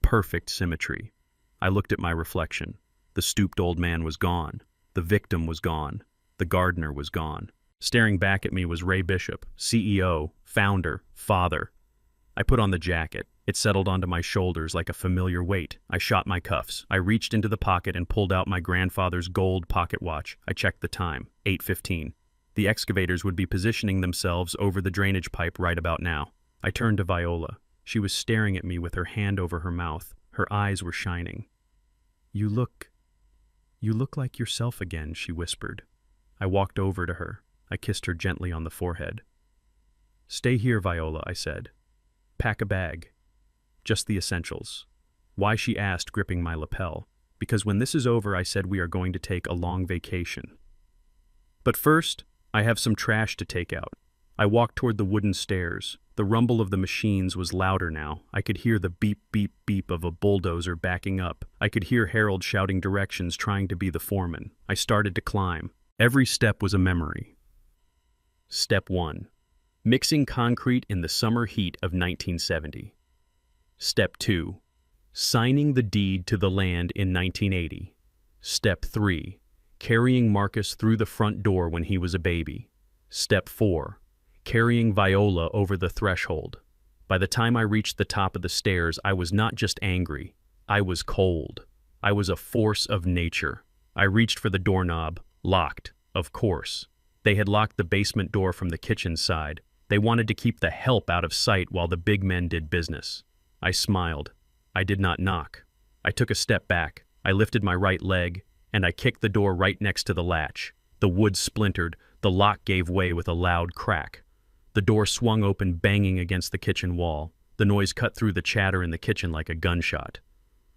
Perfect symmetry. I looked at my reflection. The stooped old man was gone. The victim was gone. The gardener was gone. Staring back at me was Ray Bishop, CEO, founder, father. I put on the jacket. It settled onto my shoulders like a familiar weight. I shot my cuffs. I reached into the pocket and pulled out my grandfather's gold pocket watch. I checked the time, 8:15. The excavators would be positioning themselves over the drainage pipe right about now. I turned to Viola. She was staring at me with her hand over her mouth. Her eyes were shining. You look like yourself again, she whispered. I walked over to her. I kissed her gently on the forehead. Stay here, Viola, I said. Pack a bag. Just the essentials. Why, she asked, gripping my lapel. Because when this is over, I said we are going to take a long vacation. But first, I have some trash to take out. I walked toward the wooden stairs. The rumble of the machines was louder now. I could hear the beep, beep, beep of a bulldozer backing up. I could hear Harold shouting directions, trying to be the foreman. I started to climb. Every step was a memory. Step 1. Mixing concrete in the summer heat of 1970. Step 2. Signing the deed to the land in 1980. Step 3. Carrying Marcus through the front door when he was a baby. Step 4. Carrying Viola over the threshold. By the time I reached the top of the stairs, I was not just angry. I was cold. I was a force of nature. I reached for the doorknob. Locked, of course. They had locked the basement door from the kitchen side. They wanted to keep the help out of sight while the big men did business. I smiled. I did not knock. I took a step back. I lifted my right leg, and I kicked the door right next to the latch. The wood splintered. The lock gave way with a loud crack. The door swung open, banging against the kitchen wall. The noise cut through the chatter in the kitchen like a gunshot.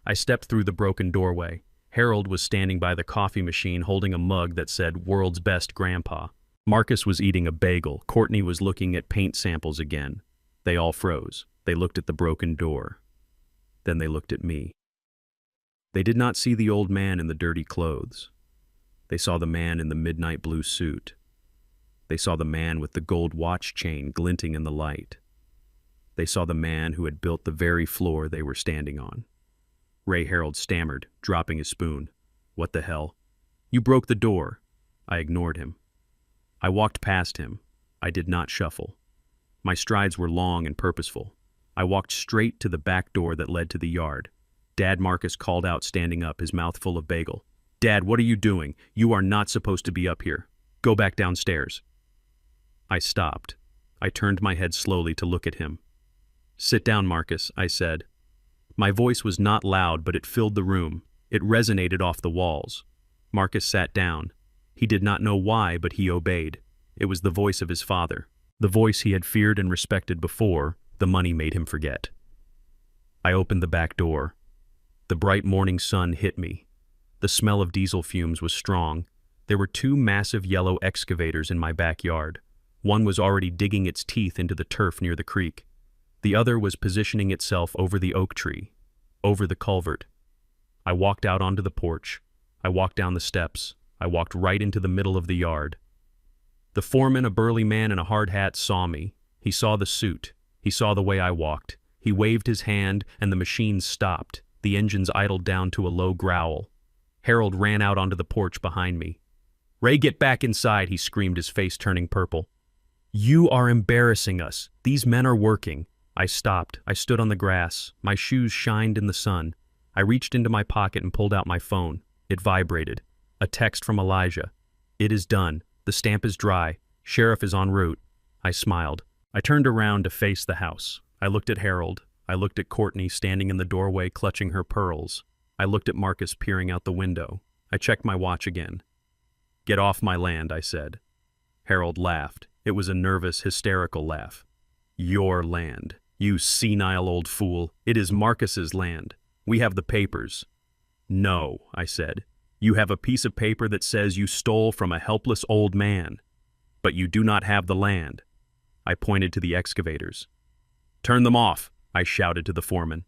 I stepped through the broken doorway. Harold was standing by the coffee machine holding a mug that said, "World's Best Grandpa." Marcus was eating a bagel. Courtney was looking at paint samples again. They all froze. They looked at the broken door. Then they looked at me. They did not see the old man in the dirty clothes. They saw the man in the midnight blue suit. They saw the man with the gold watch chain glinting in the light. They saw the man who had built the very floor they were standing on. Ray Harold stammered, dropping his spoon. "What the hell?" "You broke the door." I ignored him. I walked past him. I did not shuffle. My strides were long and purposeful. I walked straight to the back door that led to the yard. "Dad," Marcus called out, standing up, his mouth full of bagel. "Dad, what are you doing? You are not supposed to be up here. Go back downstairs." I stopped. I turned my head slowly to look at him. "Sit down, Marcus," I said. My voice was not loud, but it filled the room. It resonated off the walls. Marcus sat down. He did not know why, but he obeyed. It was the voice of his father. The voice he had feared and respected before. The money made him forget. I opened the back door. The bright morning sun hit me. The smell of diesel fumes was strong. There were 2 massive yellow excavators in my backyard. One was already digging its teeth into the turf near the creek. The other was positioning itself over the oak tree, over the culvert. I walked out onto the porch. I walked down the steps. I walked right into the middle of the yard. The foreman, a burly man in a hard hat, saw me. He saw the suit. He saw the way I walked. He waved his hand, and the machines stopped. The engines idled down to a low growl. Harold ran out onto the porch behind me. "Ray, get back inside," he screamed, his face turning purple. "You are embarrassing us. These men are working." I stopped. I stood on the grass. My shoes shined in the sun. I reached into my pocket and pulled out my phone. It vibrated. A text from Elijah. "It is done. The stamp is dry. Sheriff is en route." I smiled. I turned around to face the house. I looked at Harold. I looked at Courtney standing in the doorway clutching her pearls. I looked at Marcus peering out the window. I checked my watch again. "Get off my land," I said. Harold laughed. It was a nervous, hysterical laugh. "Your land. You senile old fool. It is Marcus's land. We have the papers." "No," I said. "You have a piece of paper that says you stole from a helpless old man. But you do not have the land." I pointed to the excavators. "Turn them off," I shouted to the foreman.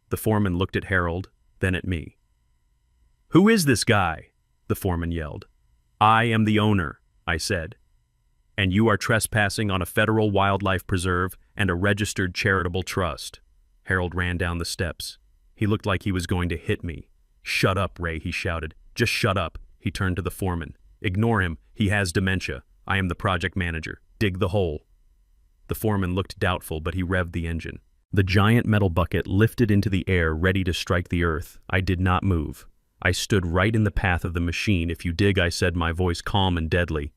The foreman looked at Harold, then at me. "Who is this guy?" the foreman yelled. "I am the owner," I said. "And you are trespassing on a federal wildlife preserve and a registered charitable trust." Harold ran down the steps. He looked like he was going to hit me. "Shut up, Ray," he shouted. "Just shut up." He turned to the foreman. "Ignore him. He has dementia. I am the project manager. Dig the hole." The foreman looked doubtful, but he revved the engine. The giant metal bucket lifted into the air, ready to strike the earth. I did not move. I stood right in the path of the machine. "If you dig," I said, my voice calm and deadly,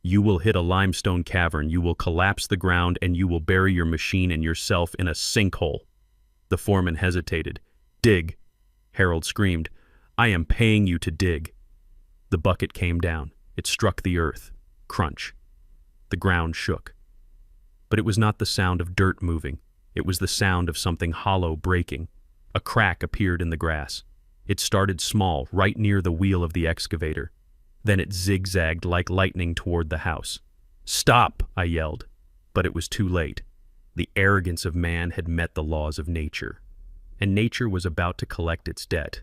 "you will hit a limestone cavern, you will collapse the ground, and you will bury your machine and yourself in a sinkhole." The foreman hesitated. "Dig," Harold screamed. "I am paying you to dig." The bucket came down. It struck the earth. Crunch. The ground shook. But it was not the sound of dirt moving. It was the sound of something hollow breaking. A crack appeared in the grass. It started small, right near the wheel of the excavator. Then it zigzagged like lightning toward the house. "Stop!" I yelled, but it was too late. The arrogance of man had met the laws of nature, and nature was about to collect its debt.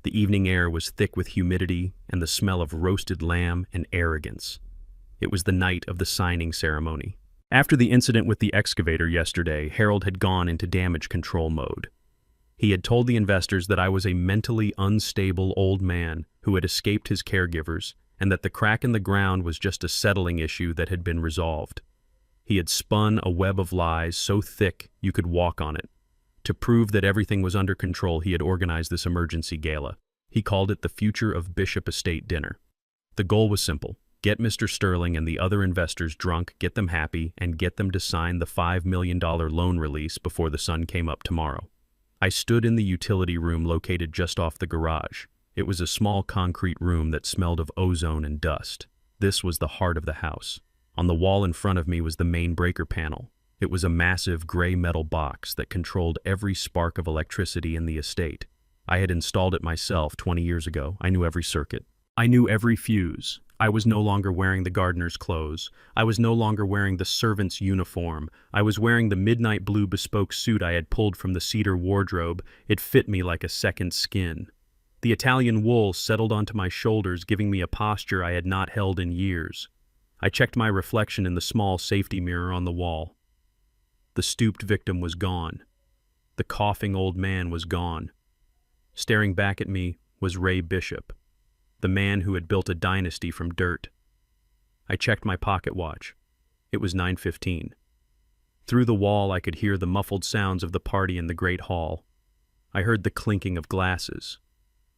The evening air was thick with humidity and the smell of roasted lamb and arrogance. It was the night of the signing ceremony. After the incident with the excavator yesterday, Harold had gone into damage control mode. He had told the investors that I was a mentally unstable old man who had escaped his caregivers and that the crack in the ground was just a settling issue that had been resolved. He had spun a web of lies so thick you could walk on it. To prove that everything was under control, he had organized this emergency gala. He called it the Future of Bishop Estate Dinner. The goal was simple: get Mr. Sterling and the other investors drunk, get them happy, and get them to sign the $5 million loan release before the sun came up tomorrow. I stood in the utility room located just off the garage. It was a small concrete room that smelled of ozone and dust. This was the heart of the house. On the wall in front of me was the main breaker panel. It was a massive gray metal box that controlled every spark of electricity in the estate. I had installed it myself 20 years ago. I knew every circuit. I knew every fuse. I was no longer wearing the gardener's clothes. I was no longer wearing the servant's uniform. I was wearing the midnight blue bespoke suit I had pulled from the cedar wardrobe. It fit me like a second skin. The Italian wool settled onto my shoulders, giving me a posture I had not held in years. I checked my reflection in the small safety mirror on the wall. The stooped victim was gone. The coughing old man was gone. Staring back at me was Ray Bishop, the man who had built a dynasty from dirt. I checked my pocket watch. It was 9:15. Through the wall I could hear the muffled sounds of the party in the great hall. I heard the clinking of glasses.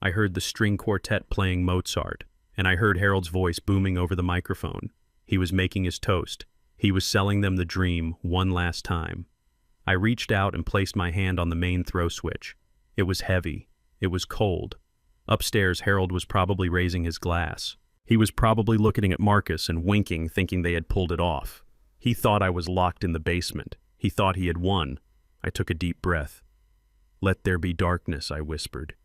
I heard the string quartet playing Mozart, and I heard Harold's voice booming over the microphone. He was making his toast. He was selling them the dream one last time. I reached out and placed my hand on the main throw switch. It was heavy. It was cold. Upstairs, Harold was probably raising his glass. He was probably looking at Marcus and winking, thinking they had pulled it off. He thought I was locked in the basement. He thought he had won. I took a deep breath. "Let there be darkness," I whispered.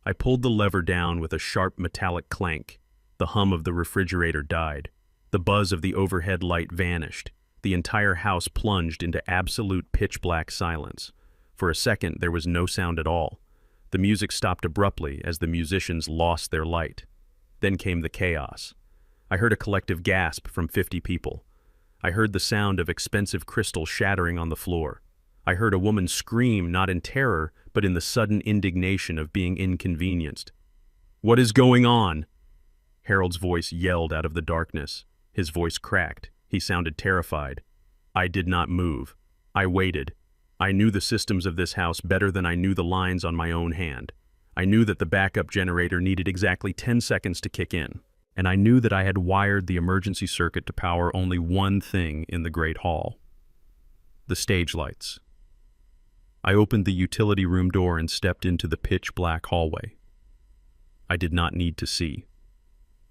I pulled the lever down with a sharp metallic clank. The hum of the refrigerator died. The buzz of the overhead light vanished. The entire house plunged into absolute pitch-black silence. For a second, there was no sound at all. The music stopped abruptly as the musicians lost their light. Then came the chaos. I heard a collective gasp from 50 people. I heard the sound of expensive crystal shattering on the floor. I heard a woman scream, not in terror, but in the sudden indignation of being inconvenienced. "What is going on?" Harold's voice yelled out of the darkness. His voice cracked. He sounded terrified. I did not move. I waited. I knew the systems of this house better than I knew the lines on my own hand. I knew that the backup generator needed exactly 10 seconds to kick in, and I knew that I had wired the emergency circuit to power only one thing in the Great Hall: the stage lights. I opened the utility room door and stepped into the pitch-black hallway. I did not need to see.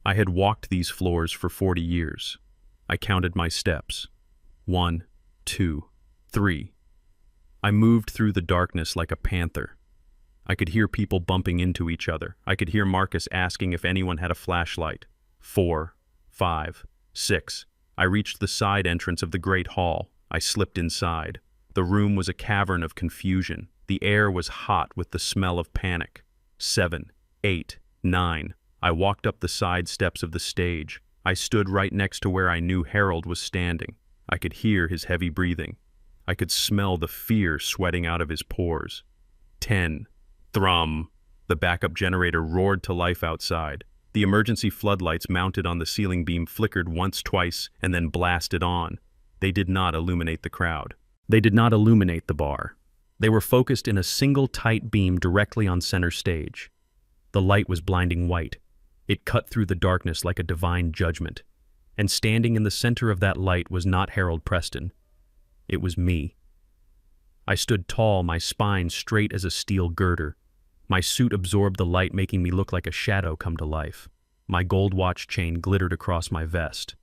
I had walked these floors for 40 years. I counted my steps. 1, 2, 3. I moved through the darkness like a panther. I could hear people bumping into each other. I could hear Marcus asking if anyone had a flashlight. 4, 5, 6. I reached the side entrance of the great hall. I slipped inside. The room was a cavern of confusion. The air was hot with the smell of panic. 7, 8, 9. I walked up the side steps of the stage. I stood right next to where I knew Harold was standing. I could hear his heavy breathing. I could smell the fear sweating out of his pores. 10. Thrum. The backup generator roared to life outside. The emergency floodlights mounted on the ceiling beam flickered once, twice, and then blasted on. They did not illuminate the crowd. They did not illuminate the bar. They were focused in a single tight beam directly on center stage. The light was blinding white. It cut through the darkness like a divine judgment. And standing in the center of that light was not Harold Preston. It was me. I stood tall, my spine straight as a steel girder. My suit absorbed the light, making me look like a shadow come to life. My gold watch chain glittered across my vest.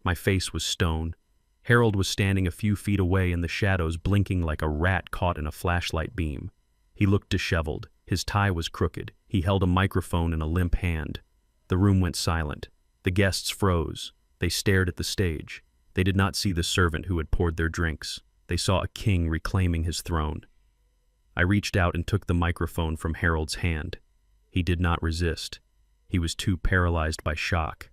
My face was stone. Harold was standing a few feet away in the shadows, blinking like a rat caught in a flashlight beam. He looked disheveled. His tie was crooked. He held a microphone in a limp hand. The room went silent. The guests froze. They stared at the stage. They did not see the servant who had poured their drinks. They saw a king reclaiming his throne. I reached out and took the microphone from Harold's hand. He did not resist. He was too paralyzed by shock.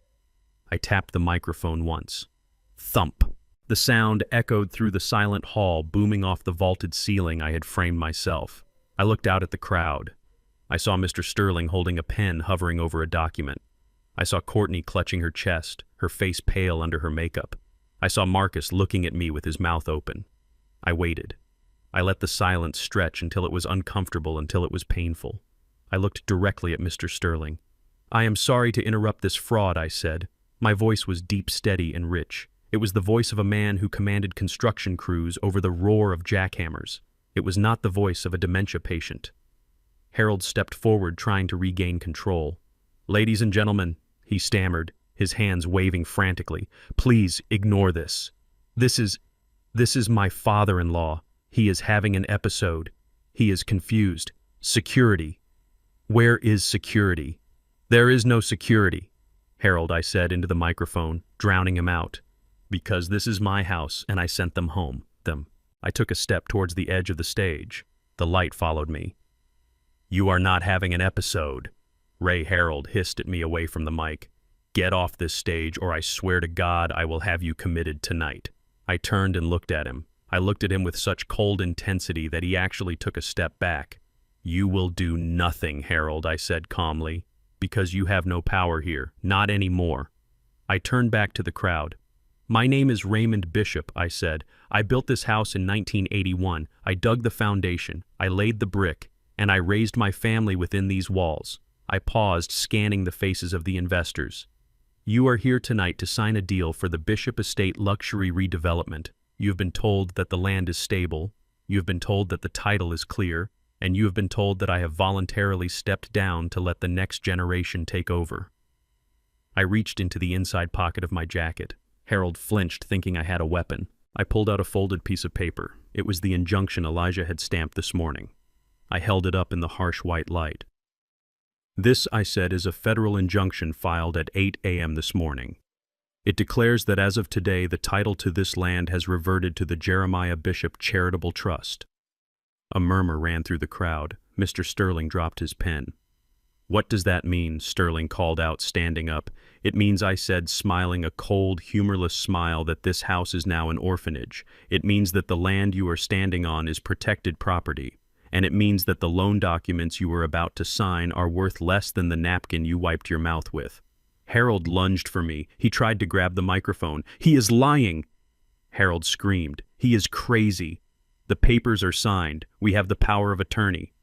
I tapped the microphone once. Thump! The sound echoed through the silent hall, booming off the vaulted ceiling I had framed myself. I looked out at the crowd. I saw Mr. Sterling holding a pen hovering over a document. I saw Courtney clutching her chest, her face pale under her makeup. I saw Marcus looking at me with his mouth open. I waited. I let the silence stretch until it was uncomfortable, until it was painful. I looked directly at Mr. Sterling. "I am sorry to interrupt this fraud," I said. My voice was deep, steady, and rich. It was the voice of a man who commanded construction crews over the roar of jackhammers. It was not the voice of a dementia patient. Harold stepped forward, trying to regain control. "Ladies and gentlemen," he stammered, his hands waving frantically, "please ignore this. This is my father-in-law. He is having an episode. He is confused. Security. Where is security?" "There is no security, Harold," I said into the microphone, drowning him out. "Because this is my house and I sent them home. I took a step towards the edge of the stage. The light followed me. "You are not having an episode," Ray Harold hissed at me away from the mic. "Get off this stage, or I swear to God I will have you committed tonight." I turned and looked at him. I looked at him with such cold intensity that he actually took a step back. "You will do nothing, Harold," I said calmly, "because you have no power here, not anymore." I turned back to the crowd. "My name is Raymond Bishop," I said. "I built this house in 1981. I dug the foundation, I laid the brick, and I raised my family within these walls." I paused, scanning the faces of the investors. "You are here tonight to sign a deal for the Bishop Estate luxury redevelopment. You have been told that the land is stable, you have been told that the title is clear, and you have been told that I have voluntarily stepped down to let the next generation take over." I reached into the inside pocket of my jacket. Harold flinched, thinking I had a weapon. I pulled out a folded piece of paper. It was the injunction Elijah had stamped this morning. I held it up in the harsh white light. "This," I said, "is a federal injunction filed at 8 a.m. this morning. It declares that as of today, the title to this land has reverted to the Jeremiah Bishop Charitable Trust." A murmur ran through the crowd. Mr. Sterling dropped his pen. "What does that mean?" Sterling called out, standing up. "It means," I said, smiling a cold, humorless smile, "that this house is now an orphanage. It means that the land you are standing on is protected property. And it means that the loan documents you are about to sign are worth less than the napkin you wiped your mouth with." Harold lunged for me. He tried to grab the microphone. "He is lying!" Harold screamed. "He is crazy. The papers are signed. We have the power of attorney."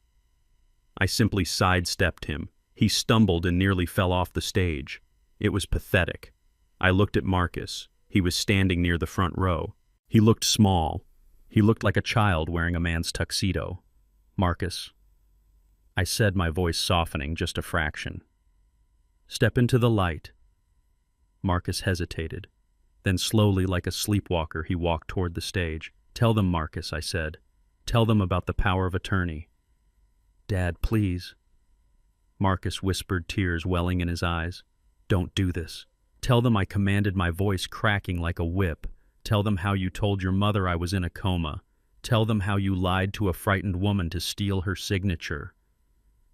I simply sidestepped him. He stumbled and nearly fell off the stage. It was pathetic. I looked at Marcus. He was standing near the front row. He looked small. He looked like a child wearing a man's tuxedo. "Marcus," I said, my voice softening just a fraction, "step into the light." Marcus hesitated. Then slowly, like a sleepwalker, he walked toward the stage. "Tell them, Marcus," I said. "Tell them about the power of attorney." "Dad, please." Marcus whispered, tears welling in his eyes. "Don't do this. Tell them," I commanded, my voice cracking like a whip. "Tell them how you told your mother I was in a coma. Tell them how you lied to a frightened woman to steal her signature."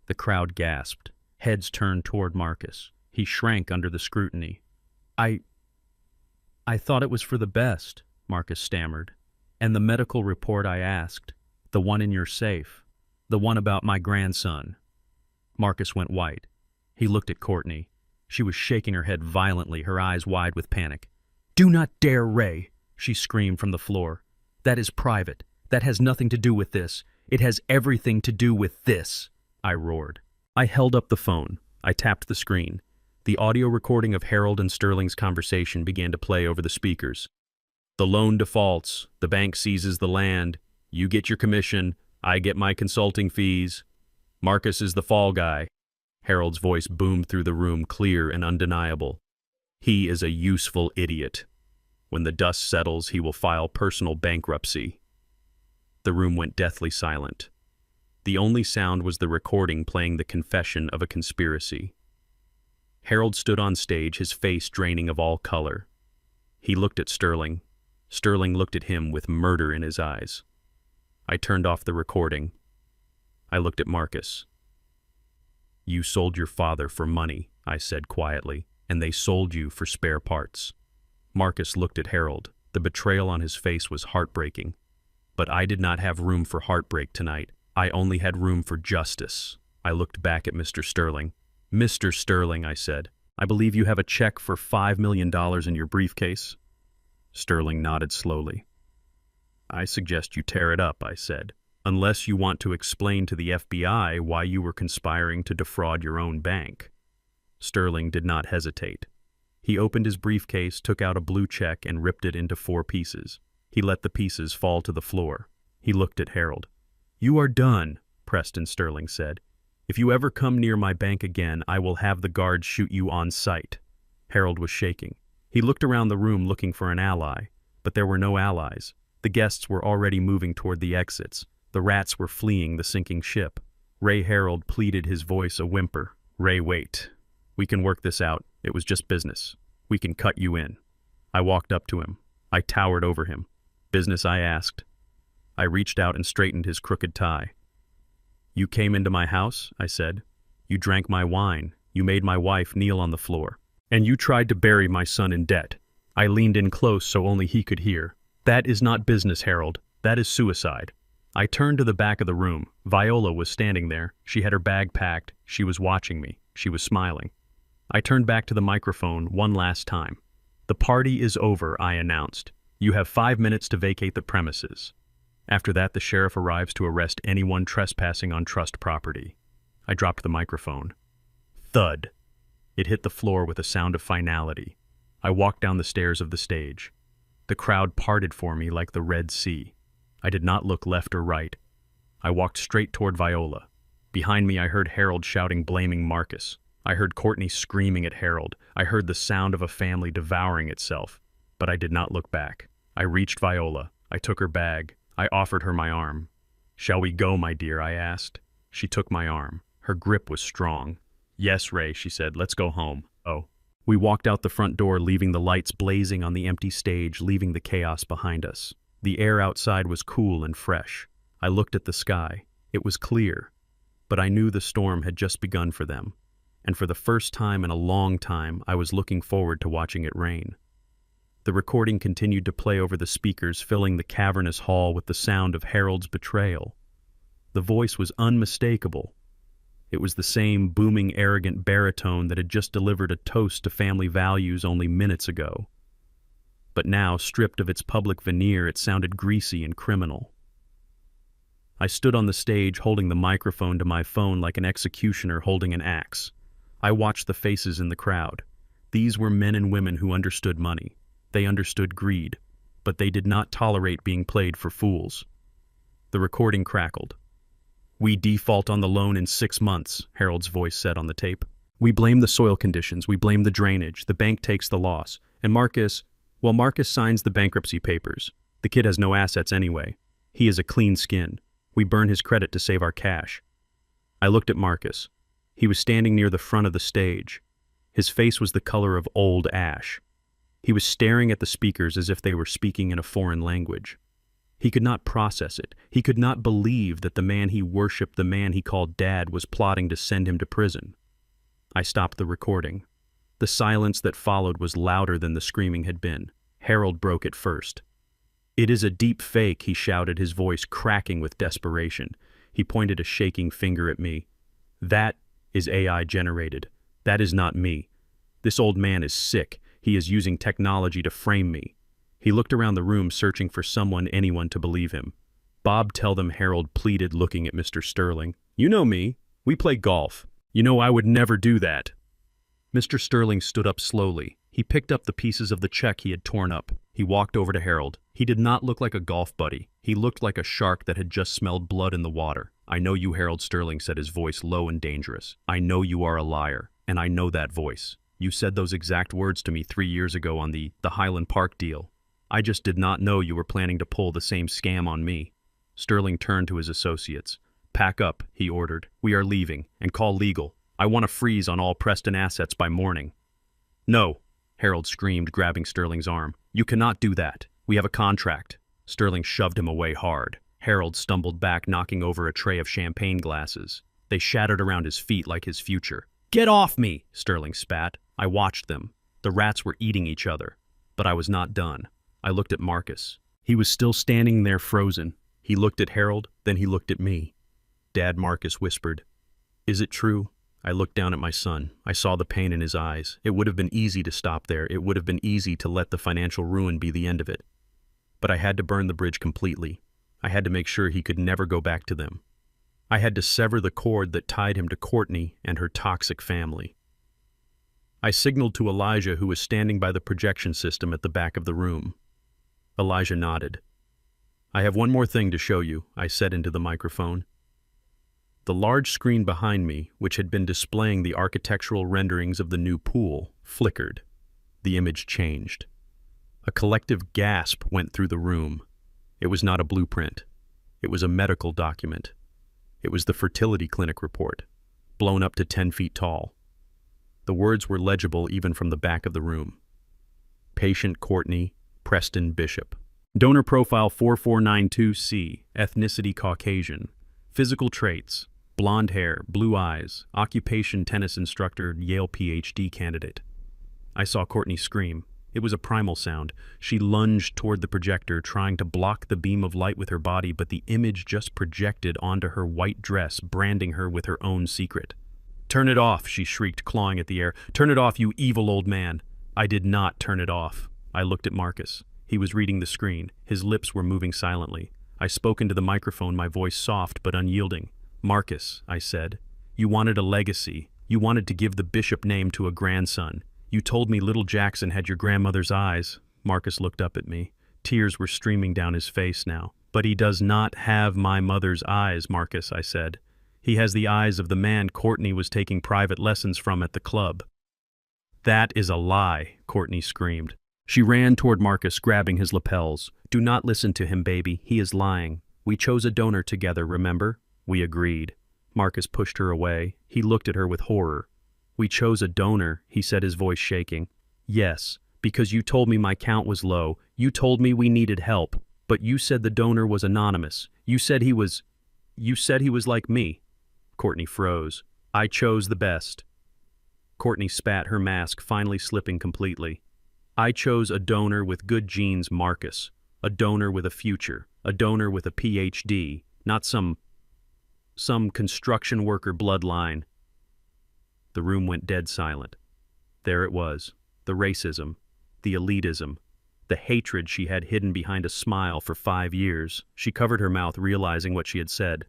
The crowd gasped. Heads turned toward Marcus. He shrank under the scrutiny. I thought it was for the best," Marcus stammered. "And the medical report," I asked. "The one in your safe. The one about my grandson." Marcus went white. He looked at Courtney. She was shaking her head violently, her eyes wide with panic. "Do not dare, Ray," she screamed from the floor. "That is private. That has nothing to do with this. It has everything to do with this," I roared. I held up the phone. I tapped the screen. The audio recording of Harold and Sterling's conversation began to play over the speakers. "The loan defaults. The bank seizes the land. You get your commission. I get my consulting fees. Marcus is the fall guy." Harold's voice boomed through the room, clear and undeniable. "He is a useful idiot. When the dust settles, he will file personal bankruptcy." The room went deathly silent. The only sound was the recording playing the confession of a conspiracy. Harold stood on stage, his face draining of all color. He looked at Sterling. Sterling looked at him with murder in his eyes. I turned off the recording. I looked at Marcus. "You sold your father for money," I said quietly, "and they sold you for spare parts." Marcus looked at Harold. The betrayal on his face was heartbreaking. But I did not have room for heartbreak tonight. I only had room for justice. I looked back at Mr. Sterling. "Mr. Sterling," I said, "I believe you have a check for $5 million in your briefcase." Sterling nodded slowly. "I suggest you tear it up," I said, "unless you want to explain to the FBI why you were conspiring to defraud your own bank." Sterling did not hesitate. He opened his briefcase, took out a blue check, and ripped it into 4 pieces. He let the pieces fall to the floor. He looked at Harold. "You are done," Preston Sterling said. "If you ever come near my bank again, I will have the guards shoot you on sight." Harold was shaking. He looked around the room looking for an ally, but there were no allies. The guests were already moving toward the exits. The rats were fleeing the sinking ship. Ray Harold pleaded, his voice a whimper. "Ray, wait. We can work this out. It was just business. We can cut you in." I walked up to him. I towered over him. "Business?" I asked. I reached out and straightened his crooked tie. "You came into my house," I said. "You drank my wine. You made my wife kneel on the floor. And you tried to bury my son in debt." I leaned in close so only he could hear. "That is not business, Harold. That is suicide." I turned to the back of the room. Viola was standing there. She had her bag packed. She was watching me. She was smiling. I turned back to the microphone one last time. "The party is over," I announced. "You have 5 minutes to vacate the premises. After that, the sheriff arrives to arrest anyone trespassing on trust property." I dropped the microphone. Thud. It hit the floor with a sound of finality. I walked down the stairs of the stage. The crowd parted for me like the Red Sea. I did not look left or right. I walked straight toward Viola. Behind me, I heard Harold shouting, blaming Marcus. I heard Courtney screaming at Harold. I heard the sound of a family devouring itself. But I did not look back. I reached Viola. I took her bag. I offered her my arm. "Shall we go, my dear?" I asked. She took my arm. Her grip was strong. "Yes, Ray," she said. "Let's go home." Oh. We walked out the front door, leaving the lights blazing on the empty stage, leaving the chaos behind us. The air outside was cool and fresh. I looked at the sky. It was clear. But I knew the storm had just begun for them. And for the first time in a long time, I was looking forward to watching it rain. The recording continued to play over the speakers, filling the cavernous hall with the sound of Harold's betrayal. The voice was unmistakable. It was the same booming, arrogant baritone that had just delivered a toast to family values only minutes ago. But now, stripped of its public veneer, it sounded greasy and criminal. I stood on the stage holding the microphone to my phone like an executioner holding an axe. I watched the faces in the crowd. These were men and women who understood money. They understood greed, but they did not tolerate being played for fools. The recording crackled. "We default on the loan in 6 months, Harold's voice said on the tape. "We blame the soil conditions, we blame the drainage, the bank takes the loss, and Marcus signs the bankruptcy papers. The kid has no assets anyway. He is a clean skin. We burn his credit to save our cash." I looked at Marcus. He was standing near the front of the stage. His face was the color of old ash. He was staring at the speakers as if they were speaking in a foreign language. He could not process it. He could not believe that the man he worshipped, the man he called Dad, was plotting to send him to prison. I stopped the recording. The silence that followed was louder than the screaming had been. Harold broke it first. "It is a deep fake," he shouted, his voice cracking with desperation. He pointed a shaking finger at me. "That is AI generated. That is not me. This old man is sick. He is using technology to frame me." He looked around the room, searching for anyone to believe him. "Bob, tell them," Harold pleaded, looking at Mr. Sterling. "You know me. We play golf. You know I would never do that." Mr. Sterling stood up slowly. He picked up the pieces of the check he had torn up. He walked over to Harold. He did not look like a golf buddy. He looked like a shark that had just smelled blood in the water. "I know you," Harold Sterling said, his voice low and dangerous. "I know you are a liar, and I know that voice. You said those exact words to me 3 years ago on the Highland Park deal. I just did not know you were planning to pull the same scam on me." Sterling turned to his associates. "Pack up," he ordered. "We are leaving, and call legal. I want a freeze on all Preston assets by morning." "No," Harold screamed, grabbing Sterling's arm. "You cannot do that. We have a contract." Sterling shoved him away hard. Harold stumbled back, knocking over a tray of champagne glasses. They shattered around his feet like his future. "Get off me!" Sterling spat. I watched them. The rats were eating each other. But I was not done. I looked at Marcus. He was still standing there frozen. He looked at Harold, then he looked at me. "Dad," Marcus whispered. "Is it true?" I looked down at my son. I saw the pain in his eyes. It would have been easy to stop there. It would have been easy to let the financial ruin be the end of it. But I had to burn the bridge completely. I had to make sure he could never go back to them. I had to sever the cord that tied him to Courtney and her toxic family. I signaled to Elijah, who was standing by the projection system at the back of the room. Elijah nodded. "I have one more thing to show you," I said into the microphone. The large screen behind me, which had been displaying the architectural renderings of the new pool, flickered. The image changed. A collective gasp went through the room. It was not a blueprint. It was a medical document. It was the fertility clinic report, blown up to 10 feet tall. The words were legible even from the back of the room. Patient Courtney Preston Bishop. Donor profile 4492C, ethnicity Caucasian. Physical traits: blonde hair, blue eyes, occupation tennis instructor, Yale PhD candidate. I saw Courtney scream. It was a primal sound. She lunged toward the projector, trying to block the beam of light with her body, but the image just projected onto her white dress, branding her with her own secret. "Turn it off," she shrieked, clawing at the air. "Turn it off, you evil old man." I did not turn it off. I looked at Marcus. He was reading the screen. His lips were moving silently. I spoke into the microphone, my voice soft but unyielding. "Marcus," I said, "you wanted a legacy. You wanted to give the Bishop name to a grandson. You told me little Jackson had your grandmother's eyes." Marcus looked up at me. Tears were streaming down his face now. "But he does not have my mother's eyes, Marcus," I said. "He has the eyes of the man Courtney was taking private lessons from at the club." "That is a lie," Courtney screamed. She ran toward Marcus, grabbing his lapels. "Do not listen to him, baby. He is lying. We chose a donor together, remember?" We agreed. Marcus pushed her away. He looked at her with horror. "We chose a donor," he said, his voice shaking. "Yes, because you told me my count was low. You told me we needed help. But you said the donor was anonymous. You said he was like me." Courtney froze. "I chose the best." Courtney spat, her mask finally slipping completely. "I chose a donor with good genes, Marcus. A donor with a future. A donor with a PhD. Not some construction worker bloodline." The room went dead silent. There it was. The racism. The elitism. The hatred she had hidden behind a smile for 5 years. She covered her mouth, realizing what she had said.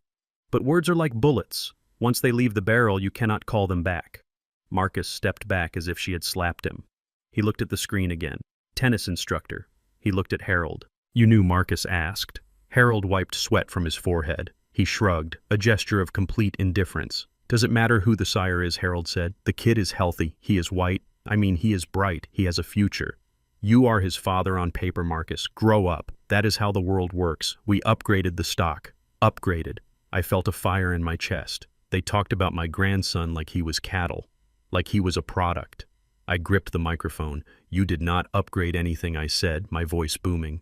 "But words are like bullets. Once they leave the barrel, you cannot call them back." Marcus stepped back as if she had slapped him. He looked at the screen again. "Tennis instructor." He looked at Harold. "You knew?" Marcus asked. Harold wiped sweat from his forehead. He shrugged, a gesture of complete indifference. "Does it matter who the sire is?" Harold said. "The kid is healthy. He is white. He is bright. He has a future. You are his father on paper, Marcus. Grow up. That is how the world works. We upgraded the stock. Upgraded." I felt a fire in my chest. They talked about my grandson like he was cattle. Like he was a product. I gripped the microphone. "You did not upgrade anything," I said, my voice booming.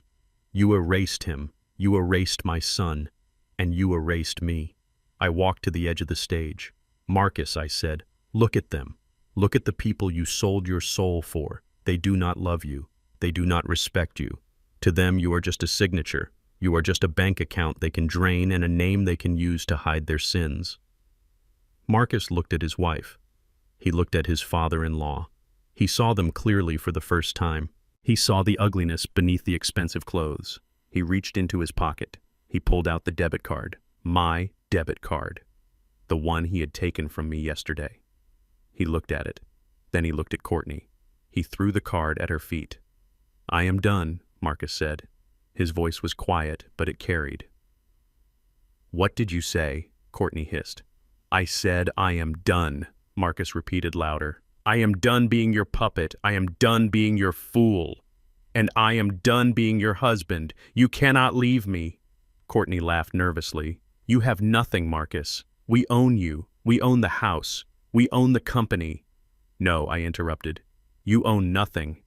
"You erased him. You erased my son. And you erased me." I walked to the edge of the stage. "Marcus," I said, "look at them. Look at the people you sold your soul for. They do not love you. They do not respect you. To them, you are just a signature. You are just a bank account they can drain and a name they can use to hide their sins." Marcus looked at his wife. He looked at his father-in-law. He saw them clearly for the first time. He saw the ugliness beneath the expensive clothes. He reached into his pocket. He pulled out the debit card. My debit card. The one he had taken from me yesterday. He looked at it. Then he looked at Courtney. He threw the card at her feet. "I am done," Marcus said. His voice was quiet, but it carried. "What did you say?" Courtney hissed. "I said I am done," Marcus repeated louder. "I am done being your puppet. I am done being your fool. And I am done being your husband. You cannot leave me." Courtney laughed nervously. "You have nothing, Marcus. We own you. We own the house. We own the company." "No," I interrupted. You own nothing.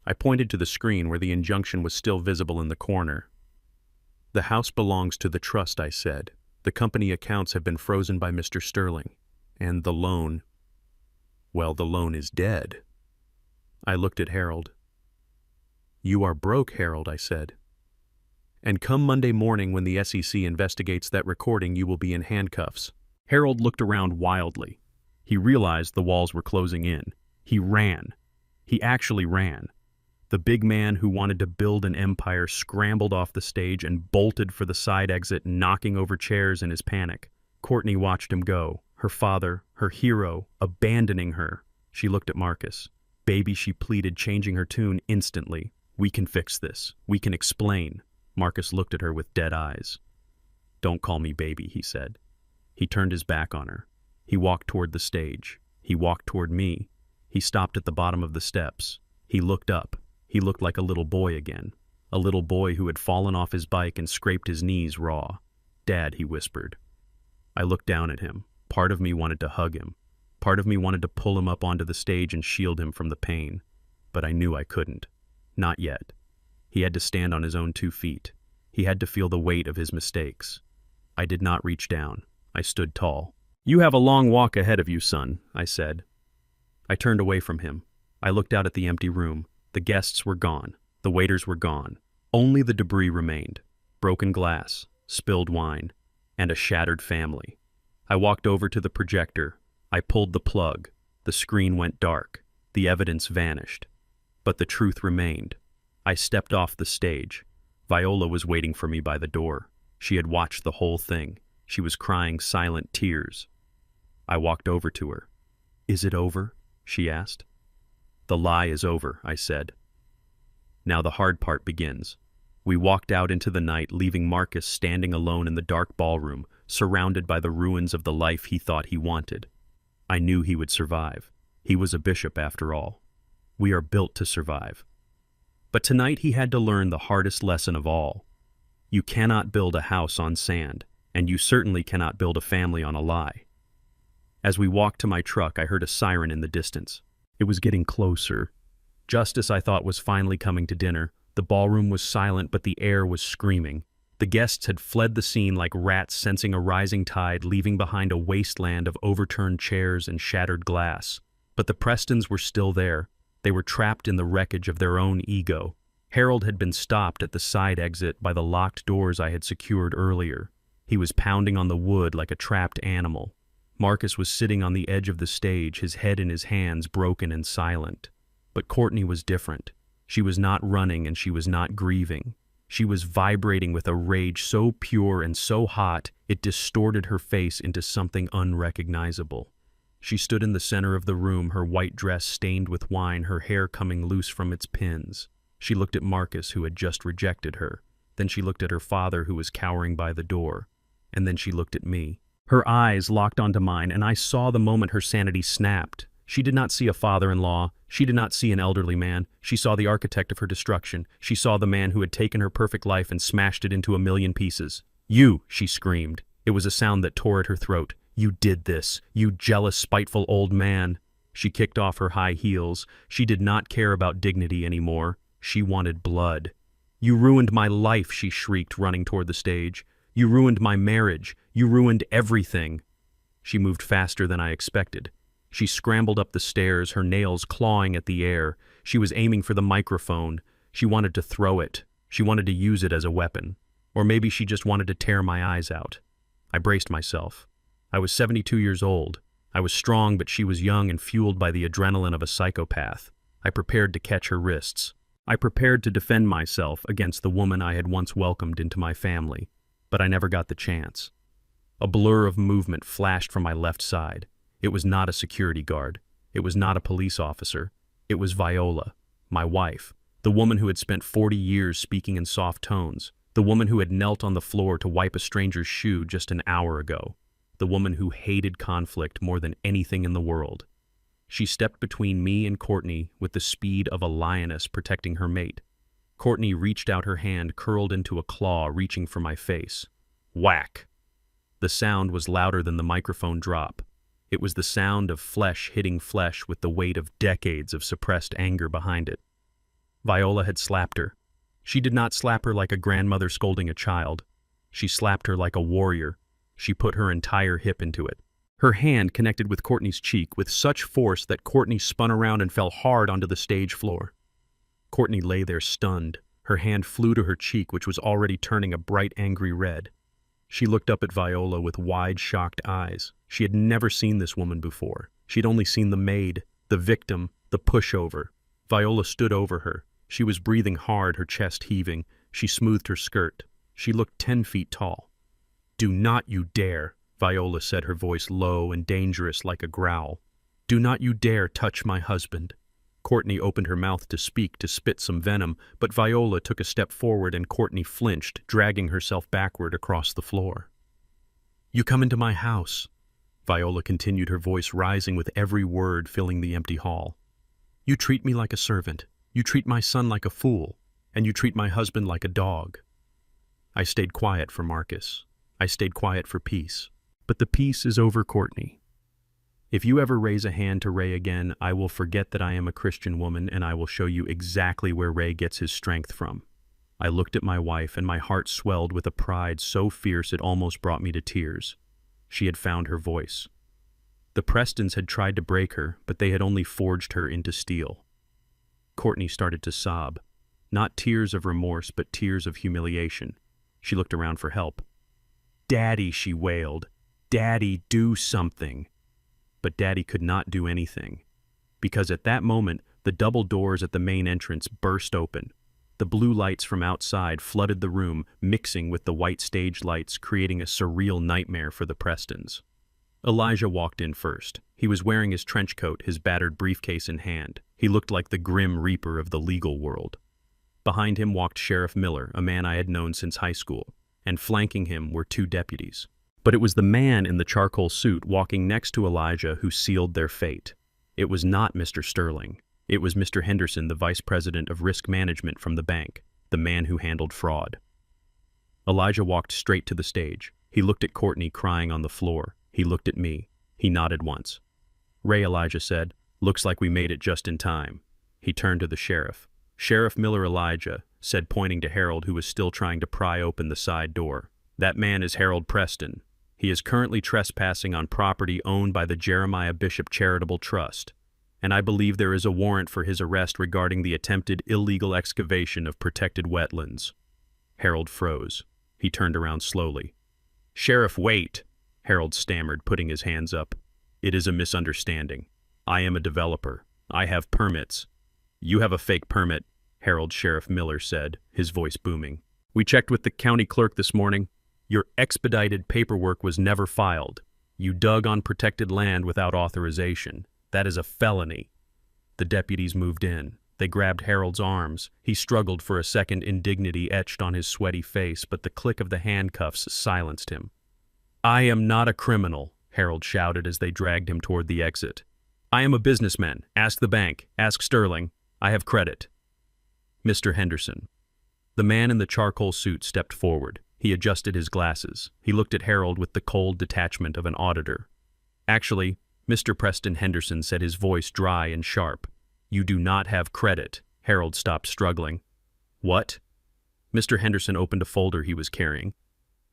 I pointed to the screen where the injunction was still visible in the corner. The house belongs to the trust, I said. The company accounts have been frozen by Mr. Sterling. And the loan, well, the loan is dead. I looked at Harold. You are broke, Harold, I said. And come Monday morning when the SEC investigates that recording, you will be in handcuffs. Harold looked around wildly. He realized the walls were closing in. He ran. He actually ran. The big man who wanted to build an empire scrambled off the stage and bolted for the side exit, knocking over chairs in his panic. Courtney watched him go, her father, her hero, abandoning her. She looked at Marcus. Baby, she pleaded, changing her tune instantly. We can fix this. We can explain. Marcus looked at her with dead eyes. Don't call me baby, he said. He turned his back on her. He walked toward the stage. He walked toward me. He stopped at the bottom of the steps. He looked up. He looked like a little boy again. A little boy who had fallen off his bike and scraped his knees raw. Dad, he whispered. I looked down at him. Part of me wanted to hug him. Part of me wanted to pull him up onto the stage and shield him from the pain. But I knew I couldn't. Not yet. He had to stand on his own 2 feet. He had to feel the weight of his mistakes. I did not reach down. I stood tall. You have a long walk ahead of you, son, I said. I turned away from him. I looked out at the empty room. The guests were gone. The waiters were gone. Only the debris remained. Broken glass, spilled wine, and a shattered family. I walked over to the projector. I pulled the plug. The screen went dark. The evidence vanished. But the truth remained. I stepped off the stage. Viola was waiting for me by the door. She had watched the whole thing. She was crying silent tears. I walked over to her. Is it over? She asked. The lie is over, I said. Now the hard part begins. We walked out into the night, leaving Marcus standing alone in the dark ballroom, surrounded by the ruins of the life he thought he wanted. I knew he would survive. He was a bishop after all. We are built to survive. But tonight he had to learn the hardest lesson of all. You cannot build a house on sand, and you certainly cannot build a family on a lie. As we walked to my truck, I heard a siren in the distance. It was getting closer. Justice, I thought, was finally coming to dinner. The ballroom was silent, but the air was screaming. The guests had fled the scene like rats sensing a rising tide, leaving behind a wasteland of overturned chairs and shattered glass. But the Prestons were still there. They were trapped in the wreckage of their own ego. Harold had been stopped at the side exit by the locked doors I had secured earlier. He was pounding on the wood like a trapped animal. Marcus was sitting on the edge of the stage, his head in his hands, broken and silent. But Courtney was different. She was not running and she was not grieving. She was vibrating with a rage so pure and so hot it distorted her face into something unrecognizable. She stood in the center of the room, her white dress stained with wine, her hair coming loose from its pins. She looked at Marcus, who had just rejected her. Then she looked at her father, who was cowering by the door. And then she looked at me. Her eyes locked onto mine, and I saw the moment her sanity snapped. She did not see a father-in-law. She did not see an elderly man. She saw the architect of her destruction. She saw the man who had taken her perfect life and smashed it into a million pieces. You, she screamed. It was a sound that tore at her throat. You did this, you jealous, spiteful old man. She kicked off her high heels. She did not care about dignity anymore. She wanted blood. You ruined my life, she shrieked, running toward the stage. You ruined my marriage. You ruined everything. She moved faster than I expected. She scrambled up the stairs, her nails clawing at the air. She was aiming for the microphone. She wanted to throw it. She wanted to use it as a weapon. Or maybe she just wanted to tear my eyes out. I braced myself. I was 72 years old. I was strong, but she was young and fueled by the adrenaline of a psychopath. I prepared to catch her wrists. I prepared to defend myself against the woman I had once welcomed into my family. But I never got the chance. A blur of movement flashed from my left side. It was not a security guard. It was not a police officer. It was Viola, my wife, the woman who had spent 40 years speaking in soft tones, the woman who had knelt on the floor to wipe a stranger's shoe just an hour ago, the woman who hated conflict more than anything in the world. She stepped between me and Courtney with the speed of a lioness protecting her mate. Courtney reached out her hand, curled into a claw, reaching for my face. Whack! The sound was louder than the microphone drop. It was the sound of flesh hitting flesh with the weight of decades of suppressed anger behind it. Viola had slapped her. She did not slap her like a grandmother scolding a child. She slapped her like a warrior. She put her entire hip into it. Her hand connected with Courtney's cheek with such force that Courtney spun around and fell hard onto the stage floor. Courtney lay there stunned. Her hand flew to her cheek, which was already turning a bright, angry red. She looked up at Viola with wide, shocked eyes. She had never seen this woman before. She had only seen the maid, the victim, the pushover. Viola stood over her. She was breathing hard, her chest heaving. She smoothed her skirt. She looked 10 feet tall. "Do not you dare," Viola said, her voice low and dangerous like a growl. "Do not you dare touch my husband." Courtney opened her mouth to speak, to spit some venom, but Viola took a step forward and Courtney flinched, dragging herself backward across the floor. "You come into my house," Viola continued, her voice rising with every word filling the empty hall. "You treat me like a servant. You treat my son like a fool, and you treat my husband like a dog." I stayed quiet for Marcus. I stayed quiet for peace. But the peace is over, Courtney. If you ever raise a hand to Ray again, I will forget that I am a Christian woman, and I will show you exactly where Ray gets his strength from. I looked at my wife, and my heart swelled with a pride so fierce it almost brought me to tears. She had found her voice. The Prestons had tried to break her, but they had only forged her into steel. Courtney started to sob. Not tears of remorse, but tears of humiliation. She looked around for help. "Daddy," she wailed. "Daddy, do something." But Daddy could not do anything, because at that moment the double doors at the main entrance burst open. The blue lights from outside flooded the room, mixing with the white stage lights, creating a surreal nightmare for the Prestons. Elijah walked in first. He was wearing his trench coat, his battered briefcase in hand. He looked like the grim reaper of the legal world. Behind him walked Sheriff Miller, a man I had known since high school, and flanking him were 2 deputies. But it was the man in the charcoal suit walking next to Elijah who sealed their fate. It was not Mr. Sterling. It was Mr. Henderson, the vice president of risk management from the bank, the man who handled fraud. Elijah walked straight to the stage. He looked at Courtney crying on the floor. He looked at me. He nodded once. "Ray," Elijah said, "looks like we made it just in time." He turned to the sheriff. "Sheriff Miller," Elijah said, pointing to Harold, who was still trying to pry open the side door. "That man is Harold Preston. He is currently trespassing on property owned by the Jeremiah Bishop Charitable Trust, and I believe there is a warrant for his arrest regarding the attempted illegal excavation of protected wetlands." Harold froze. He turned around slowly. "Sheriff, wait," Harold stammered, putting his hands up. "It is a misunderstanding. I am a developer. I have permits." "You have a fake permit," Harold Sheriff Miller said, his voice booming. "We checked with the county clerk this morning. Your expedited paperwork was never filed. You dug on protected land without authorization. That is a felony." The deputies moved in. They grabbed Harold's arms. He struggled for a second, indignity etched on his sweaty face, but the click of the handcuffs silenced him. "I am not a criminal," Harold shouted as they dragged him toward the exit. "I am a businessman. Ask the bank. Ask Sterling. I have credit." "Mr. Henderson." The man in the charcoal suit stepped forward. He adjusted his glasses. He looked at Harold with the cold detachment of an auditor. "Actually, Mr. Preston Henderson," said, his voice dry and sharp. "You do not have credit." Harold stopped struggling. "What?" Mr. Henderson opened a folder he was carrying.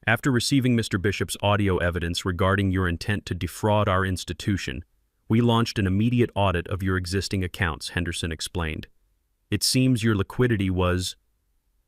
"After receiving Mr. Bishop's audio evidence regarding your intent to defraud our institution, we launched an immediate audit of your existing accounts," Henderson explained. "It seems your liquidity was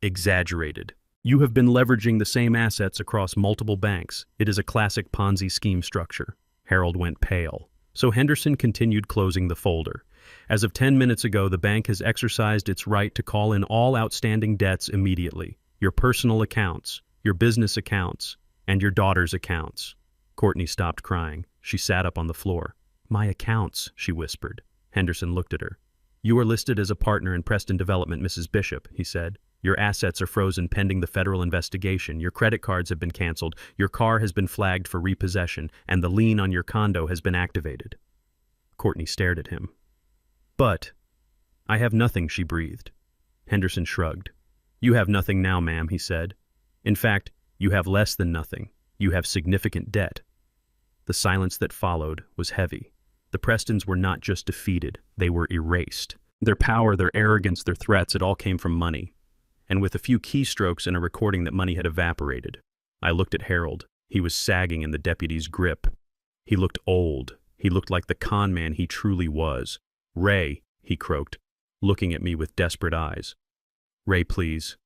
exaggerated. You have been leveraging the same assets across multiple banks. It is a classic Ponzi scheme structure." Harold went pale. So Henderson continued closing the folder. "As of 10 minutes ago, the bank has exercised its right to call in all outstanding debts immediately. Your personal accounts, your business accounts, and your daughter's accounts." Courtney stopped crying. She sat up on the floor. "My accounts," she whispered. Henderson looked at her. "You are listed as a partner in Preston Development, Mrs. Bishop," he said. "Your assets are frozen pending the federal investigation. Your credit cards have been canceled. Your car has been flagged for repossession, and the lien on your condo has been activated." Courtney stared at him. "But I have nothing," she breathed. Henderson shrugged. "You have nothing now, ma'am," he said. "In fact, you have less than nothing. You have significant debt." The silence that followed was heavy. The Prestons were not just defeated, they were erased. Their power, their arrogance, their threats, it all came from money. And with a few keystrokes and a recording that money had evaporated. I looked at Harold. He was sagging in the deputy's grip. He looked old. He looked like the con man he truly was. "Ray," he croaked, looking at me with desperate eyes. "Ray, please."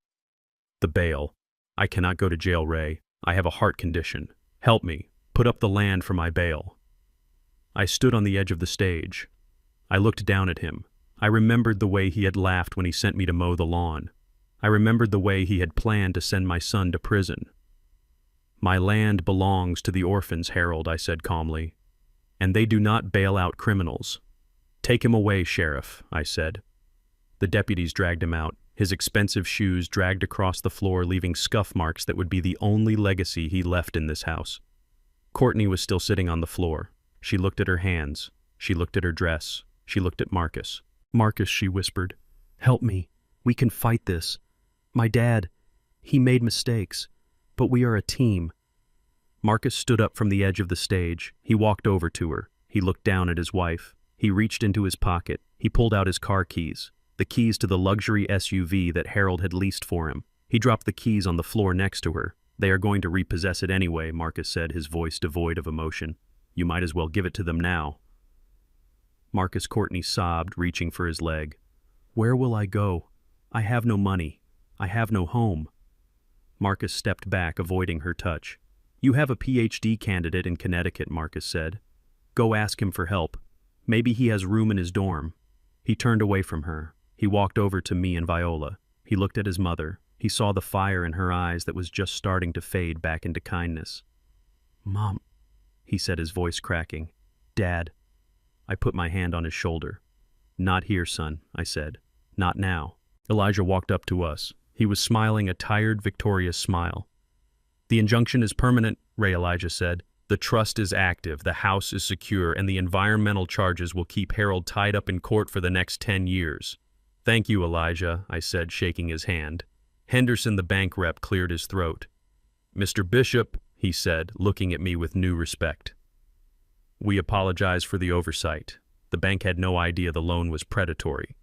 "The bail. I cannot go to jail, Ray. I have a heart condition. Help me. Put up the land for my bail." I stood on the edge of the stage. I looked down at him. I remembered the way he had laughed when he sent me to mow the lawn. I remembered the way he had planned to send my son to prison. "My land belongs to the orphans, Harold," I said calmly. "And they do not bail out criminals." "Take him away, Sheriff," I said. The deputies dragged him out. His expensive shoes dragged across the floor, leaving scuff marks that would be the only legacy he left in this house. Courtney was still sitting on the floor. She looked at her hands. She looked at her dress. She looked at Marcus. "Marcus," she whispered, "help me. We can fight this. My dad, he made mistakes, but we are a team." Marcus stood up from the edge of the stage. He walked over to her. He looked down at his wife. He reached into his pocket. He pulled out his car keys, the keys to the luxury SUV that Harold had leased for him. He dropped the keys on the floor next to her. "They are going to repossess it anyway," Marcus said, his voice devoid of emotion. "You might as well give it to them now." Marcus Courtney sobbed, reaching for his leg. "Where will I go? I have no money. I have no home." Marcus stepped back, avoiding her touch. "You have a PhD candidate in Connecticut," Marcus said. "Go ask him for help. Maybe he has room in his dorm." He turned away from her. He walked over to me and Viola. He looked at his mother. He saw the fire in her eyes that was just starting to fade back into kindness. "Mom," he said, his voice cracking. "Dad." I put my hand on his shoulder. "Not here, son," I said. "Not now." Elijah walked up to us. He was smiling a tired, victorious smile. "The injunction is permanent," Ray Elijah said. "The trust is active, the house is secure, and the environmental charges will keep Harold tied up in court for the next 10 years. "Thank you, Elijah," I said, shaking his hand. Henderson, the bank rep, cleared his throat. "Mr. Bishop," he said, looking at me with new respect. "We apologize for the oversight. The bank had no idea the loan was predatory.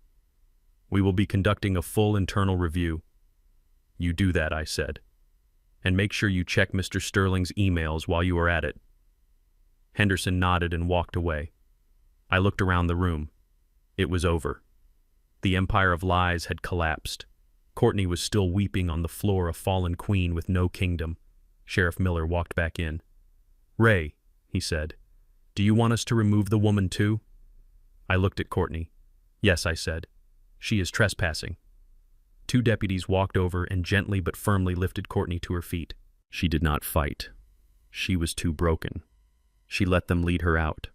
We will be conducting a full internal review." "You do that," I said. "And make sure you check Mr. Sterling's emails while you are at it." Henderson nodded and walked away. I looked around the room. It was over. The empire of lies had collapsed. Courtney was still weeping on the floor, a fallen queen with no kingdom. Sheriff Miller walked back in. "Ray," he said, "do you want us to remove the woman too?" I looked at Courtney. "Yes," I said. "She is trespassing." Two deputies walked over and gently but firmly lifted Courtney to her feet. She did not fight. She was too broken. She let them lead her out.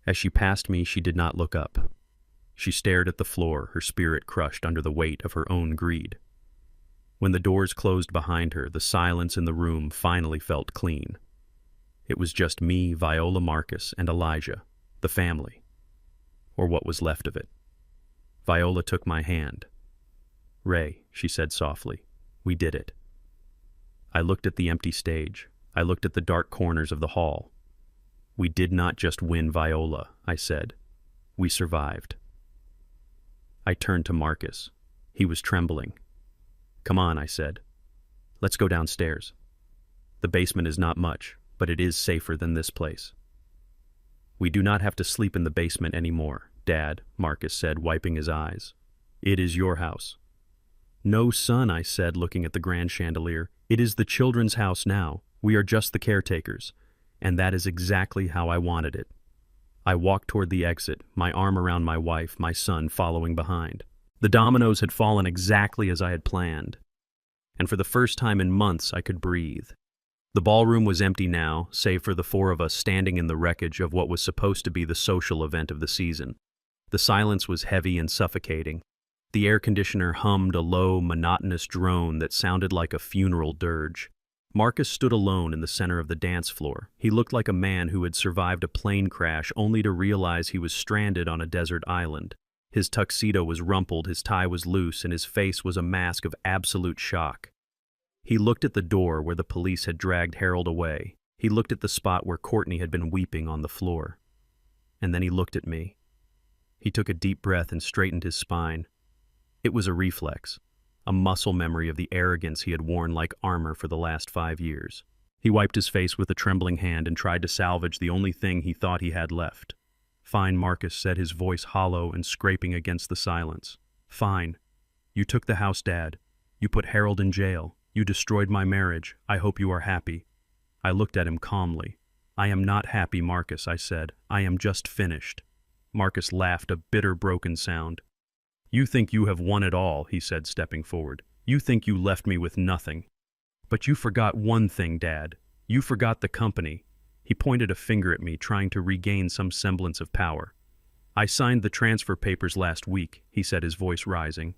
As she passed me, she did not look up. She stared at the floor, her spirit crushed under the weight of her own greed. When the doors closed behind her, the silence in the room finally felt clean. It was just me, Viola, Marcus, and Elijah, the family, or what was left of it. Viola took my hand. "Ray," she said softly, "we did it." I looked at the empty stage. I looked at the dark corners of the hall. "We did not just win, Viola," I said. "We survived." I turned to Marcus. He was trembling. "Come on," I said. "Let's go downstairs. The basement is not much, but it is safer than this place." "We do not have to sleep in the basement anymore, Dad," Marcus said, wiping his eyes. "It is your house." "No, son," I said, looking at the grand chandelier. "It is the children's house now. We are just the caretakers. And that is exactly how I wanted it." I walked toward the exit, my arm around my wife, my son following behind. The dominoes had fallen exactly as I had planned. And for the first time in months, I could breathe. The ballroom was empty now, save for the four of us standing in the wreckage of what was supposed to be the social event of the season. The silence was heavy and suffocating. The air conditioner hummed a low, monotonous drone that sounded like a funeral dirge. Marcus stood alone in the center of the dance floor. He looked like a man who had survived a plane crash only to realize he was stranded on a desert island. His tuxedo was rumpled, his tie was loose, and his face was a mask of absolute shock. He looked at the door where the police had dragged Harold away. He looked at the spot where Courtney had been weeping on the floor. And then he looked at me. He took a deep breath and straightened his spine. It was a reflex, a muscle memory of the arrogance he had worn like armor for the last 5 years. He wiped his face with a trembling hand and tried to salvage the only thing he thought he had left. "Fine," Marcus said, his voice hollow and scraping against the silence. "Fine. You took the house, Dad. You put Harold in jail. You destroyed my marriage. I hope you are happy." I looked at him calmly. "I am not happy, Marcus," I said. "I am just finished." Marcus laughed, a bitter, broken sound. "You think you have won it all," he said, stepping forward. "You think you left me with nothing. But you forgot one thing, Dad. You forgot the company." He pointed a finger at me, trying to regain some semblance of power. "I signed the transfer papers last week," he said, his voice rising.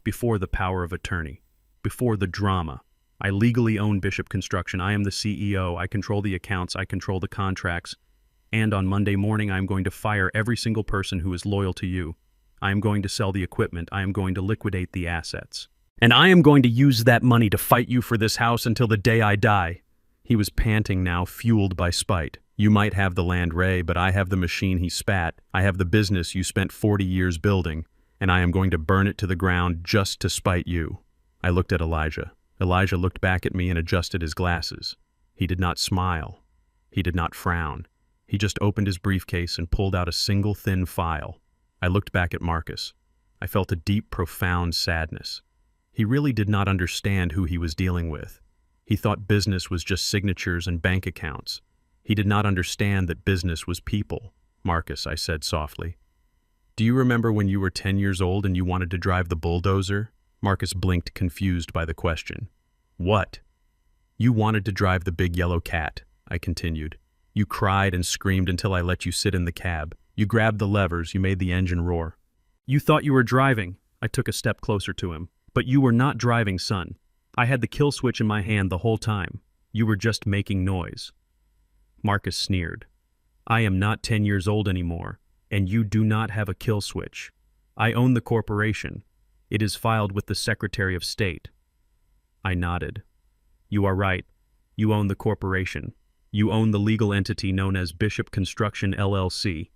"Before the power of attorney. Before the drama. I legally own Bishop Construction. I am the CEO. I control the accounts. I control the contracts. And on Monday morning, I am going to fire every single person who is loyal to you. I am going to sell the equipment. I am going to liquidate the assets. And I am going to use that money to fight you for this house until the day I die." He was panting now, fueled by spite. "You might have the land, Ray, but I have the machine," he spat. "I have the business you spent 40 years building, and I am going to burn it to the ground just to spite you." I looked at Elijah. Elijah looked back at me and adjusted his glasses. He did not smile. He did not frown. He just opened his briefcase and pulled out a single thin file. I looked back at Marcus. I felt a deep, profound sadness. He really did not understand who he was dealing with. He thought business was just signatures and bank accounts. He did not understand that business was people. "Marcus," I said softly, "do you remember when you were 10 years old and you wanted to drive the bulldozer?" Marcus blinked, confused by the question. "What?" "You wanted to drive the big yellow cat," I continued. "You cried and screamed until I let you sit in the cab. You grabbed the levers, you made the engine roar. You thought you were driving." I took a step closer to him. "But you were not driving, son. I had the kill switch in my hand the whole time. You were just making noise." Marcus sneered. "I am not 10 years old anymore, and you do not have a kill switch. I own the corporation. It is filed with the Secretary of State." I nodded. "You are right. You own the corporation. You own the legal entity known as Bishop Construction LLC.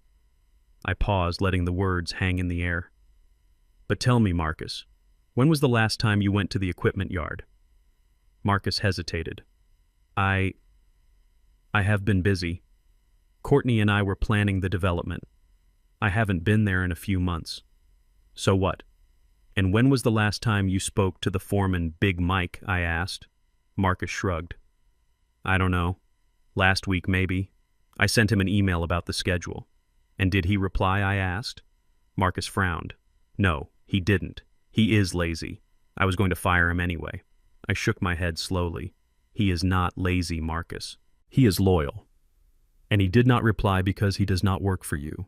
I paused, letting the words hang in the air. "But tell me, Marcus, when was the last time you went to the equipment yard?" Marcus hesitated. I have been busy. Courtney and I were planning the development. I haven't been there in a few months." "So what? And when was the last time you spoke to the foreman, Big Mike?" I asked. Marcus shrugged. "I don't know. Last week, maybe. I sent him an email about the schedule." "And did he reply?" I asked. Marcus frowned. "No, he didn't. He is lazy. I was going to fire him anyway." I shook my head slowly. "He is not lazy, Marcus. He is loyal. And he did not reply because he does not work for you."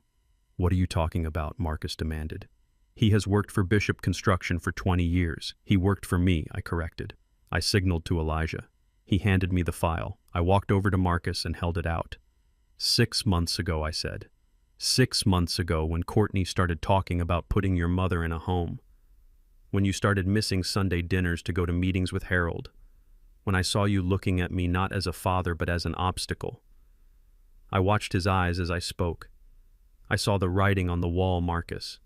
"What are you talking about?" Marcus demanded. "He has worked for Bishop Construction for 20 years. He worked for me," I corrected. I signaled to Elijah. He handed me the file. I walked over to Marcus and held it out. 6 months ago," I said. 6 months ago, when Courtney started talking about putting your mother in a home. When you started missing Sunday dinners to go to meetings with Harold. When I saw you looking at me not as a father but as an obstacle. I watched his eyes as I spoke. I saw the writing on the wall, Marcus.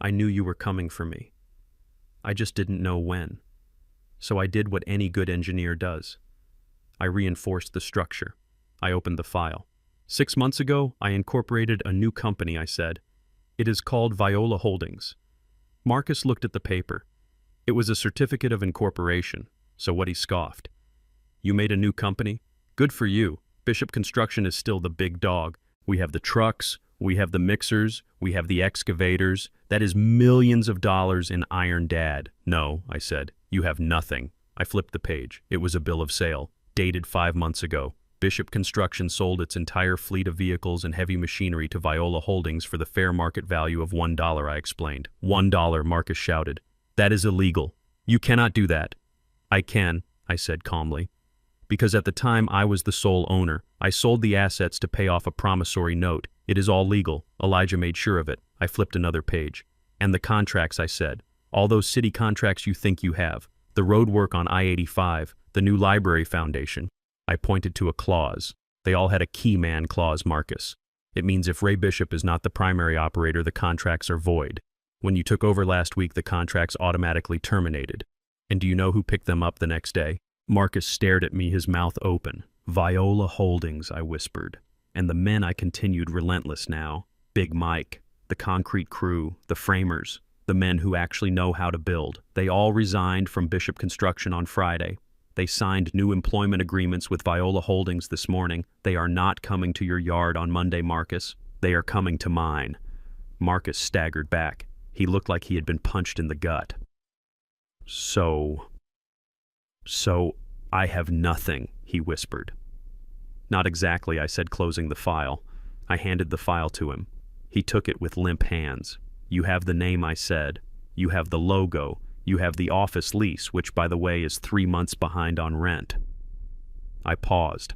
I knew you were coming for me. I just didn't know when. So I did what any good engineer does. I reinforced the structure. I opened the file. 6 months ago, I incorporated a new company," I said. "It is called Viola Holdings." Marcus looked at the paper. It was a certificate of incorporation, so what, he scoffed. "You made a new company? Good for you. Bishop Construction is still the big dog. We have the trucks, we have the mixers, we have the excavators. That is millions of dollars in iron, Dad." "No," I said. "You have nothing." I flipped the page. It was a bill of sale, dated 5 months ago. Bishop Construction sold its entire fleet of vehicles and heavy machinery to Viola Holdings for the fair market value of $1, I explained. $1, Marcus shouted. "That is illegal. You cannot do that." "I can," I said calmly. "Because at the time I was the sole owner. I sold the assets to pay off a promissory note. It is all legal." Elijah made sure of it. I flipped another page. "And the contracts," I said. "All those city contracts you think you have. The road work on I-85, the new library foundation." I pointed to a clause. They all had a key man clause, Marcus. It means if Ray Bishop is not the primary operator, the contracts are void. When you took over last week, the contracts automatically terminated. And do you know who picked them up the next day? Marcus stared at me, his mouth open. Viola Holdings, I whispered. And the men, I continued, relentless now. Big Mike, the concrete crew, the framers, the men who actually know how to build. They all resigned from Bishop Construction on Friday. They signed new employment agreements with Viola Holdings this morning. They are not coming to your yard on Monday, Marcus. They are coming to mine. Marcus staggered back. He looked like he had been punched in the gut. So I have nothing, he whispered. Not exactly, I said, closing the file. I handed the file to him. He took it with limp hands. You have the name, I said. You have the logo. You have the office lease, which, by the way, is 3 months behind on rent. I paused.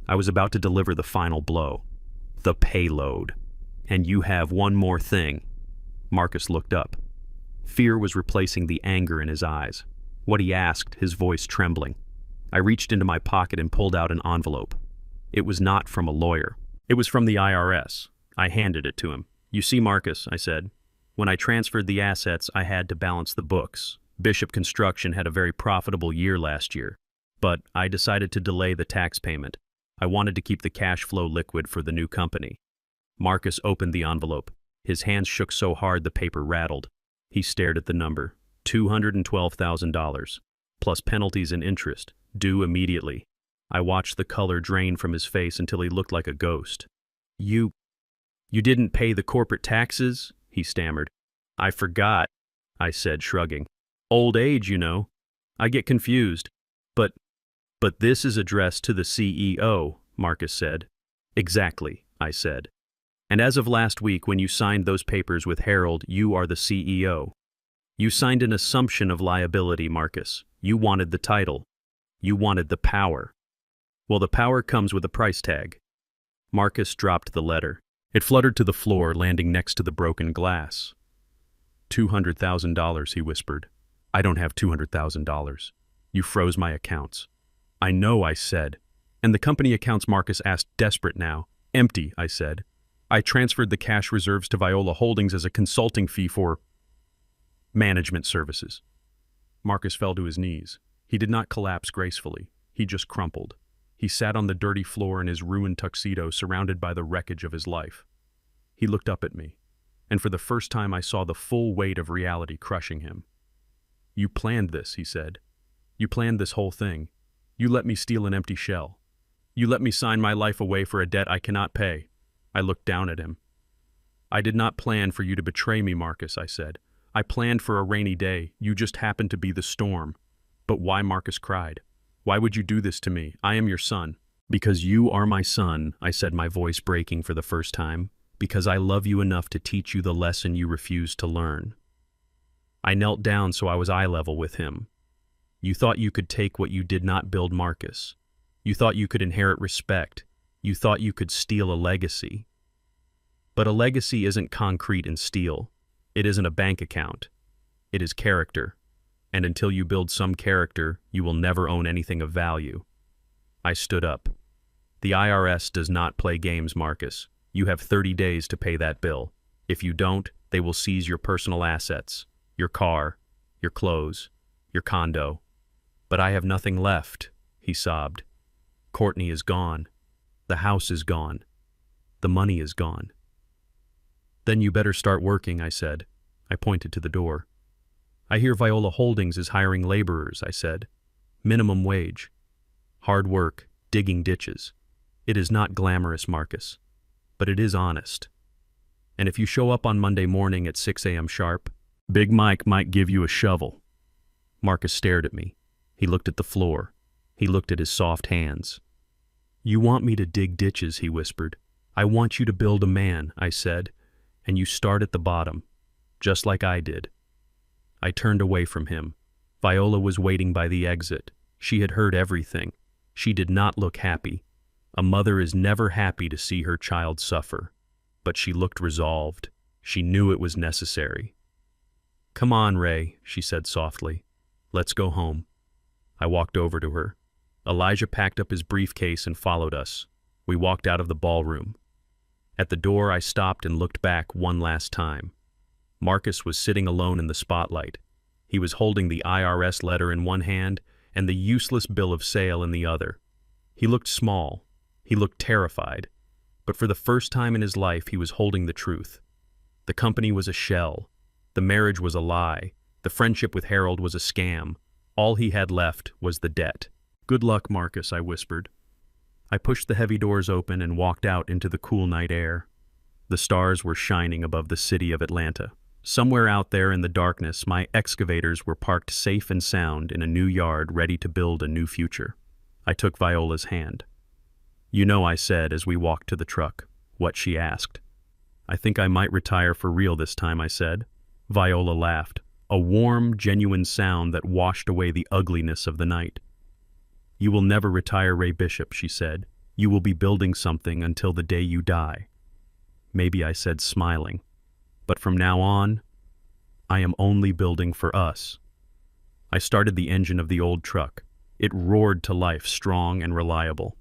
I was about to deliver the final blow. The payload. And you have one more thing. Marcus looked up. Fear was replacing the anger in his eyes. What he asked, his voice trembling. I reached into my pocket and pulled out an envelope. It was not from a lawyer. It was from the IRS. I handed it to him. You see, Marcus, I said, when I transferred the assets, I had to balance the books. Bishop Construction had a very profitable year last year, but I decided to delay the tax payment. I wanted to keep the cash flow liquid for the new company. Marcus opened the envelope. His hands shook so hard the paper rattled. He stared at the number. $212,000, plus penalties and interest, due immediately. I watched the color drain from his face until he looked like a ghost. You didn't pay the corporate taxes? He stammered. I forgot, I said, shrugging. Old age, you know. I get confused. But this is addressed to the CEO, Marcus said. Exactly, I said. And as of last week, when you signed those papers with Harold, you are the CEO. You signed an assumption of liability, Marcus. You wanted the title. You wanted the power. Well, the power comes with a price tag. Marcus dropped the letter. It fluttered to the floor, landing next to the broken glass. $200,000, he whispered. I don't have $200,000. You froze my accounts. I know, I said. And the company accounts, Marcus asked, desperate now. Empty, I said. I transferred the cash reserves to Viola Holdings as a consulting fee for management services. Marcus fell to his knees. He did not collapse gracefully. He just crumpled. He sat on the dirty floor in his ruined tuxedo, surrounded by the wreckage of his life. He looked up at me, and for the first time I saw the full weight of reality crushing him. You planned this, he said. You planned this whole thing. You let me steal an empty shell. You let me sign my life away for a debt I cannot pay. I looked down at him. I did not plan for you to betray me, Marcus, I said. I planned for a rainy day. You just happened to be the storm. But why? Marcus cried. Why would you do this to me? I am your son. Because you are my son, I said, my voice breaking for the first time. Because I love you enough to teach you the lesson you refused to learn. I knelt down so I was eye level with him. You thought you could take what you did not build, Marcus. You thought you could inherit respect. You thought you could steal a legacy. But a legacy isn't concrete and steel. It isn't a bank account. It is character. And until you build some character, you will never own anything of value. I stood up. The IRS does not play games, Marcus. You have 30 days to pay that bill. If you don't, they will seize your personal assets, your car, your clothes, your condo. But I have nothing left, he sobbed. Courtney is gone. The house is gone. The money is gone. Then you better start working, I said. I pointed to the door. I hear Viola Holdings is hiring laborers, I said. Minimum wage. Hard work, digging ditches. It is not glamorous, Marcus, but it is honest. And if you show up on Monday morning at 6 a.m. sharp, Big Mike might give you a shovel. Marcus stared at me. He looked at the floor. He looked at his soft hands. You want me to dig ditches, he whispered. I want you to build a man, I said, and you start at the bottom, just like I did. I turned away from him. Viola was waiting by the exit. She had heard everything. She did not look happy. A mother is never happy to see her child suffer. But she looked resolved. She knew it was necessary. Come on, Ray, she said softly. Let's go home. I walked over to her. Elijah packed up his briefcase and followed us. We walked out of the ballroom. At the door, I stopped and looked back one last time. Marcus was sitting alone in the spotlight. He was holding the IRS letter in one hand and the useless bill of sale in the other. He looked small. He looked terrified. But for the first time in his life, he was holding the truth. The company was a shell. The marriage was a lie. The friendship with Harold was a scam. All he had left was the debt. "Good luck, Marcus," I whispered. I pushed the heavy doors open and walked out into the cool night air. The stars were shining above the city of Atlanta. Somewhere out there in the darkness, my excavators were parked safe and sound in a new yard ready to build a new future. I took Viola's hand. "You know," I said as we walked to the truck. What she asked. "I think I might retire for real this time," I said. Viola laughed, a warm, genuine sound that washed away the ugliness of the night. "You will never retire, Ray Bishop," she said. "You will be building something until the day you die." "Maybe," I said, smiling. "But from now on, I am only building for us." I started the engine of the old truck. It roared to life, strong and reliable.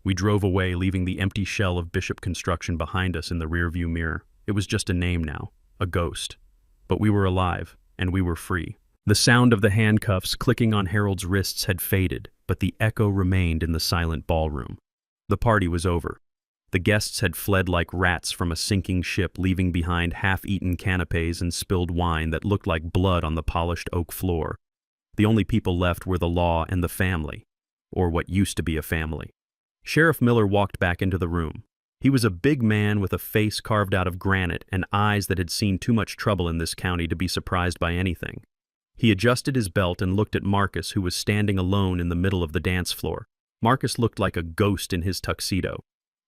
We drove away, leaving the empty shell of Bishop Construction behind us in the rearview mirror. It was just a name now, a ghost. But we were alive, and we were free. The sound of the handcuffs clicking on Harold's wrists had faded, but the echo remained in the silent ballroom. The party was over. The guests had fled like rats from a sinking ship, leaving behind half-eaten canapes and spilled wine that looked like blood on the polished oak floor. The only people left were the law and the family, or what used to be a family. Sheriff Miller walked back into the room. He was a big man with a face carved out of granite and eyes that had seen too much trouble in this county to be surprised by anything. He adjusted his belt and looked at Marcus, who was standing alone in the middle of the dance floor. Marcus looked like a ghost in his tuxedo.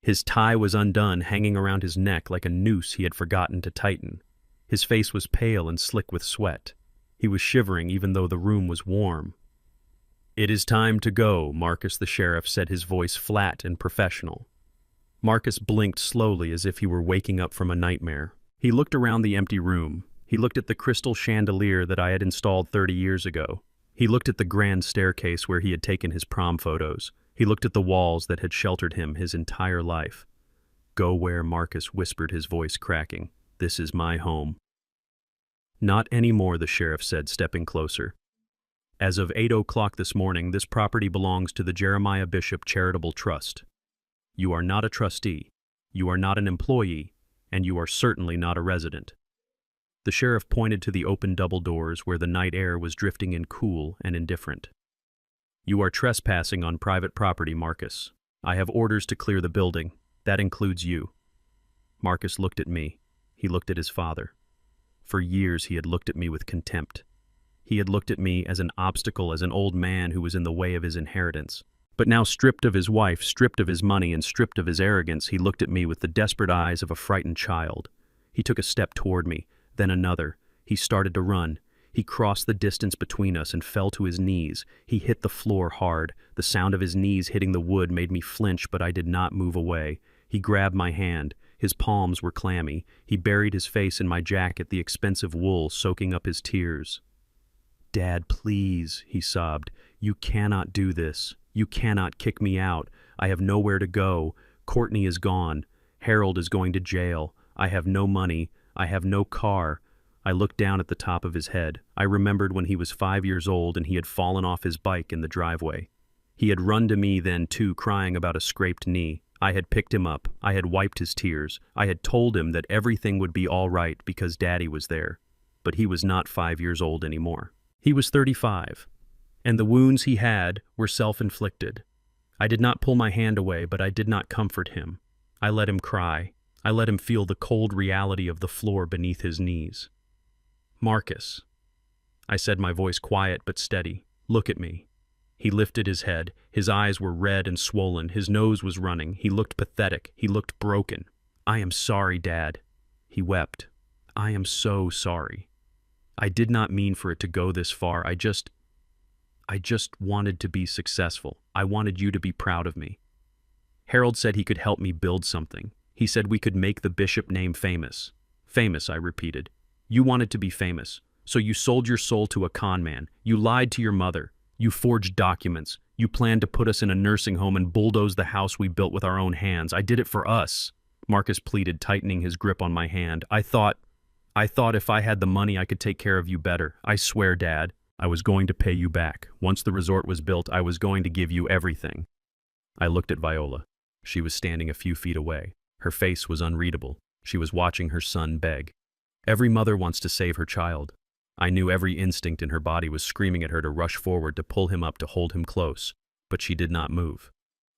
His tie was undone, hanging around his neck like a noose he had forgotten to tighten. His face was pale and slick with sweat. He was shivering even though the room was warm. "It is time to go," Marcus the sheriff said, his voice flat and professional. Marcus blinked slowly as if he were waking up from a nightmare. He looked around the empty room. He looked at the crystal chandelier that I had installed 30 years ago. He looked at the grand staircase where he had taken his prom photos. He looked at the walls that had sheltered him his entire life. "Go where?" Marcus whispered, his voice cracking. "This is my home." "Not anymore," the sheriff said, stepping closer. "As of 8 o'clock this morning, this property belongs to the Jeremiah Bishop Charitable Trust. You are not a trustee, you are not an employee, and you are certainly not a resident." The sheriff pointed to the open double doors where the night air was drifting in cool and indifferent. "You are trespassing on private property, Marcus. I have orders to clear the building. That includes you." Marcus looked at me. He looked at his father. For years he had looked at me with contempt. He had looked at me as an obstacle, as an old man who was in the way of his inheritance. But now, stripped of his wife, stripped of his money, and stripped of his arrogance, he looked at me with the desperate eyes of a frightened child. He took a step toward me, then another. He started to run. He crossed the distance between us and fell to his knees. He hit the floor hard. The sound of his knees hitting the wood made me flinch, but I did not move away. He grabbed my hand. His palms were clammy. He buried his face in my jacket, the expensive wool soaking up his tears. "Dad, please," he sobbed. "You cannot do this. You cannot kick me out. I have nowhere to go. Courtney is gone. Harold is going to jail. I have no money. I have no car." I looked down at the top of his head. I remembered when he was 5 years old and he had fallen off his bike in the driveway. He had run to me then, too, crying about a scraped knee. I had picked him up. I had wiped his tears. I had told him that everything would be all right because Daddy was there. But he was not 5 years old anymore. He was 35. And the wounds he had were self-inflicted. I did not pull my hand away, but I did not comfort him. I let him cry. I let him feel the cold reality of the floor beneath his knees. "Marcus," I said, my voice quiet but steady, "look at me." He lifted his head. His eyes were red and swollen. His nose was running. He looked pathetic. He looked broken. "I am sorry, Dad." He wept. "I am so sorry. I did not mean for it to go this far. I just wanted to be successful. I wanted you to be proud of me." Harold said he could help me build something. He said we could make the Bishop name famous. "Famous," I repeated. "You wanted to be famous, so you sold your soul to a con man. You lied to your mother. You forged documents. You planned to put us in a nursing home and bulldoze the house we built with our own hands. I did it for us," Marcus pleaded, tightening his grip on my hand. I thought if I had the money I could take care of you better. I swear, Dad, I was going to pay you back. Once the resort was built, I was going to give you everything." I looked at Viola. She was standing a few feet away. Her face was unreadable. She was watching her son beg. Every mother wants to save her child. I knew every instinct in her body was screaming at her to rush forward, to pull him up, to hold him close, but she did not move.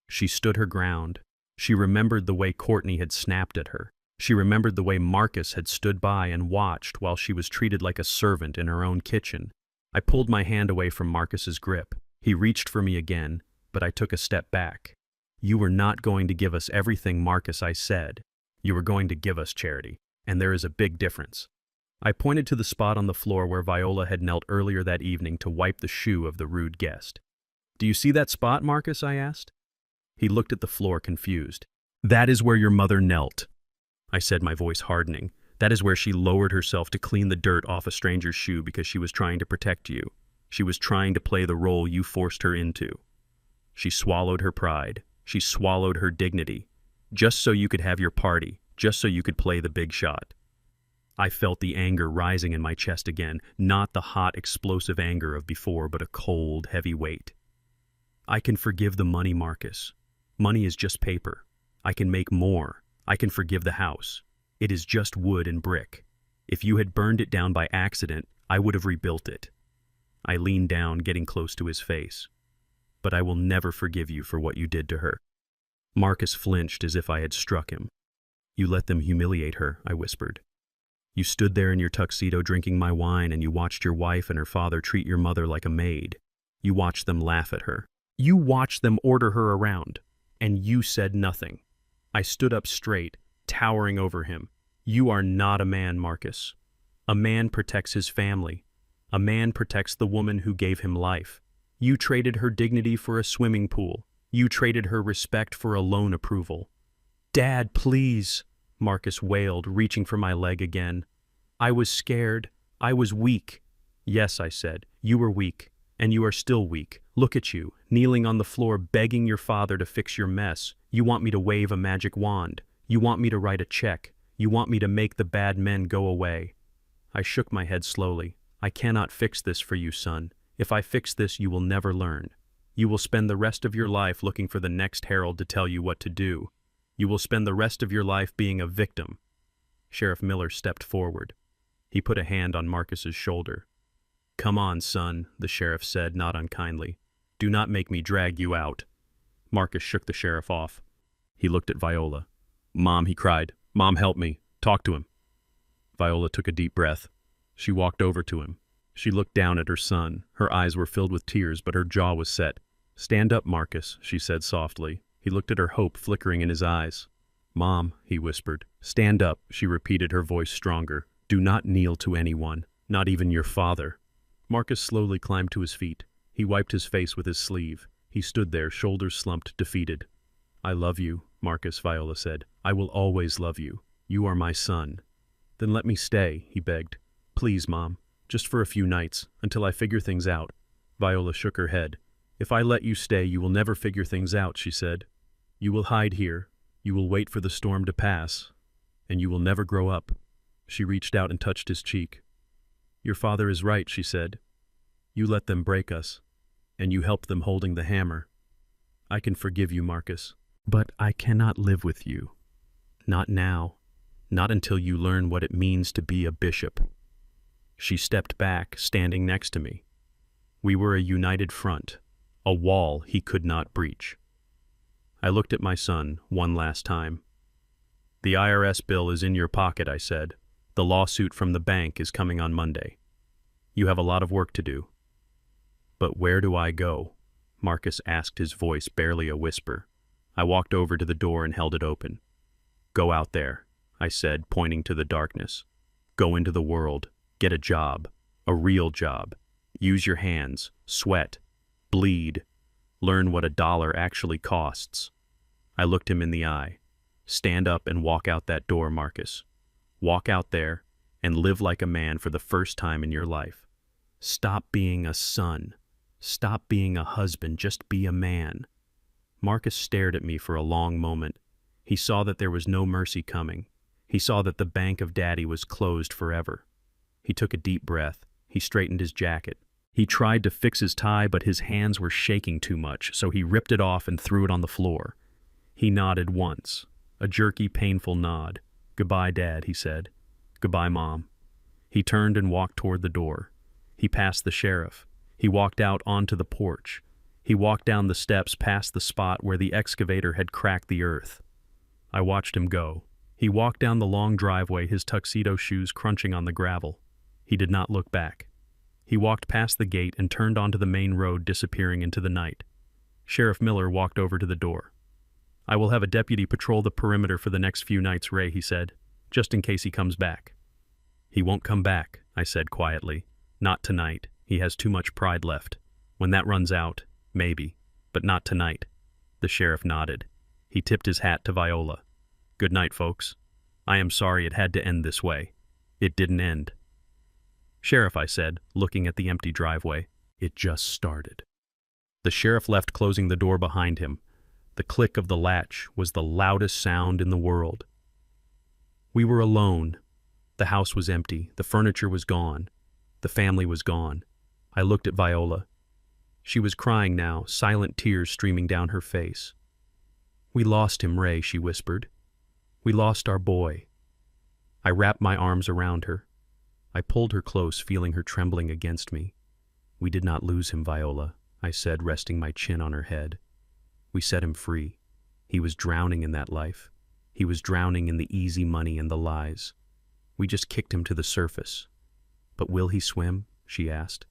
She stood her ground. She remembered the way Courtney had snapped at her. She remembered the way Marcus had stood by and watched while she was treated like a servant in her own kitchen. I pulled my hand away from Marcus's grip. He reached for me again, but I took a step back. "You were not going to give us everything, Marcus," I said. "You were going to give us charity, and there is a big difference." I pointed to the spot on the floor where Viola had knelt earlier that evening to wipe the shoe of the rude guest. "Do you see that spot, Marcus?" I asked. He looked at the floor, confused. "That is where your mother knelt," I said, my voice hardening. "That is where she lowered herself to clean the dirt off a stranger's shoe because she was trying to protect you. She was trying to play the role you forced her into. She swallowed her pride. She swallowed her dignity. Just so you could have your party. Just so you could play the big shot." I felt the anger rising in my chest again, not the hot, explosive anger of before, but a cold, heavy weight. "I can forgive the money, Marcus. Money is just paper. I can make more. I can forgive the house. It is just wood and brick. If you had burned it down by accident, I would have rebuilt it." I leaned down, getting close to his face. "But I will never forgive you for what you did to her." Marcus flinched as if I had struck him. "You let them humiliate her," I whispered. "You stood there in your tuxedo drinking my wine, and you watched your wife and her father treat your mother like a maid. You watched them laugh at her. You watched them order her around, and you said nothing." I stood up straight, towering over him. "You are not a man, Marcus. A man protects his family. A man protects the woman who gave him life. You traded her dignity for a swimming pool. You traded her respect for a loan approval." "Dad, please," Marcus wailed, reaching for my leg again. "I was scared. I was weak." "Yes," I said, "you were weak, and you are still weak. Look at you, kneeling on the floor begging your father to fix your mess. You want me to wave a magic wand. You want me to write a check. You want me to make the bad men go away." I shook my head slowly. "I cannot fix this for you, son. If I fix this, you will never learn. You will spend the rest of your life looking for the next herald to tell you what to do. You will spend the rest of your life being a victim." Sheriff Miller stepped forward. He put a hand on Marcus's shoulder. "Come on, son," the sheriff said, not unkindly. "Do not make me drag you out." Marcus shook the sheriff off. He looked at Viola. "Mom," he cried. "Mom, help me. Talk to him." Viola took a deep breath. She walked over to him. She looked down at her son. Her eyes were filled with tears, but her jaw was set. "Stand up, Marcus," she said softly. He looked at her, hope flickering in his eyes. "Mom," he whispered. "Stand up," she repeated, her voice stronger. "Do not kneel to anyone, not even your father." Marcus slowly climbed to his feet. He wiped his face with his sleeve. He stood there, shoulders slumped, defeated. "I love you, Marcus," Viola said. "I will always love you. You are my son." "Then let me stay," he begged. "Please, Mom, just for a few nights, until I figure things out." Viola shook her head. "If I let you stay, you will never figure things out," she said. "You will hide here. You will wait for the storm to pass. And you will never grow up." She reached out and touched his cheek. "Your father is right," she said. "You let them break us, and you helped them holding the hammer. I can forgive you, Marcus. But I cannot live with you. Not now. Not until you learn what it means to be a bishop." She stepped back, standing next to me. We were a united front, a wall he could not breach. I looked at my son one last time. "The IRS bill is in your pocket," I said. "The lawsuit from the bank is coming on Monday. You have a lot of work to do." "But where do I go?" Marcus asked, his voice barely a whisper. I walked over to the door and held it open. "Go out there," I said, pointing to the darkness. "Go into the world. Get a job. A real job. Use your hands. Sweat. Bleed. Learn what $1 actually costs." I looked him in the eye. "Stand up and walk out that door, Marcus. Walk out there and live like a man for the first time in your life. Stop being a son. Stop being a husband, just be a man." Marcus stared at me for a long moment. He saw that there was no mercy coming. He saw that the bank of Daddy was closed forever. He took a deep breath. He straightened his jacket. He tried to fix his tie, but his hands were shaking too much, so he ripped it off and threw it on the floor. He nodded once, a jerky, painful nod. "Goodbye, Dad," he said. "Goodbye, Mom." He turned and walked toward the door. He passed the sheriff. He walked out onto the porch. He walked down the steps past the spot where the excavator had cracked the earth. I watched him go. He walked down the long driveway, his tuxedo shoes crunching on the gravel. He did not look back. He walked past the gate and turned onto the main road, disappearing into the night. Sheriff Miller walked over to the door. "I will have a deputy patrol the perimeter for the next few nights, Ray," he said, "just in case he comes back." "He won't come back," I said quietly. "Not tonight. He has too much pride left. When that runs out, maybe, but not tonight." The sheriff nodded. He tipped his hat to Viola. "Good night, folks. I am sorry it had to end this way. It didn't end." "Sheriff," I said, looking at the empty driveway, "it just started." The sheriff left, closing the door behind him. The click of the latch was the loudest sound in the world. We were alone. The house was empty. The furniture was gone. The family was gone. I looked at Viola. She was crying now, silent tears streaming down her face. "We lost him, Ray," she whispered. "We lost our boy." I wrapped my arms around her. I pulled her close, feeling her trembling against me. "We did not lose him, Viola," I said, resting my chin on her head. "We set him free. He was drowning in that life. He was drowning in the easy money and the lies. We just kicked him to the surface." "But will he swim?" she asked.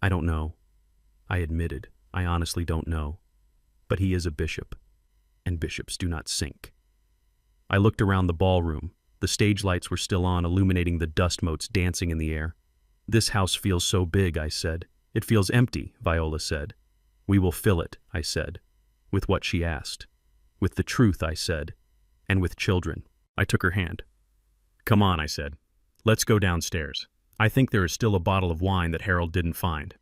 "I don't know." I admitted, "I honestly don't know. But he is a bishop, and bishops do not sink." I looked around the ballroom. The stage lights were still on, illuminating the dust motes dancing in the air. "This house feels so big," I said. "It feels empty," Viola said. "We will fill it," I said. "With what?" she asked. "With the truth," I said. "And with children." I took her hand. "Come on," I said. "Let's go downstairs. I think there is still a bottle of wine that Harold didn't find."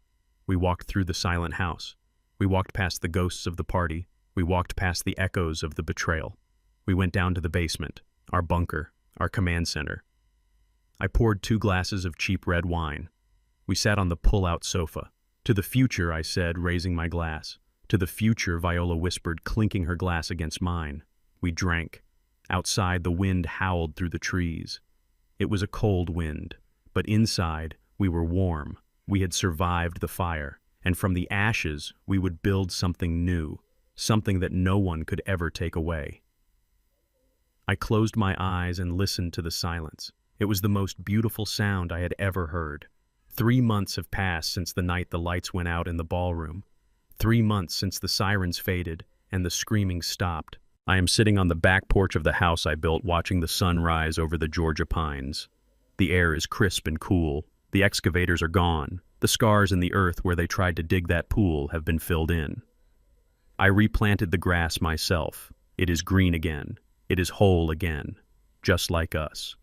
We walked through the silent house. We walked past the ghosts of the party. We walked past the echoes of the betrayal. We went down to the basement, our bunker, our command center. I poured 2 glasses of cheap red wine. We sat on the pull-out sofa. "To the future," I said, raising my glass. "To the future," Viola whispered, clinking her glass against mine. We drank. Outside, the wind howled through the trees. It was a cold wind, but inside, we were warm. We had survived the fire, and from the ashes, we would build something new, something that no one could ever take away. I closed my eyes and listened to the silence. It was the most beautiful sound I had ever heard. 3 months have passed since the night the lights went out in the ballroom. 3 months since the sirens faded and the screaming stopped. I am sitting on the back porch of the house I built, watching the sun rise over the Georgia pines. The air is crisp and cool. The excavators are gone. The scars in the earth where they tried to dig that pool have been filled in. I replanted the grass myself. It is green again. It is whole again, just like us.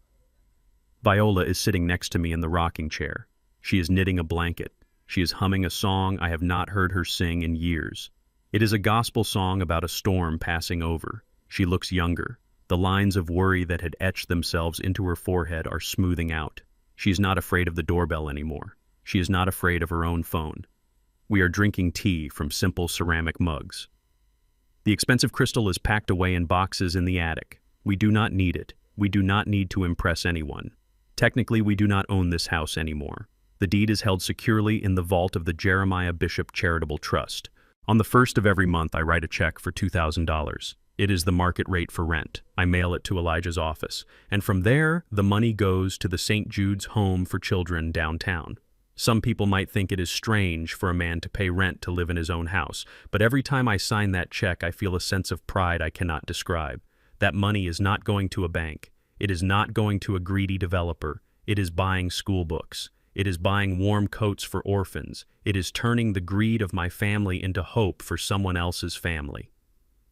Viola is sitting next to me in the rocking chair. She is knitting a blanket. She is humming a song I have not heard her sing in years. It is a gospel song about a storm passing over. She looks younger. The lines of worry that had etched themselves into her forehead are smoothing out. She is not afraid of the doorbell anymore. She is not afraid of her own phone. We are drinking tea from simple ceramic mugs. The expensive crystal is packed away in boxes in the attic. We do not need it. We do not need to impress anyone. Technically, we do not own this house anymore. The deed is held securely in the vault of the Jeremiah Bishop Charitable Trust. On the 1st of every month, I write a check for $2,000. It is the market rate for rent. I mail it to Elijah's office, and from there, the money goes to the St. Jude's Home for Children downtown. Some people might think it is strange for a man to pay rent to live in his own house, but every time I sign that check, I feel a sense of pride I cannot describe. That money is not going to a bank. It is not going to a greedy developer. It is buying school books. It is buying warm coats for orphans. It is turning the greed of my family into hope for someone else's family.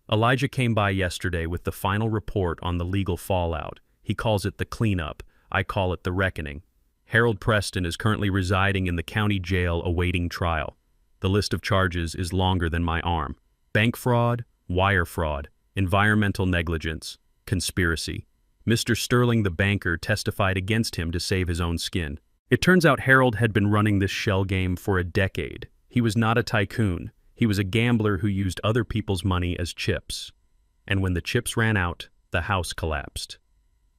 Elijah came by yesterday with the final report on the legal fallout. He calls it the cleanup. I call it the reckoning. Harold Preston is currently residing in the county jail awaiting trial. The list of charges is longer than my arm. Bank fraud, wire fraud, environmental negligence, conspiracy. Mr. Sterling the banker testified against him to save his own skin. It turns out Harold had been running this shell game for a decade. He was not a tycoon. He was a gambler who used other people's money as chips. And when the chips ran out, the house collapsed.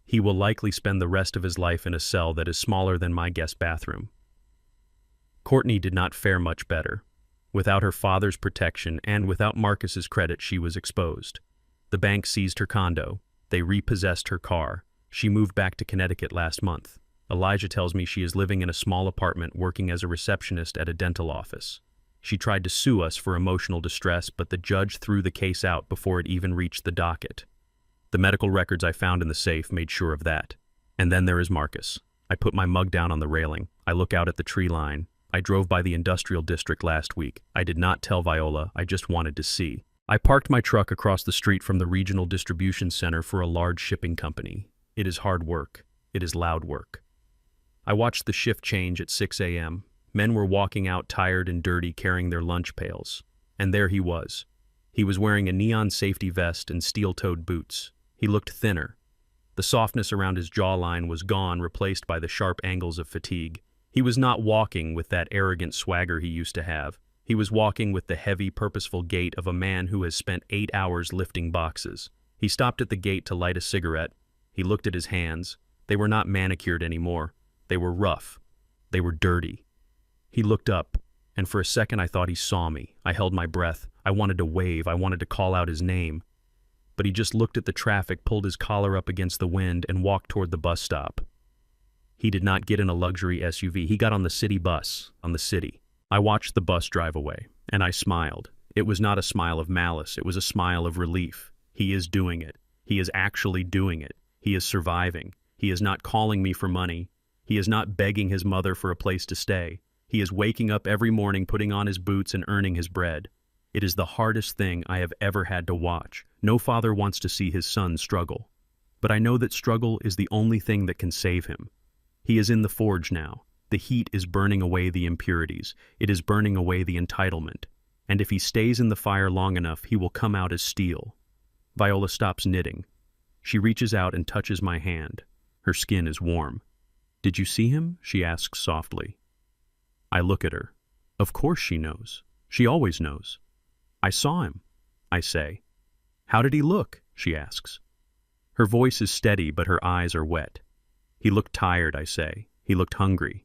He will likely spend the rest of his life in a cell that is smaller than my guest bathroom. Courtney did not fare much better. Without her father's protection and without Marcus's credit, she was exposed. The bank seized her condo. They repossessed her car. She moved back to Connecticut last month. Elijah tells me she is living in a small apartment working as a receptionist at a dental office. She tried to sue us for emotional distress, but the judge threw the case out before it even reached the docket. The medical records I found in the safe made sure of that. And then there is Marcus. I put my mug down on the railing. I look out at the tree line. I drove by the industrial district last week. I did not tell Viola, I just wanted to see. I parked my truck across the street from the regional distribution center for a large shipping company. It is hard work. It is loud work. I watched the shift change at 6 a.m. Men were walking out tired and dirty, carrying their lunch pails. And there he was. He was wearing a neon safety vest and steel-toed boots. He looked thinner. The softness around his jawline was gone, replaced by the sharp angles of fatigue. He was not walking with that arrogant swagger he used to have. He was walking with the heavy, purposeful gait of a man who has spent 8 hours lifting boxes. He stopped at the gate to light a cigarette. He looked at his hands. They were not manicured anymore. They were rough. They were dirty. He looked up, and for a second I thought he saw me. I held my breath. I wanted to wave. I wanted to call out his name. But he just looked at the traffic, pulled his collar up against the wind, and walked toward the bus stop. He did not get in a luxury SUV. He got on the city bus, on the city. I watched the bus drive away, and I smiled. It was not a smile of malice. It was a smile of relief. He is doing it. He is actually doing it. He is surviving. He is not calling me for money. He is not begging his mother for a place to stay. He is waking up every morning, putting on his boots and earning his bread. It is the hardest thing I have ever had to watch. No father wants to see his son struggle. But I know that struggle is the only thing that can save him. He is in the forge now. The heat is burning away the impurities. It is burning away the entitlement. And if he stays in the fire long enough, he will come out as steel. Viola stops knitting. She reaches out and touches my hand. Her skin is warm. "Did you see him?" she asks softly. I look at her. Of course she knows. She always knows. "I saw him," I say. "How did he look?" she asks. Her voice is steady, but her eyes are wet. "He looked tired," I say. "He looked hungry."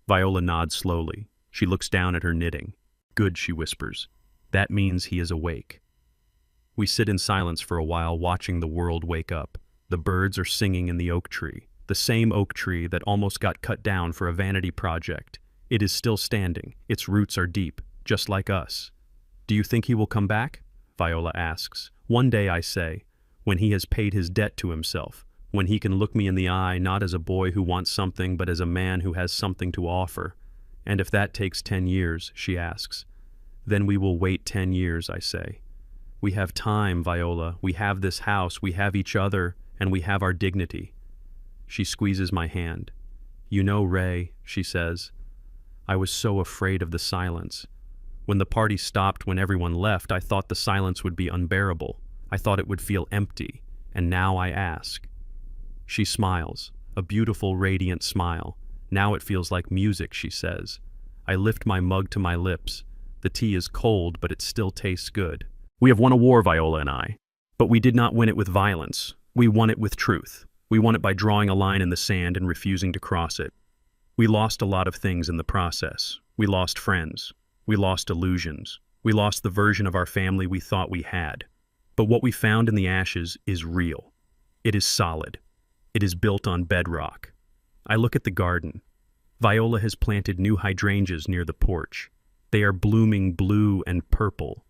Viola nods slowly. She looks down at her knitting. "Good," she whispers. "That means he is awake." We sit in silence for a while, watching the world wake up. The birds are singing in the oak tree, the same oak tree that almost got cut down for a vanity project. It is still standing. Its roots are deep, just like us. "Do you think he will come back?" Viola asks. "One day," I say, "when he has paid his debt to himself, when he can look me in the eye not as a boy who wants something, but as a man who has something to offer." "And if that takes 10 years, she asks. "Then we will wait 10 years, I say. "We have time, Viola. We have this house, we have each other, and we have our dignity." She squeezes my hand. "You know, Ray," she says, "I was so afraid of the silence. When the party stopped, when everyone left, I thought the silence would be unbearable. I thought it would feel empty. And now I ask." She smiles, a beautiful, radiant smile. "Now it feels like music," she says. I lift my mug to my lips. The tea is cold, but it still tastes good. We have won a war, Viola and I. But we did not win it with violence. We won it with truth. We won it by drawing a line in the sand and refusing to cross it. We lost a lot of things in the process. We lost friends. We lost illusions. We lost the version of our family we thought we had. But what we found in the ashes is real. It is solid. It is built on bedrock. I look at the garden. Viola has planted new hydrangeas near the porch. They are blooming blue and purple.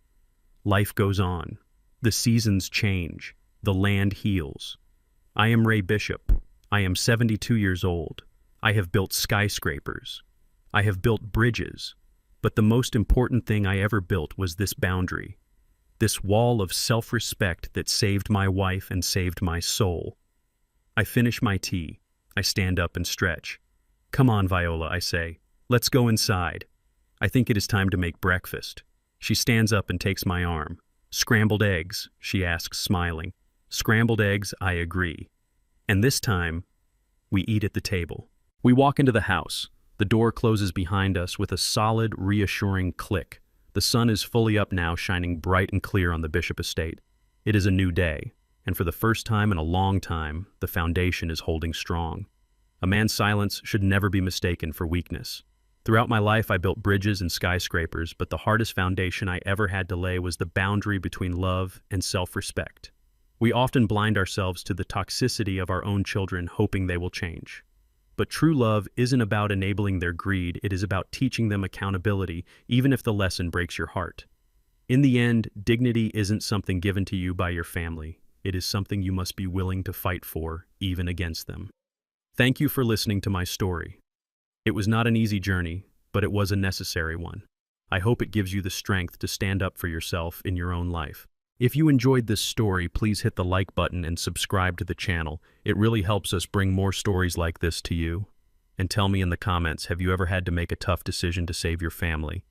Life goes on. The seasons change. The land heals. I am Ray Bishop. I am 72 years old. I have built skyscrapers. I have built bridges. But the most important thing I ever built was this boundary. This wall of self-respect that saved my wife and saved my soul. I finish my tea. I stand up and stretch. "Come on, Viola," I say. "Let's go inside." I think it is time to make breakfast. She stands up and takes my arm. Scrambled eggs, she asks, smiling. Scrambled eggs, I agree. And this time, we eat at the table. We walk into the house. The door closes behind us with a solid, reassuring click. The sun is fully up now, shining bright and clear on the Bishop estate. It is a new day, and for the first time in a long time, the foundation is holding strong. A man's silence should never be mistaken for weakness. Throughout my life, I built bridges and skyscrapers, but the hardest foundation I ever had to lay was the boundary between love and self-respect. We often blind ourselves to the toxicity of our own children, hoping they will change. But true love isn't about enabling their greed, it is about teaching them accountability, even if the lesson breaks your heart. In the end, dignity isn't something given to you by your family. It is something you must be willing to fight for, even against them. Thank you for listening to my story. It was not an easy journey, but it was a necessary one. I hope it gives you the strength to stand up for yourself in your own life. If you enjoyed this story, please hit the like button and subscribe to the channel. It really helps us bring more stories like this to you. And tell me in the comments, have you ever had to make a tough decision to save your family?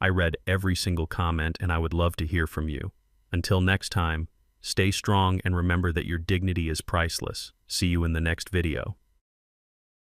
I read every single comment and I would love to hear from you. Until next time, stay strong and remember that your dignity is priceless. See you in the next video.